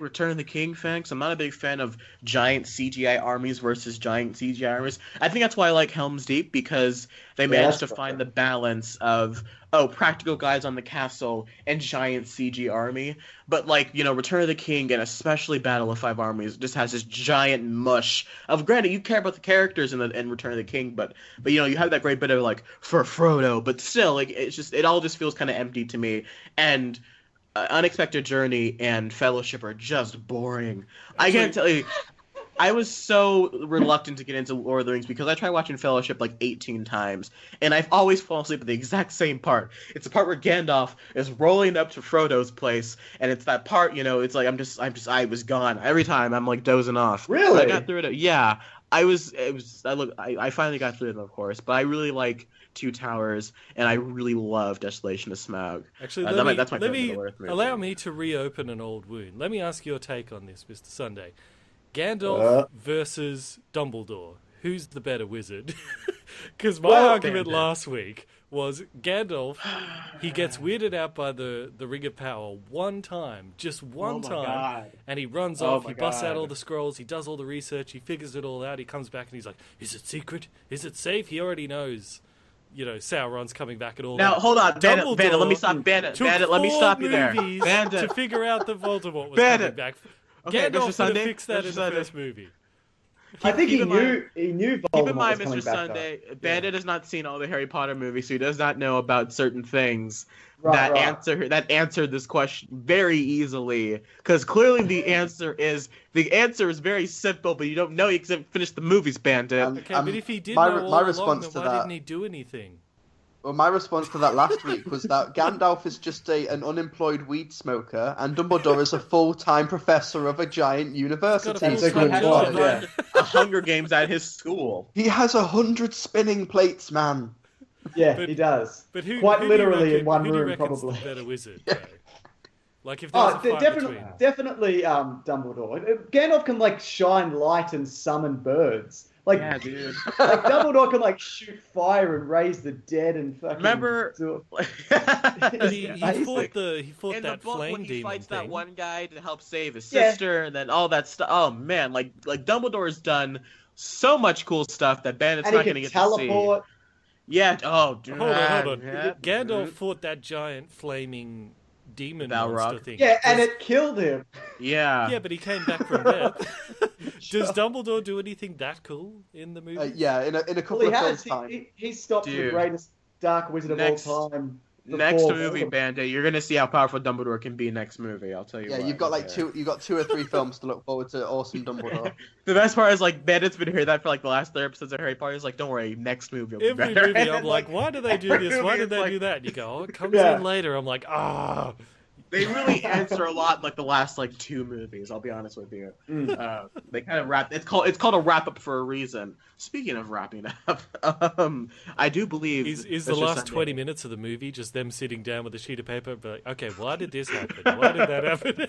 Return of the King fan, because I'm not a big fan of giant CGI armies versus giant CGI armies. I think that's why I like Helm's Deep, because they managed to find the balance of practical guys on the castle and giant CG army. But Return of the King and especially Battle of Five Armies just has this giant mush of. Granted, you care about the characters in Return of the King, but you have that great bit of for Frodo, but still it all just feels kind of empty to me. And Unexpected Journey and Fellowship are just boring. I can't tell you. I was so reluctant to get into Lord of the Rings because I tried watching Fellowship 18 times, and I've always fallen asleep at the exact same part. It's the part where Gandalf is rolling up to Frodo's place, and it's that part, it's like I was gone. Every time I'm dozing off. Really? But I got through it. Yeah. I finally got through it, of course, but I really like Two Towers, and I really love Desolation of Smaug. Actually, that's my favorite movie. Allow me to reopen an old wound. Let me ask your take on this, Mr. Sunday. Gandalf versus Dumbledore. Who's the better wizard? Because my argument last week was Gandalf, he gets weirded out by the Ring of Power one time, just one time, God. and he runs off, he busts out all the scrolls, he does all the research, he figures it all out, he comes back and he's like, is it secret? Is it safe? He already knows, Sauron's coming back and all that. Now, hold on, Bandit, let me stop, Bandit, let me stop you there. Bandit. To figure out that Voldemort was coming back. Okay, Gandalf would have fixed that in the first movie. I think he knew Voldemort. Keep in mind, was Mr. back, Sunday, Bandit has not seen all the Harry Potter movies, so he does not know about certain things that answer this question very easily. Because clearly the answer is very simple, but you don't know because you haven't finished the movies, Bandit. Okay, but if he did know all along, then why didn't he do anything? Well, my response to that last week was that Gandalf is just an unemployed weed smoker, and Dumbledore is a full-time professor of a giant university. That's a good point. Yeah. A Hunger Games at his school. He has 100 spinning plates, man. Yeah, he does. But who literally in one who room, probably. The better wizard. Like if there's a fight definitely Dumbledore. Gandalf can shine light and summon birds. Yeah, dude. Dumbledore can shoot fire and raise the dead and fucking. Remember, he fought in that the book flame when he demon fights thing. that one guy to help save his sister, and then all that stuff. Oh man, Dumbledore's done so much cool stuff that Bandit's not going to get teleport. to see. Yeah. Oh, dude. Hold on. Yeah. Gandalf fought that giant flaming demon monster thing. Yeah, and it killed him. Yeah. Yeah, but he came back from death. Does Dumbledore do anything that cool in the movie? Yeah, in a couple of films time. He stopped the greatest dark wizard of all time. Next movie, Bandit, you're gonna see how powerful Dumbledore can be next movie. I'll tell you. Yeah, you've got two or three films to look forward to. Awesome Dumbledore. The best part is Bandit's been hearing that for the last 3 episodes of Harry Potter. He's like, don't worry, next movie will be Every better. movie, I'm like, why do they do this? Why did they do that? And you go, oh, it comes in later. I'm like, They really answer a lot like the last like 2 movies. I'll be honest with you. They kind of wrap. It's called a wrap up for a reason. Speaking of wrapping up, I do believe is the last 20 minutes of the movie just them sitting down with a sheet of paper, but like, okay, why did this happen? Why did that happen?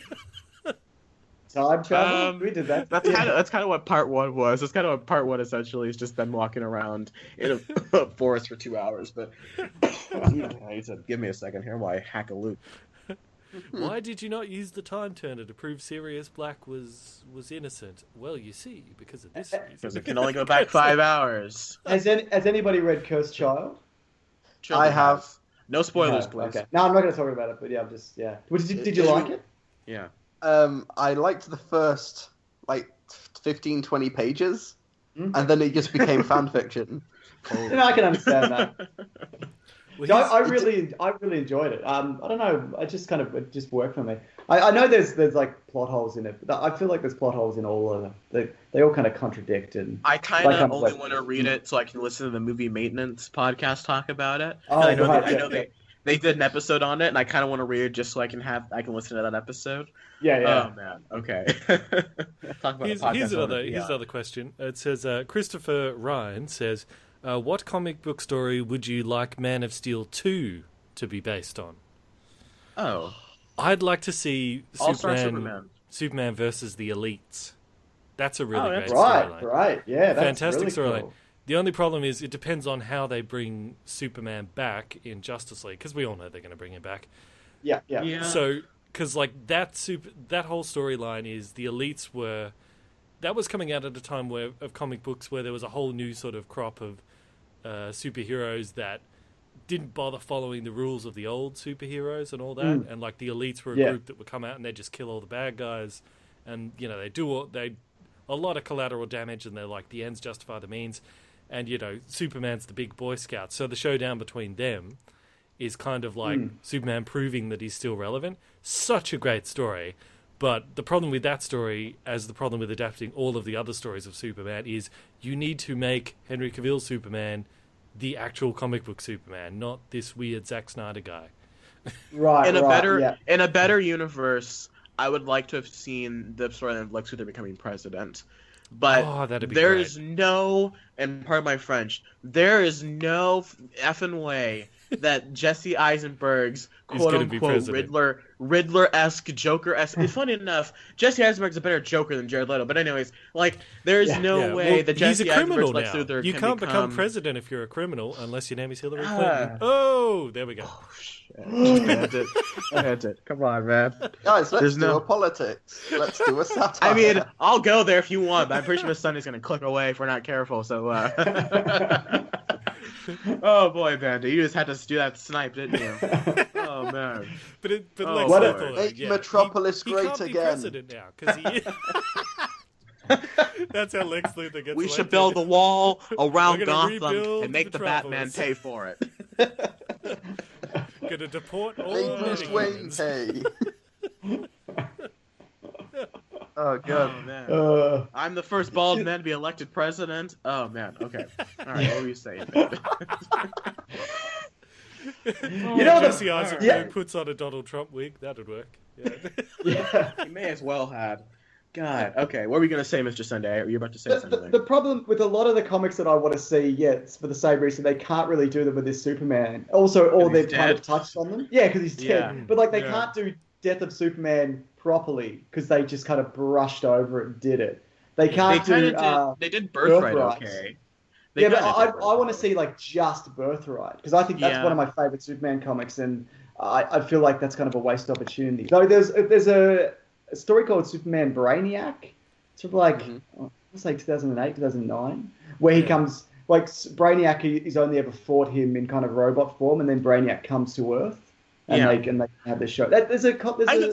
Time travel? We did that. That's kind of what part 1 was. That's kind of what part 1 essentially is, just them walking around in a forest for 2 hours. But he said, "Give me a second here while I hack a loop." Why did you not use the time turner to prove Sirius Black was innocent? Well, you see, because of this reason. Because it can only go back 5 hours. Has anybody read Cursed Child? I have. No spoilers, please. Okay. No, I'm not going to talk about it, but yeah, Did you like it? Yeah. I liked the first, 15, 20 pages, and then it just became fan fiction. I can understand that. Well, I really enjoyed it. I don't know. It just worked for me. I know there's like plot holes in it, but I feel like there's plot holes in all of them. They all kind of contradict. And I kind of only want to read it so I can listen to the movie maintenance podcast talk about it. Oh, I know they did an episode on it, and I kind of want to read it just so I can listen to that episode. Yeah. Oh man. Okay. Talk about here's another question. It says Christopher Ryan says, what comic book story would you like Man of Steel 2 to be based on? Oh. I'd like to see Superman versus the Elites. That's a really great storyline. Right. Yeah, that's fantastic really storyline. Cool. The only problem is it depends on how they bring Superman back in Justice League, because we all know they're going to bring him back. Yeah. So, because that whole storyline is the Elites were... That was coming out at a time of comic books where there was a whole new sort of crop of superheroes that didn't bother following the rules of the old superheroes and all that. And like the Elites were a group that would come out and they'd just kill all the bad guys. And, they do a lot of collateral damage, and they're like, the ends justify the means. And, Superman's the big Boy Scout. So the showdown between them is kind of like Superman proving that he's still relevant. Such a great story. But the problem with that story, as the problem with adapting all of the other stories of Superman, is you need to make Henry Cavill's Superman the actual comic book Superman, not this weird Zack Snyder guy. Right. In a better universe, I would like to have seen the story of Lex Luthor becoming president. But there is no, and pardon my French, there is no effing way that Jesse Eisenberg's quote-unquote Riddler-esque, Joker-esque... Funny enough, Jesse Eisenberg's a better Joker than Jared Leto, but anyways, there's no way that Jesse Eisenberg's Lex Luthor You can't become president if you're a criminal unless your name is Hillary Clinton. Oh, there we go. Oh, shit. I had it. Come on, man. Guys, let's do a politics. Let's do a satire. I mean, I'll go there if you want, but I'm pretty sure my son is going to click away if we're not careful, so... Oh boy, Bandit, you just had to do that snipe, didn't you? Oh man! Make Metropolis great he can't again. Be president now, because he. That's how Lex Luthor gets. We should build a wall around Gotham and make the Batman pay for it. Gonna deport all Bruce Wayne pay. Oh god. Oh, man. I'm the first bald man to be elected president. Oh man. Okay. All right. What were you saying? Jesse Eisenberg puts on a Donald Trump wig. That'd work. Yeah. He may as well had. God. Okay. What were we gonna say, Mr. Sunday? Are you about to say something? The problem with a lot of the comics that I want to see, it's for the same reason they can't really do them with this Superman. Also, or they've kind of touched on them. Yeah, because he's dead. Yeah. But they can't do Death of Superman properly because they just kind of brushed over it and did it. They can't they did Birthright okay. But I want to see just Birthright because I think that's one of my favorite Superman comics, and I feel like that's kind of a wasted opportunity. Though there's a story called Superman Brainiac, sort of let's say 2008, 2009, where he comes Brainiac. He's only ever fought him in kind of robot form, and then Brainiac comes to Earth. And they can have this show. I can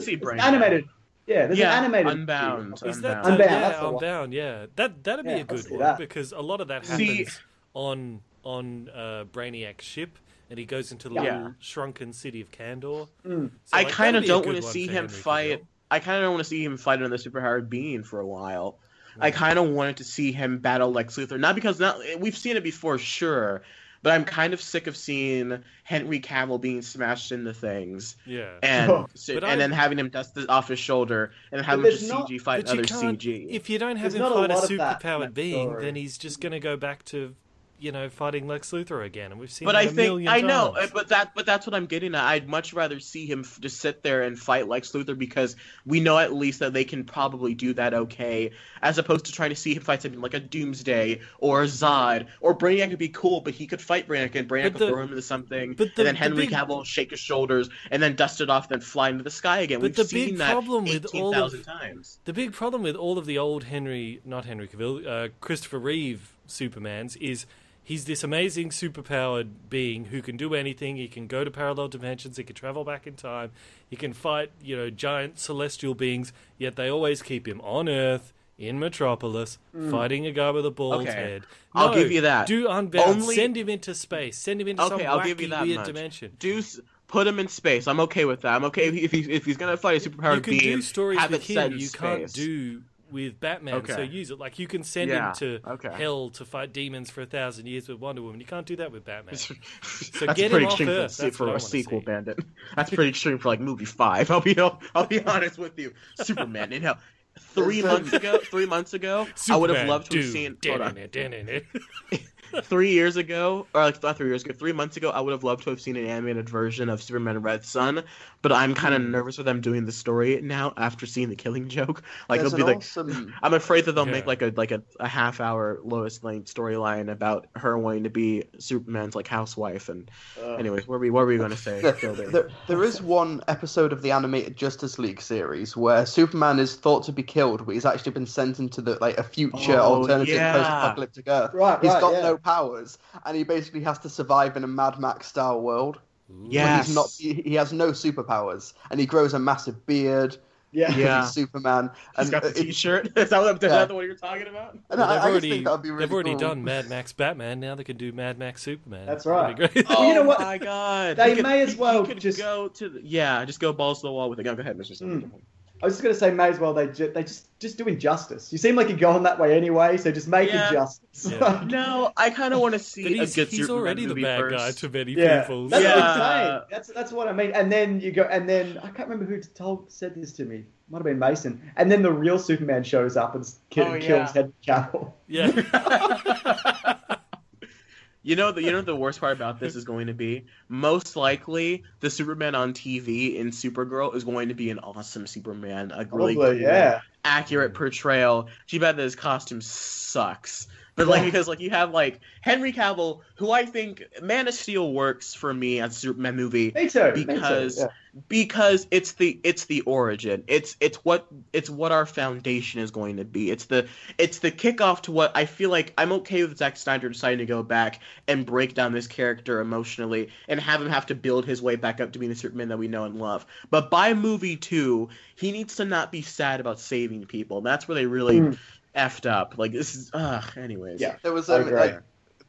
see Brainiac. Animated. Yeah, there's an animated. Unbound. Is that Unbound? Yeah, that'd be a good one because a lot of that happens on Brainiac's ship, and he goes into the little shrunken city of Kandor. So, I kind of don't want to see him fight. I kind of don't want to see him fight another superpowered being for a while. I kind of wanted to see him battle Lex Luthor, not because we've seen it before, sure. but I'm kind of sick of seeing Henry Cavill being smashed into things. Yeah. And then having him dust it off his shoulder and having him just CG fight other CG. If you don't have him fight a superpowered being, then he's just going to go back to, fighting Lex Luthor again, and we've seen that a million times. I know, but that's what I'm getting at. I'd much rather see him just sit there and fight Lex Luthor, because we know at least that they can probably do that okay, as opposed to trying to see him fight something like a Doomsday or a Zod, or Brainiac would be cool, but he could fight Brainiac and Brainiac would throw him into something, and then Henry Cavill shake his shoulders and then dust it off, then fly into the sky again. We've seen that 18,000 times. The big problem with all of the old Christopher Reeve Supermans is he's this amazing superpowered being who can do anything. He can go to parallel dimensions. He can travel back in time. He can fight, giant celestial beings. Yet they always keep him on Earth in Metropolis, fighting a guy with a bald head. No, I'll give you that. Do Unbound. Send him into space. Send him into some wacky, weird dimension. Put him in space. I'm okay with that. I'm okay if he's gonna fight a superpowered being. You can do stories have with it set him. in You space. can't do with Batman, so use it. Like, you can send him to hell to fight demons for 1,000 years with Wonder Woman. You can't do that with Batman. So get him off Earth. For a sequel, Bandit. That's pretty extreme for movie 5. I'll be honest with you. Superman. 3 months ago, Superman, I would have loved to have seen. 3 years ago, or not 3 years ago, 3 months ago, I would have loved to have seen an animated version of Superman Red Sun, but I'm kind of nervous with them doing the story now after seeing The Killing Joke. It'll be I'm afraid that they'll make a half-hour Lois Lane storyline about her wanting to be Superman's housewife. And anyways, what were we going to say? There is one episode of the animated Justice League series where Superman is thought to be killed, but he's actually been sent into a future alternative post-apocalyptic Earth. He's got no powers, and he basically has to survive in a Mad Max style world. Yes. He has no superpowers, and he grows a massive beard. He's Superman. He's got the T-shirt. Is that the one you're talking about? And I just think that would be really They've already cool. done Mad Max Batman. Now they can do Mad Max Superman. That's right. That'd be great. Well, you know what? My God. They may as well just go to just go balls to the wall with it. Go ahead, Mr. Simpson. I was just going to say, may as well they just do Injustice. You seem like you're going that way anyway, so just make Injustice. Yeah. No, I kind of want to see a good He's Superman already the movie bad first. guy to many people. That's what I'm saying. That's what I mean. And then you go, and then I can't remember who said this to me. Might have been Mason. And then the real Superman shows up and kills Henry Cavill. Yeah. You know the worst part about this is going to be, most likely the Superman on TV in Supergirl is going to be an awesome Superman, a really cool, accurate portrayal. Too bad that his costume sucks. But because you have Henry Cavill, who I think Man of Steel works for me as a Superman movie. Me too. Because it's the origin. It's what our foundation is going to be. It's the kickoff to what I feel like. I'm okay with Zack Snyder deciding to go back and break down this character emotionally and have him have to build his way back up to being the Superman that we know and love. But by movie 2, he needs to not be sad about saving people. That's where they really effed up. This is anyways. Yeah, there was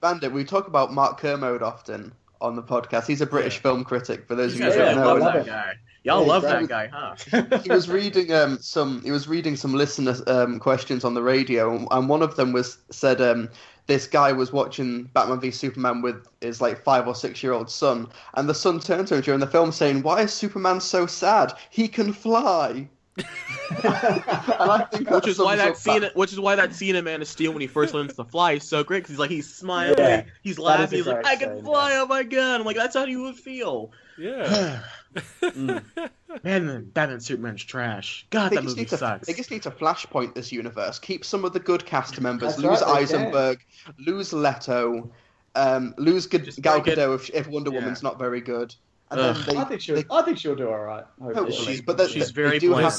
Bandit. We talk about Mark Kermode often on the podcast. He's a British film critic. For those of you who don't know, love that guy. Y'all love that guy, huh? He was reading some listener questions on the radio, and one of them said this guy was watching Batman v Superman with his 5 or 6 year old son, and the son turned to him during the film saying, "Why is Superman so sad? He can fly." And I think which is why that scene in Man of Steel when he first learns to fly is so great, because he's smiling, he's laughing, he's like, "I can fly! Oh my God!" I'm like, that's how you would feel. Yeah. Man, Batman Superman's trash. God, that movie sucks. They just need to flashpoint this universe. Keep some of the good cast members. Lose Eisenberg. Lose Leto. Lose Gal Gadot if Wonder Woman's not very good. I think she'll do all right. She's very bland.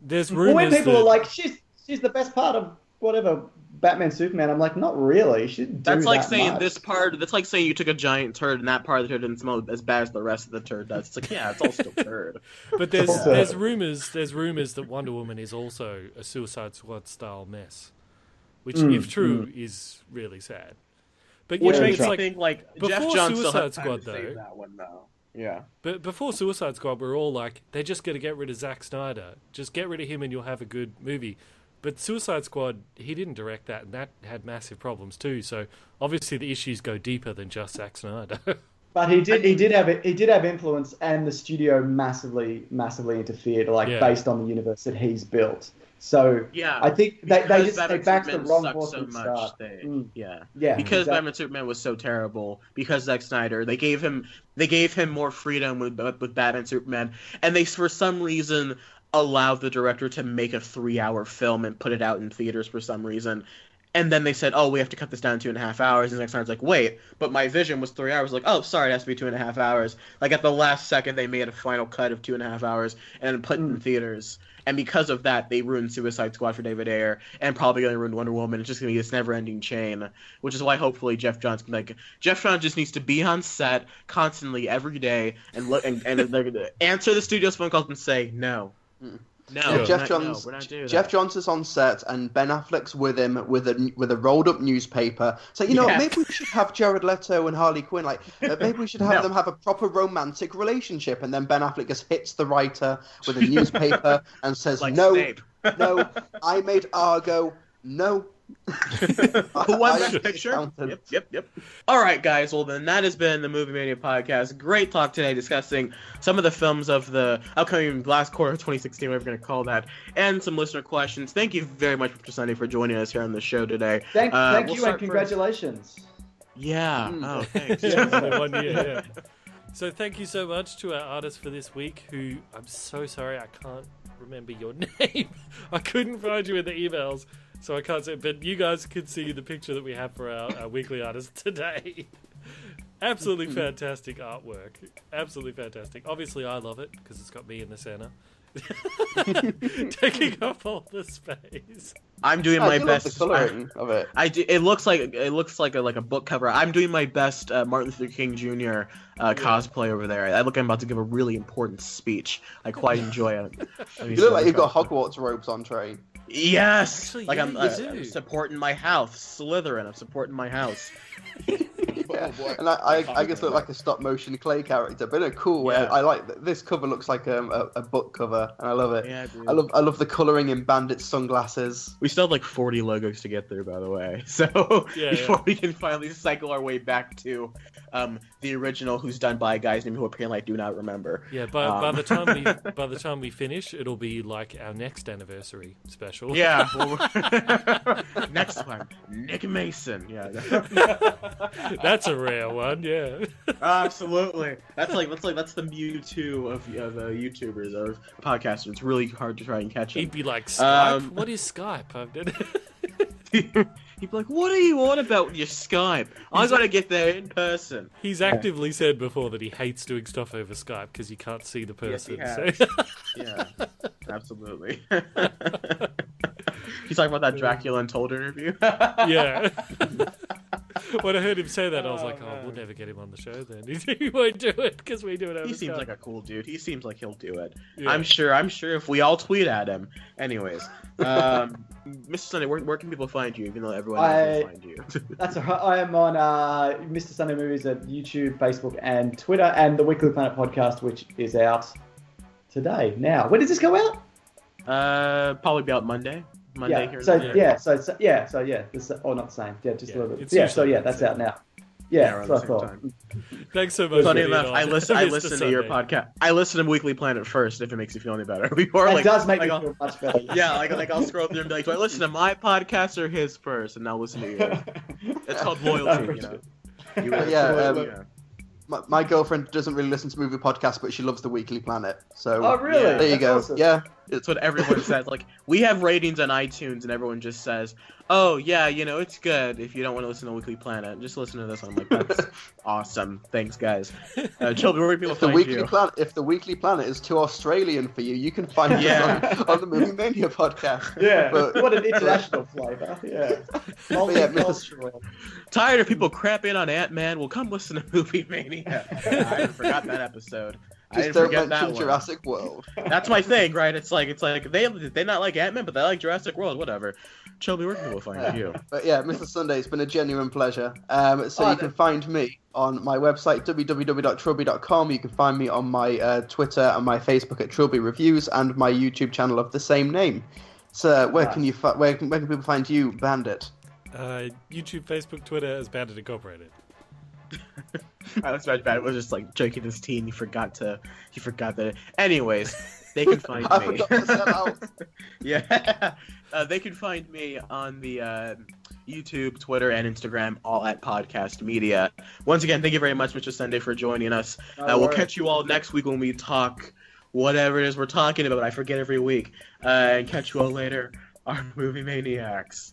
There's rumors. But when people are like, she's the best part of whatever Batman Superman, I'm like, not really. That's like saying this part. That's like saying you took a giant turd and that part of the turd didn't smell as bad as the rest of the turd does. It's like, yeah, it's all still turd. But there's rumors that Wonder Woman is also a Suicide Squad style mess, which, if true, is really sad. But which makes me think Jeff Johns still has time to save that one though. Yeah. But before Suicide Squad, we're all like, they just got to get rid of Zack Snyder. Just get rid of him and you'll have a good movie. But Suicide Squad, he didn't direct that, and that had massive problems too. So obviously the issues go deeper than just Zack Snyder. But he did have influence, and the studio massively interfered, based on the universe that he's built. So yeah, I think they backed the wrong horse so much. Because exactly. Batman and Superman was so terrible, because Zack Snyder, they gave him more freedom with Batman and Superman, and they for some reason allowed the director to make a 3-hour film and put it out in theaters for some reason. And then they said, oh, we have to cut this down to 2.5 hours. And Zack Snyder's like, wait, but my vision was 3 hours. Like, oh, sorry, it has to be 2.5 hours. Like, at the last second, they made a final cut of 2.5 hours and then put it in theaters. And because of that, they ruined Suicide Squad for David Ayer and probably going to ruin Wonder Woman. It's just going to be this never-ending chain, which is why hopefully Jeff Johns just needs to be on set constantly every day and look and answer the studio's phone calls and say, no. No, Jeff Johns is on set, and Ben Affleck's with him with a rolled up newspaper. So maybe we should have Jared Leto and Harley Quinn. Maybe we should have them have a proper romantic relationship. And then Ben Affleck just hits the writer with a newspaper and says, "No, no, I made Argo. No." Who won that picture? Yep. All right, guys. Well, then that has been the Movie Mania podcast. Great talk today, discussing some of the films of the upcoming last quarter of 2016, whatever we're going to call that, and some listener questions. Thank you very much, Mr. Sunday, for joining us here on the show today. Thank you, and congratulations. Yeah. Oh, thanks. 1 year. Yeah. So thank you so much to our artist for this week, who I'm so sorry I can't remember your name. I couldn't find you in the emails. So I can't say, but you guys can see the picture that we have for our weekly artist today. Absolutely fantastic artwork. Absolutely fantastic. Obviously, I love it because it's got me in the center, taking up all the space. I'm doing my best. The coloring of it. It looks like a book cover. I'm doing my best Martin Luther King Jr. Cosplay over there. I look like I'm about to give a really important speech. I quite enjoy it. You look like you've got Hogwarts robes on, Trey. Yes! Actually, I'm supporting my house. Slytherin, I'm supporting my house. Yeah. And I just look like a stop motion clay character, but in a cool way. I like this cover. Looks like a book cover, and I love it. Yeah, dude. I love the coloring in Bandit's sunglasses. We still have like 40 logos to get through, by the way. So before we can finally cycle our way back to the original, who's done by guys named who apparently I do not remember. Yeah, by the time we finish, it'll be like our next anniversary special. Yeah. Next one, Nick Mason. Yeah. That's a rare one. Yeah. Absolutely. That's the Mewtwo of YouTubers or podcasters. It's really hard to try and catch him. He'd be like, Skype? What is Skype? He'd be like, what are you on about with your Skype? I gotta get there in person. He's actively said before that he hates doing stuff over Skype because you can't see the person. Yes, yeah, absolutely. He's talking about that Dracula Untold interview. Yeah. When I heard him say that, I was like, oh, we'll never get him on the show then. He won't do it because we do it over He seems Skype. like a cool dude. He seems like he'll do it. Yeah. I'm sure if we all tweet at him. Anyways, Mr. Sunday, where can people find you, even though everyone knows where to find you? That's all right. I am on Mr. Sunday Movies at YouTube, Facebook, and Twitter, and the Weekly Planet podcast, which is out today. Now, when does this go out? Probably about Monday. Here. This, or not the same. Yeah, just a little bit. That's out now. Yeah, so I thought. Thanks so much. Funny enough, I listen to your podcast. I listen to Weekly Planet first, if it makes you feel any better. It does make me feel much better. Yeah, I'll scroll through and be like, do I listen to my podcast or his first? And I'll listen to yours. It's called loyalty, you know. My girlfriend doesn't really listen to movie podcasts, but she loves the Weekly Planet. So, oh, really? There you go. Awesome. Yeah. That's what everyone says. Like, we have ratings on iTunes, and everyone just says, oh, yeah, it's good if you don't want to listen to Weekly Planet. Just listen to this one. I'm like, that's awesome. Thanks, guys. Children, where can people find you? If the Weekly Planet is too Australian for you, you can find us on the Movie Mania podcast. Yeah, what an international flavour. Yeah. Multicultural. Tired of people crapping on Ant-Man? Well, come listen to Movie Mania. I forgot that episode. Just don't mention Jurassic World. That's my thing, right? It's like they not like Ant-Man, but they like Jurassic World. Whatever. Shelby, where can people find you? But yeah, Mr. Sunday, it's been a genuine pleasure. You can find me on my website, www.trilbee.com. You can find me on my Twitter and my Facebook at Trilbee Reviews, and my YouTube channel of the same name. So where can people find you, Bandit? YouTube, Facebook, Twitter as Bandit Incorporated. That's bad. Bandit was just like drinking his tea and he forgot that. Anyways, they can find me. I forgot to set out. Yeah. They can find me on the YouTube, Twitter, and Instagram, all at Podcast Media. Once again, thank you very much, Mr. Sunday, for joining us. We'll catch you all next week when we talk whatever it is we're talking about. I forget every week. And catch you all later, our movie maniacs.